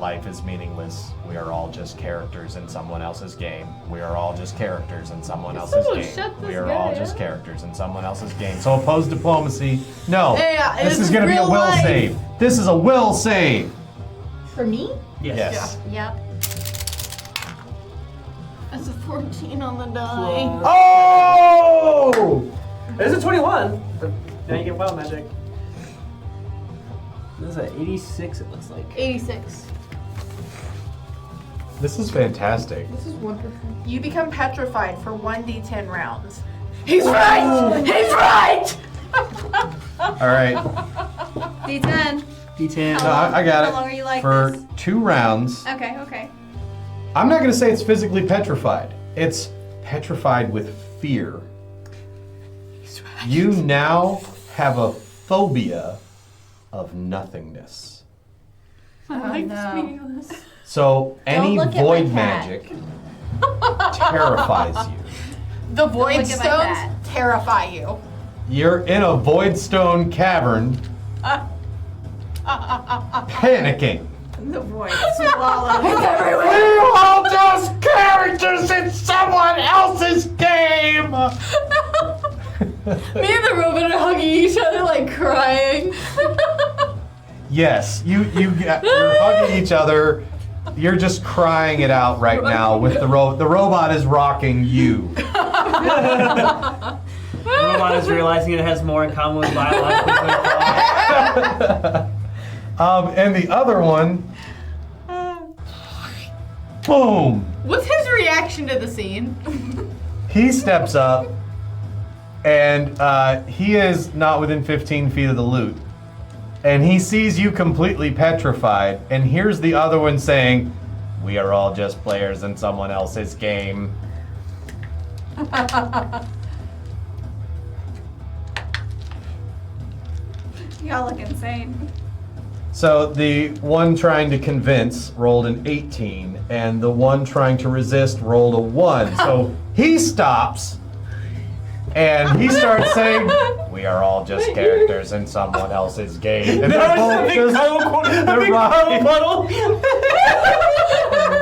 Life is meaningless. We are all just characters in someone else's game. We are all just characters in someone else's Someone game. shut this We are guy all just up. characters in someone else's game. So opposed diplomacy. No. Yeah, this this is is going to be a real will life. save. This is a will save. For me? Yes. Yep. That's a 14 on the die. Oh! There's a 21. But now you get wild magic. This is an 86. It looks like. 86. This is fantastic. This is wonderful. You become petrified for 1d10 rounds. He's right! He's right! All right. D10. D10. No, I got it. How long are you like For this? 2 rounds. Okay, okay. I'm not going to say it's physically petrified. It's petrified with fear. You now have a phobia of nothingness. Life's no. meaningless. So any look at my void cat. magic terrifies you. The void look at my stones cat. terrify you. You're in a void stone cavern, panicking. The void swallows. We're all just characters in someone else's game. Me and the robot are hugging each other like crying. Yes, you're hugging each other. You're just crying it out right now with the robot is rocking you. The robot is realizing it has more in common with biologically And the other one, boom. What's his reaction to the scene? He steps up, and he is not within 15 feet of the loot. And he sees you completely petrified, and here's the other one saying, "We are all just players in someone else's game." Y'all look insane. So the one trying to convince rolled an 18, and the one trying to resist rolled a 1. So he stops, and he starts saying, "We are all just characters in someone else's game." And they're both just- they're rocking.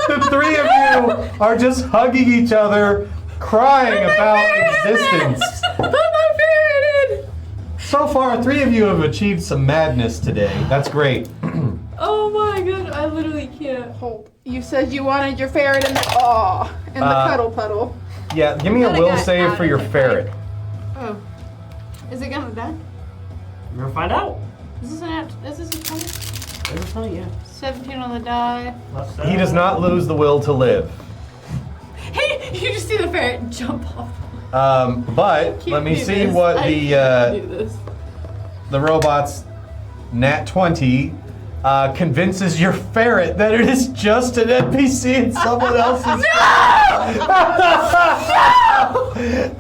The three of you are just hugging each other, crying about existence. I'm not ferreted! So far, three of you have achieved some madness today. That's great. Oh my god, I literally can't. Hope. You said you wanted your ferret in the cuddle puddle. Yeah, give me a Gotta will get save out for of your the ferret. Oh. Is it gonna die? We're gonna find out. Is this a 20? There's a 20, yeah. 17 on the die. Left He does not lose the will to live. Hey, you just see the ferret jump off. But let me see what the robot's nat 20 convinces your ferret that it is just an NPC in someone else's. No!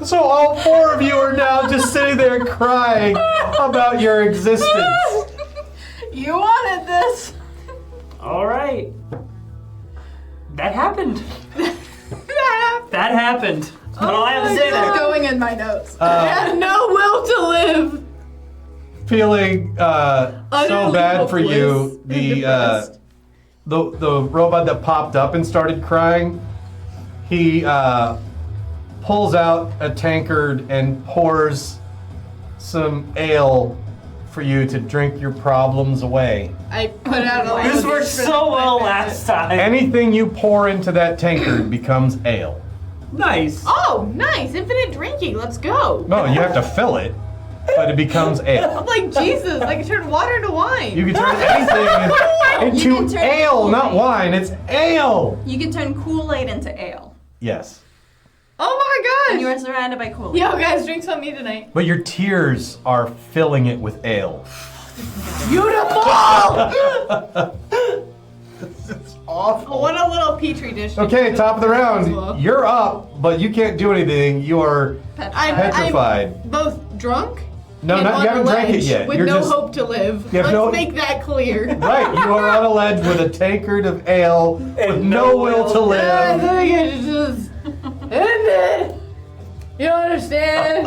So all four of you are now just sitting there crying about your existence. You wanted this. All right. That happened. That happened. That's all I have to say It's there. going in my notes. I have no will to live. Feeling so Utterly bad for you, hopeless and the robot that popped up and started crying, he pulls out a tankard and pours some ale for you to drink your problems away. I put out a This worked so well last time. Anything you pour into that tankard becomes ale. Nice. Oh, nice. Infinite drinking. Let's go. No, you have to fill it, but it becomes ale. I'm like Jesus. I can turn water into wine. You can turn anything You into can turn ale, not Kool-Aid. wine. It's ale. You can turn Kool-Aid into ale. Yes. Oh my And you gosh. are surrounded by Kool-Aid. Yo, guys, drinks on me tonight. But your tears are filling it with ale. Beautiful. It's awful. What a little petri dish. Okay, top of the round. You're up, but you can't do anything. You are petrified. I'm both drunk. No, and not, on you a haven't drank it ledge yet. With You're no just hope to live. You have Let's no- make that clear. right. You are on a ledge with a tankard of ale with no will to I live. think I should just end it. You don't understand?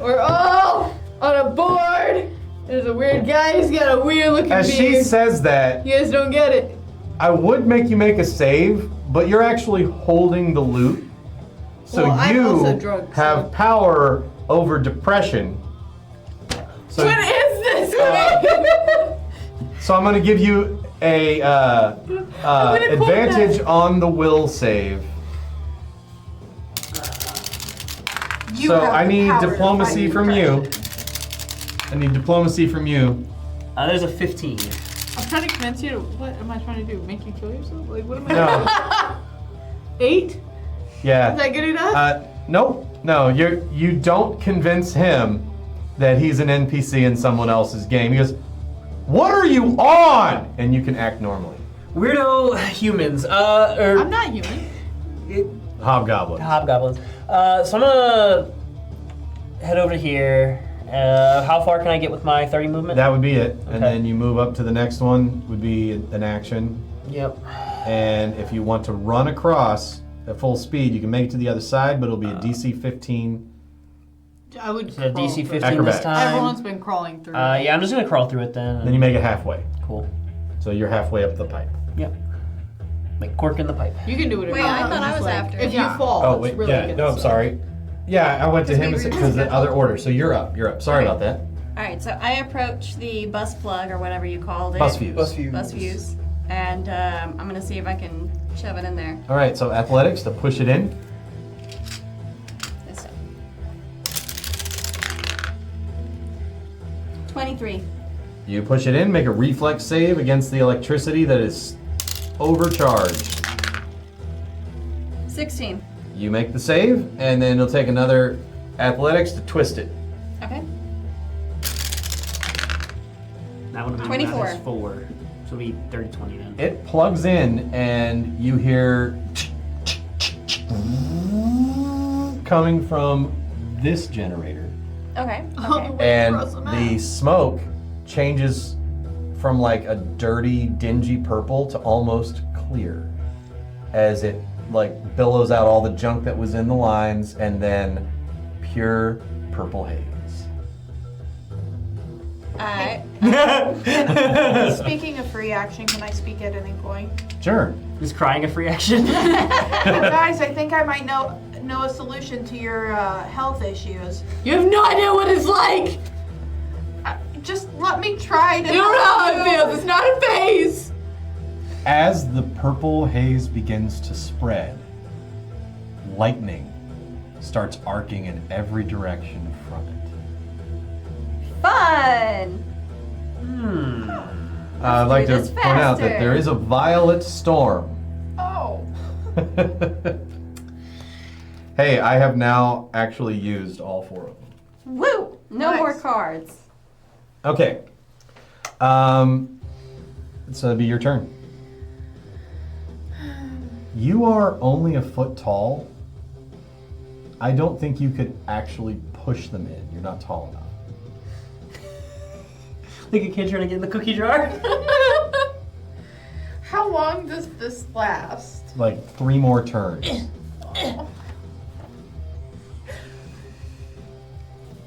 We're all on a board. There's a weird guy. He's got a weird looking As she beard. says that, You guys don't get it. I would make you make a save, but you're actually holding the loot. So Well, I'm you also drunk, so- have power over depression. So, What is this? so I'm going to give you a gonna pull advantage on the will save. You So have I the need power to diplomacy fight from you. depression. I need diplomacy from you. There's a 15. I'm trying to convince you to. What am I trying to do? Make you kill yourself? Like, what am I No. doing? 8? Is Yeah. that good enough? Nope. No, you don't convince him that he's an NPC in someone else's game. He goes, "What are you on?" And you can act normally. Weirdo humans. I'm not human. Hobgoblins. Hobgoblins. So I'm gonna head over here. How far can I get with my 30 movement? That would be it. And Okay. then you move up to the next one, would be an action. Yep. And if you want to run across at full speed, you can make it to the other side, but it'll be a DC 15. I would. So crawl DC through. 15 Acrobatics. this time. Everyone's been crawling through. Yeah, I'm just gonna crawl through it then. Then you make it halfway. Cool. So you're halfway up the pipe. Yep. Like cork in the pipe. You can do whatever. Wait, you I want. thought I Just was like, after. If Yeah. you fall, Oh, it's wait. really Yeah, good no, I'm stuff. sorry. Yeah, I went to him because the other order. So you're up. You're up. Sorry about that. Alright, so I approach the bus plug or whatever you called it. Bus fuse. Bus fuse. And I'm gonna see if I can shove it in there. All right, so athletics to push it in. This stuff. 23. You push it in, make a reflex save against the electricity that is overcharged. 16. You make the save, and then it'll take another athletics to twist it. Okay. That would have been 24. minus 4. So it'll be 30-20 then. It plugs in, and you hear coming from this generator. Okay. On the Okay. way And across the map. the smoke changes from like a dirty, dingy purple to almost clear as it like billows out all the junk that was in the lines and then pure purple haze. Alright. Speaking of free action, can I speak at any point? Sure. Is crying a free action? Guys, I think I might know a solution to your health issues. You have no idea what it's like. Just let me try to. You don't know how it feels. It's not a phase. As the purple haze begins to spread, lightning starts arcing in every direction from it. Fun! I'd like to this point out that faster. there is a violet storm. Oh. Hey, I have now actually used all 4 of them. Woo! No Nice. more cards. Okay. So it'd be your turn. You are only a foot tall. I don't think you could actually push them in. You're not tall enough. Like a kid trying to get in the cookie jar. How long does this last? Like 3 more turns.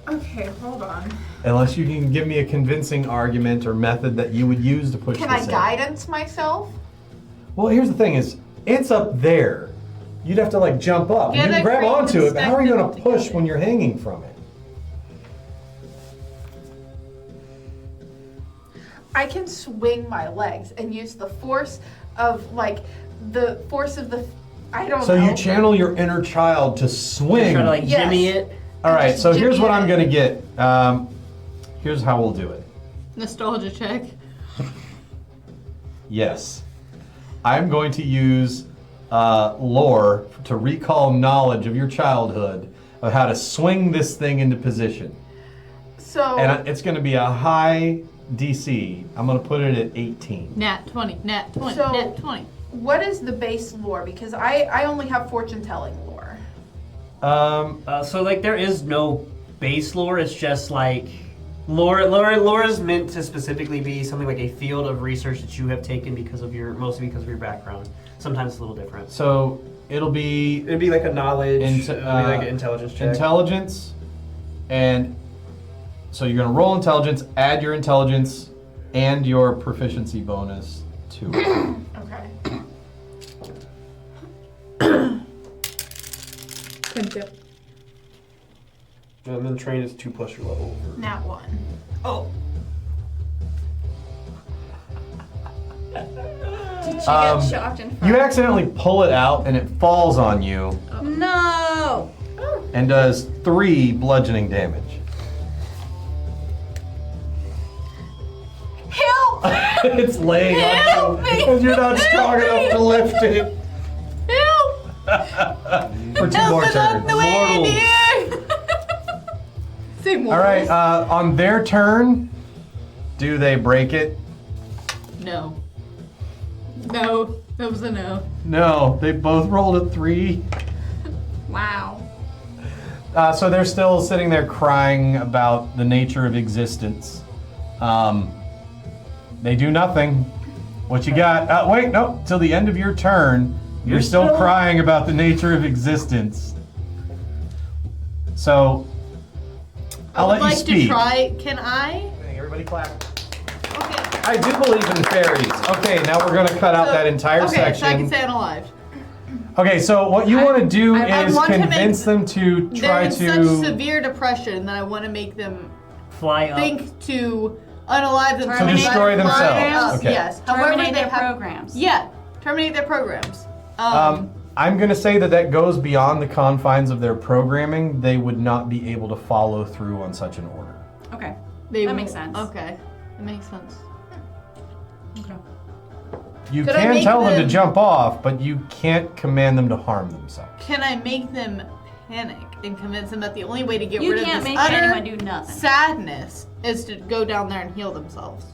Okay, hold on. Unless you can give me a convincing argument or method that you would use to push Can this I in. guidance myself? Well, here's the thing is, it's up there. You'd have to like jump up. You Get can a grab crate onto and it, but how are you stack going them to all push together. when you're hanging from it? I can swing my legs and use the force of the I don't So know. you channel your inner child to swing. Trying to like Yes. jimmy it. All right, so here's jimmy what I'm it. going to get. Here's how we'll do it. Nostalgia check. Yes. I'm going to use lore to recall knowledge of your childhood of how to swing this thing into position. So And it's going to be a high DC. I'm going to put it at 18. Nat 20. Nat 20. So- Nat 20. what is the base lore? Because I only have fortune telling lore. So like there is no base lore. It's just like lore is meant to specifically be something like a field of research that you have taken mostly because of your background. Sometimes it's a little different. So it'll be It'd be like a knowledge, Int- it'd be like an intelligence check. intelligence, and so you're going to roll intelligence, add your intelligence and your proficiency bonus to it. Okay. And then train is 2 plus your level. Nat 1. Oh. Did you Um, get shocked and frightened? You accidentally pull it out and it falls on you No! and does 3 bludgeoning damage. Help! It's laying Help on me! you because you're not strong Help enough to lift it. Help! For 2 more turns. Mortals. Say more. All right, on their turn, do they break it? No. No. That was a no. No, they both rolled a 3. Wow. So they're still sitting there crying about the nature of existence. They do nothing. What you got? Wait, no. Till the end of your turn, you're still crying about the nature of existence. So I'll let you like speak. to try. Can I? Everybody clap. Okay. I do believe in fairies. Okay, now we're gonna cut out that entire okay, section. so I can say unalived. Okay, so what you want to do I is want to convince them to They're try in to. such severe depression that I want to make them Fly up. think to unalive themselves. To destroy Fly themselves. up, Okay. Yes. However, Terminate they their have programs. Yeah. Terminate their programs. I'm going to say that goes beyond the confines of their programming. They would not be able to follow through on such an order. Okay. They That won't- makes sense. Okay. That makes sense. Okay. You Could I can make tell them to them- jump off, but you can't command them to harm themselves. Can I make them panic and convince them that the only way to get You rid of can't this make utter anyone do nothing. sadness is to go down there and heal themselves?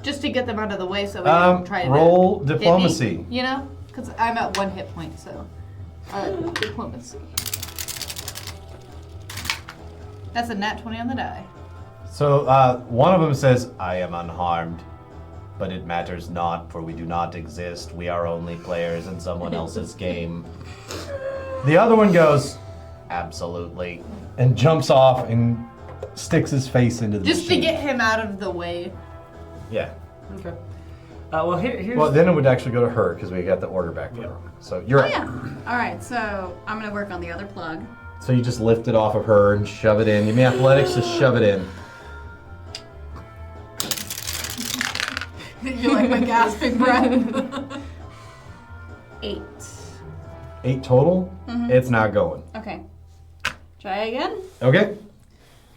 Just to get them out of the way so we don't try to roll hit me, diplomacy. you know? Because I'm at 1 hit point, so. Diplomacy. That's a nat 20 on the die. So one of them says, I am unharmed, but it matters not, for we do not exist. We are only players in someone else's game. The other one goes, absolutely, and jumps off and sticks his face into the Just to machine. get him out of the way. Yeah. Okay. Well, here's. Well, then it would actually go to her because we got the order back for her. So you're Oh up. yeah. All right. So I'm gonna work on the other plug. So you just lift it off of her and shove it in. Give me athletics to shove it in. You like my gasping breath? 8. 8 total? It's not going. Okay. Try again. Okay.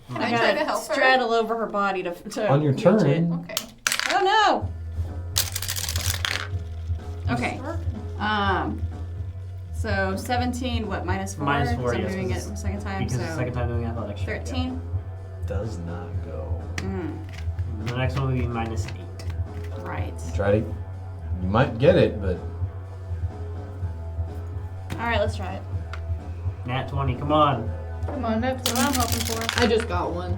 Can I try to help her? Straddle over her body to On your reach turn. it. Okay. Oh no. Okay. So 17. What? -4. -4, So I'm yes, doing it because- a second time. Because So the second time doing athletics. check, 13. Does not go. Yeah. The next one would be -8. Right. Try to. You might get it, but. All right. Let's try it. Nat 20, come on. Come on, That's that's what I'm hoping for. I just got one.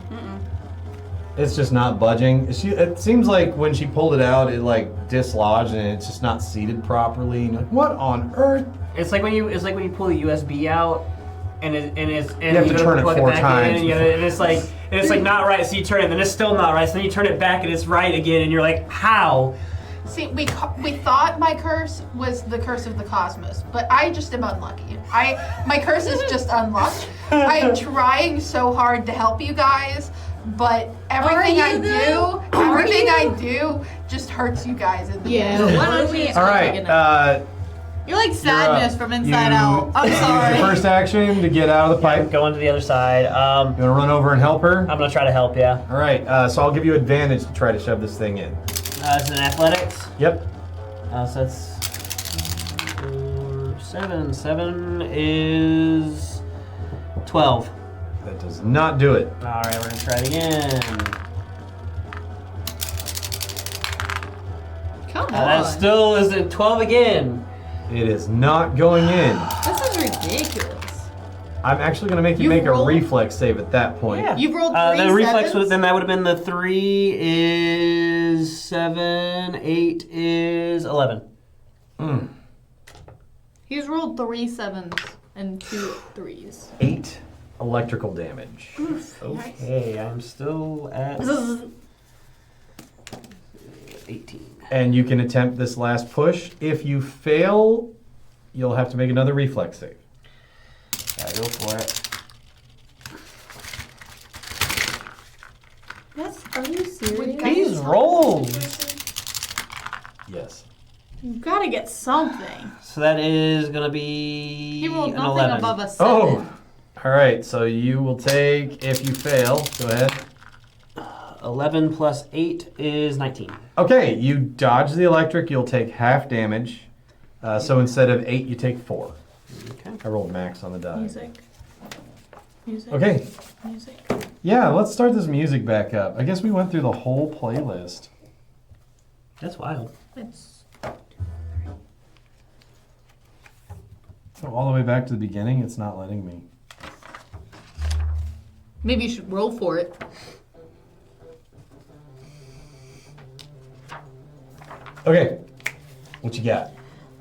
It's just not budging. It seems like when she pulled it out, it like dislodged and it's just not seated properly. And you're like, what on earth? It's like when you pull the USB out and you have to turn it plug 4 back times in, and it's like not right, so you turn it, and then it's still not right, so then you turn it back and it's right again, and you're like, how? See, we thought my curse was the curse of the cosmos, but I just am unlucky. My curse is just unluck. I'm trying so hard to help you guys, but everything I do just hurts you guys in the end. Why don't we? All right. You're like sadness from inside out. I'm Use sorry. your first action to get out of the pipe. Going to the other side. You want to run over and help her? I'm gonna try to help, yeah. All right. So I'll give you advantage to try to shove this thing in. It's an athletics. Yep. So that's 4, 7. 7 is 12. That does not do it. All right, we're gonna try it again. Come on. That still is at 12 again. It is not going in. This is ridiculous. I'm actually going to make you You make rolled- a reflex save at that point. Yeah. You've rolled 3 The reflex sevens? then that would have been the 3 is 7, 8 is 11. He's rolled 3 sevens and 2 threes. 8 electrical damage. Okay, I'm still at 18. And you can attempt this last push. If you fail, you'll have to make another reflex save. Gotta go for it. Are you serious? These rolls. Yes. You've got to get something. So that is gonna be He rolled an nothing 11. above a 7. Oh! All right, so you will take, if you fail, go ahead. 11 plus 8 is 19. Okay, you dodge the electric, you'll take half damage. So instead of 8, you take 4. Okay. I rolled max on the die. Music. Okay, Music. yeah, let's start this music back up. I guess we went through the whole playlist. That's wild. It's So all the way back to the beginning, it's not letting me. maybe you should roll for it. Okay, what you got?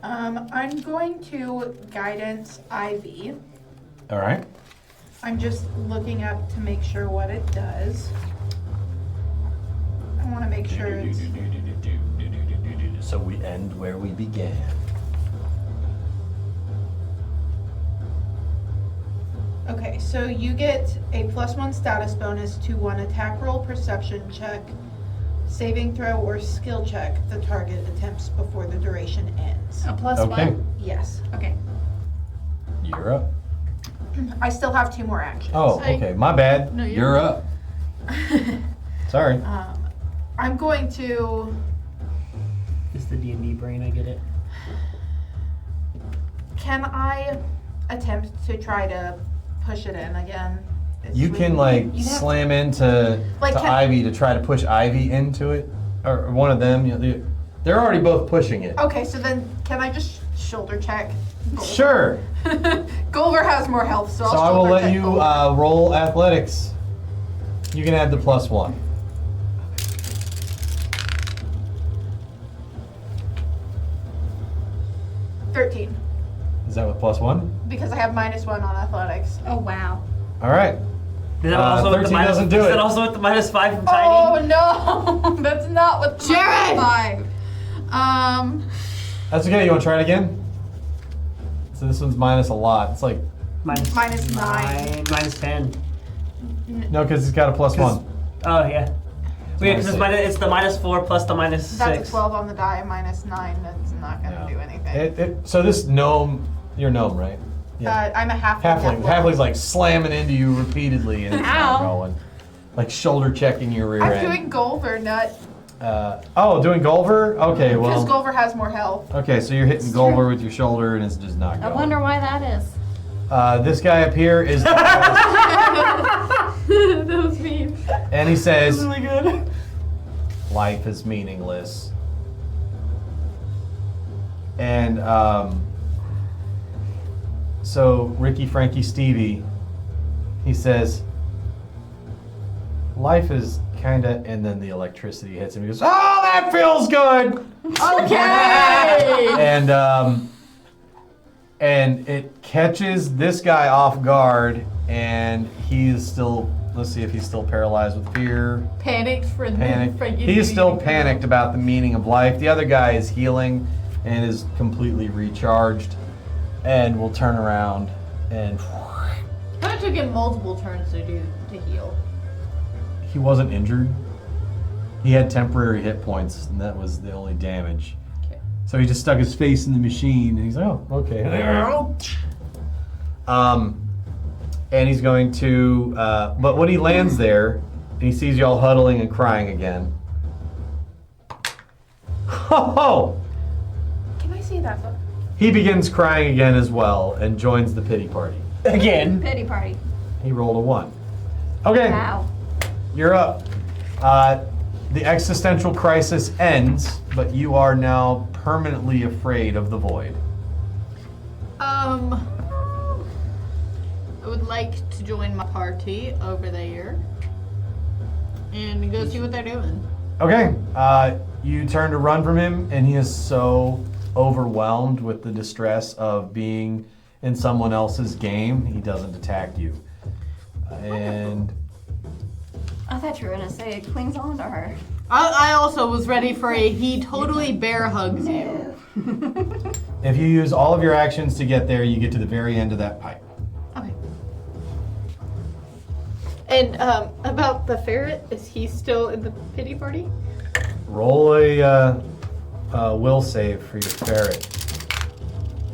I'm going to guidance IV. All right. I'm just looking up to make sure what it does. I want to make sure it's... So we end where we began. Okay, so you get a +1 status bonus to 1 attack roll, perception check, saving throw, or skill check the target attempts before the duration ends. A plus Okay. 1. Yes. Okay. You're up. I still have 2 more actions. Oh, okay. My bad. No, You're up. Sorry. I'm going to... It's the D&D brain, I get it. Can I attempt to try to push it in again? You can like slam into Like, to can- Ivy to try to push Ivy into it, or one of them. You know, they're already both pushing it. Okay, so then can I just shoulder check? Gulliver? Sure. Gulliver has more health, so So I'll I will shoulder let check you Gulliver. roll athletics. You can add the +1. $13, Is that with +1? because I have -1 on athletics. Oh, wow. All right. Is that also with the 13 doesn't do is it. that also with the -5 from Tiny? Oh no, that's not with Jared! -5. That's okay. You want to try it again? So this one's minus a lot. It's like Minus 9. Minus 10. no, because it's got a plus 1. Oh, yeah. Wait, because minus it's the -4 plus the -6. That's a 12 on the die, minus 9. That's not going to do anything. So this gnome, you're a gnome, right? I'm a halfling. Halfling's like slamming into you repeatedly and it's not going. Like shoulder checking your rear I'm end. doing Gulliver, nut. Doing Gulliver? Okay, Because well. Gulliver has more health. Okay, so you're hitting Gulliver with your shoulder and it's just not I going. wonder why that is. This guy up here is. That was mean. And he says, Really good. life is meaningless. And so Rickie Frankie Stevie, he says, life is kinda, and then the electricity hits him. He goes, oh, that feels good. Okay. And it catches this guy off guard, and he's still. Let's see if he's still paralyzed with fear. Panicked for the Panic. freaking He's still meeting. panicked about the meaning of life. The other guy is healing and is completely recharged, and will turn around and. That took him multiple turns to heal. He wasn't injured. He had temporary hit points, and that was the only damage. Okay. So he just stuck his face in the machine, and he's like, "Oh, okay." And he's going to, but when he lands there, he sees y'all huddling and crying again. Ho! Can I see that book? He begins crying again as well, and joins the pity party. Again. Pity party. He rolled a 1. Okay. Wow. You're up. The existential crisis ends, but you are now permanently afraid of the void. I would like to join my party over there and go see what they're doing. Okay. You turn to run from him, and he is so overwhelmed with the distress of being in someone else's game, he doesn't attack you. And I thought you were gonna say it clings on to her. I also was ready for a he totally bear hugs you. if you use all of your actions to get there, you get to the very end of that pipe. Okay. And about the ferret, is he still in the pity party? Roll a will save for your ferret.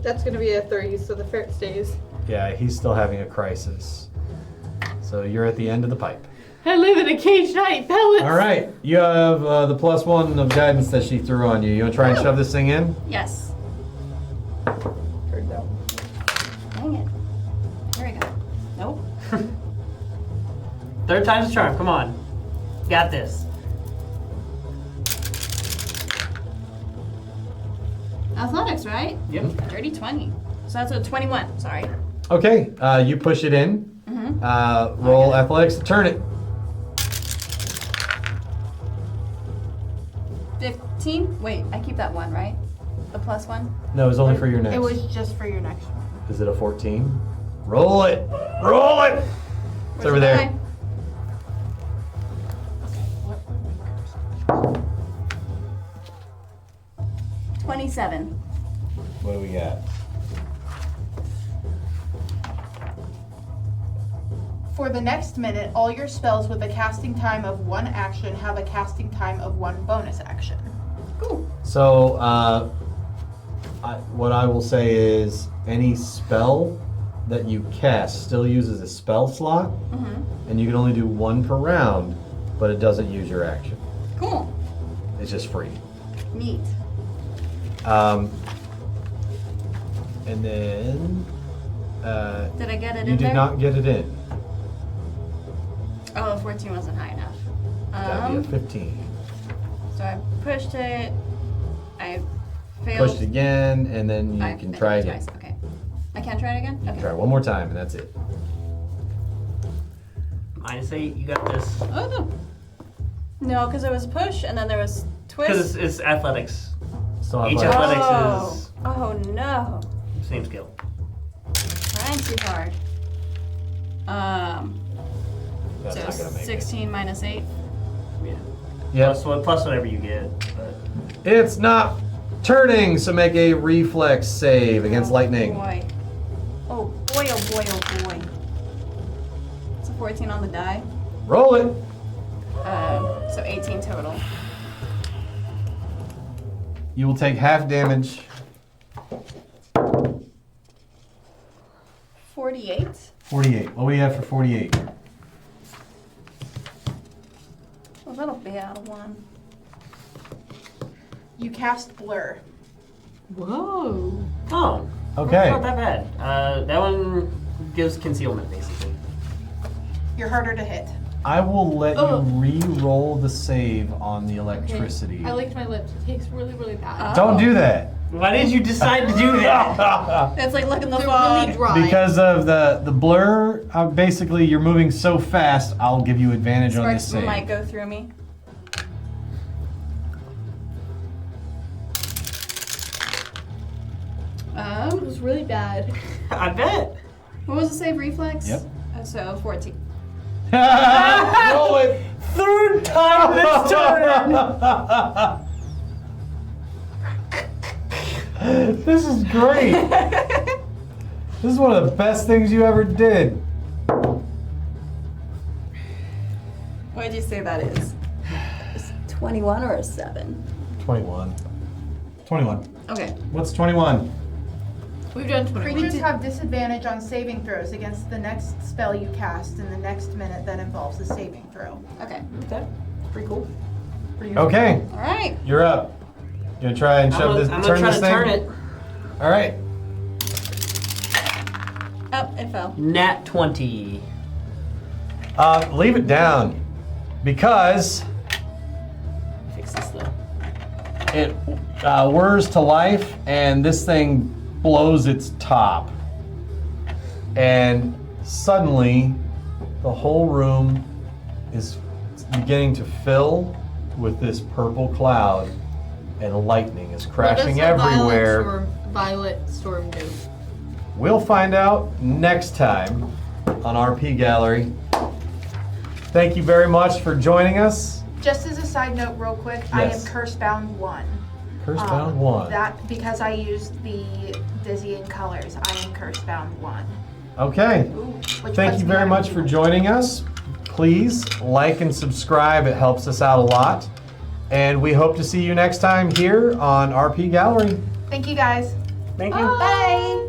That's gonna be a 3, so the ferret stays. Yeah, he's still having a crisis. So you're at the end of the pipe. I live in a caged night pellets. All right, you have the +1 of guidance that she threw on you. You want to try and shove this thing in? Yes. Heard that one. Dang it. Here we go. Nope. Third time's a charm. Come on. Got this. Athletics, right? Yep. Dirty 20. So that's a 21. Sorry. Okay, you push it in. Mm-hmm. Roll athletics to turn it. 15. Wait, I keep that 1, right? The +1. No, it's only for your next. It was just for your next one. Is it a 14? Roll it. Roll it. It's Where's over the there. die? 27. What do we got? For the next minute, all your spells with a casting time of 1 action have a casting time of 1 bonus action. Cool. So, what I will say is any spell that you cast still uses a spell slot, and you can only do 1 per round, but it doesn't use your action. Cool. It's just free. Neat. And then Did I get it you in did there? not get it in. Oh, 14 wasn't high enough. That'd be a 15. So I pushed it. I failed. Push it again, and then you I can failed try again. twice. Okay. I can't try it again? You can Okay. try one more time, and that's it. -8. You got this. Oh, no, because there was push and then there was twist. Because it's athletics. Still have Each like- athletics oh. is Oh no. same skill. Trying too hard. That's So not gonna make 16 minus 8. Yeah. Yep. Plus whatever you get. But. It's not turning, so make a reflex save against lightning. Boy. Oh boy, oh boy, oh boy. It's a 14 on the die. Roll it. So 18 total. You will take half damage. 48. 48. What do you have for 48? Well, that'll be out of one. You cast Blur. Whoa. Oh. Okay. It's not that bad. That one gives concealment, basically. You're harder to hit. I will let you re-roll the save on the electricity. I licked my lips. It tastes really, really bad. Don't do that. Why did you decide to do that? It's like looking the They're fog. really dry. Because of the blur, basically you're moving so fast, I'll give you advantage on this Sparks save. might go through me. It was really bad. I bet. What was the save? Reflex? Yep. So 14. Roll it. Third time this turn. This is great. This is one of the best things you ever did. What did you say that is? Is 21 or a 7? 21. 21. Okay. What's 21? We've done 20. Creatures have disadvantage on saving throws against the next spell you cast in the next minute that involves a saving throw. Okay. Okay. Pretty cool. Pretty useful. Okay, All right. you're up. You gonna try and shove this, I'm turn gonna try this to thing? turn it. All right. Oh, it fell. Nat 20. Leave it down because Fix this though. it whirs to life and this thing blows its top. And suddenly the whole room is beginning to fill with this purple cloud and lightning is crashing everywhere. Violet storm do? We'll find out next time on RP Gallery. Thank you very much for joining us. Just as a side note, real quick, I am Yes. Cursebound 1. Cursebound 1. That because I used the dizzying colors, I am Cursebound 1. Okay. Which Thank puts you me very at much for joining us. Please like and subscribe. It helps us out a lot. And we hope to see you next time here on RP Gallery. Thank you guys. Thank you. Bye.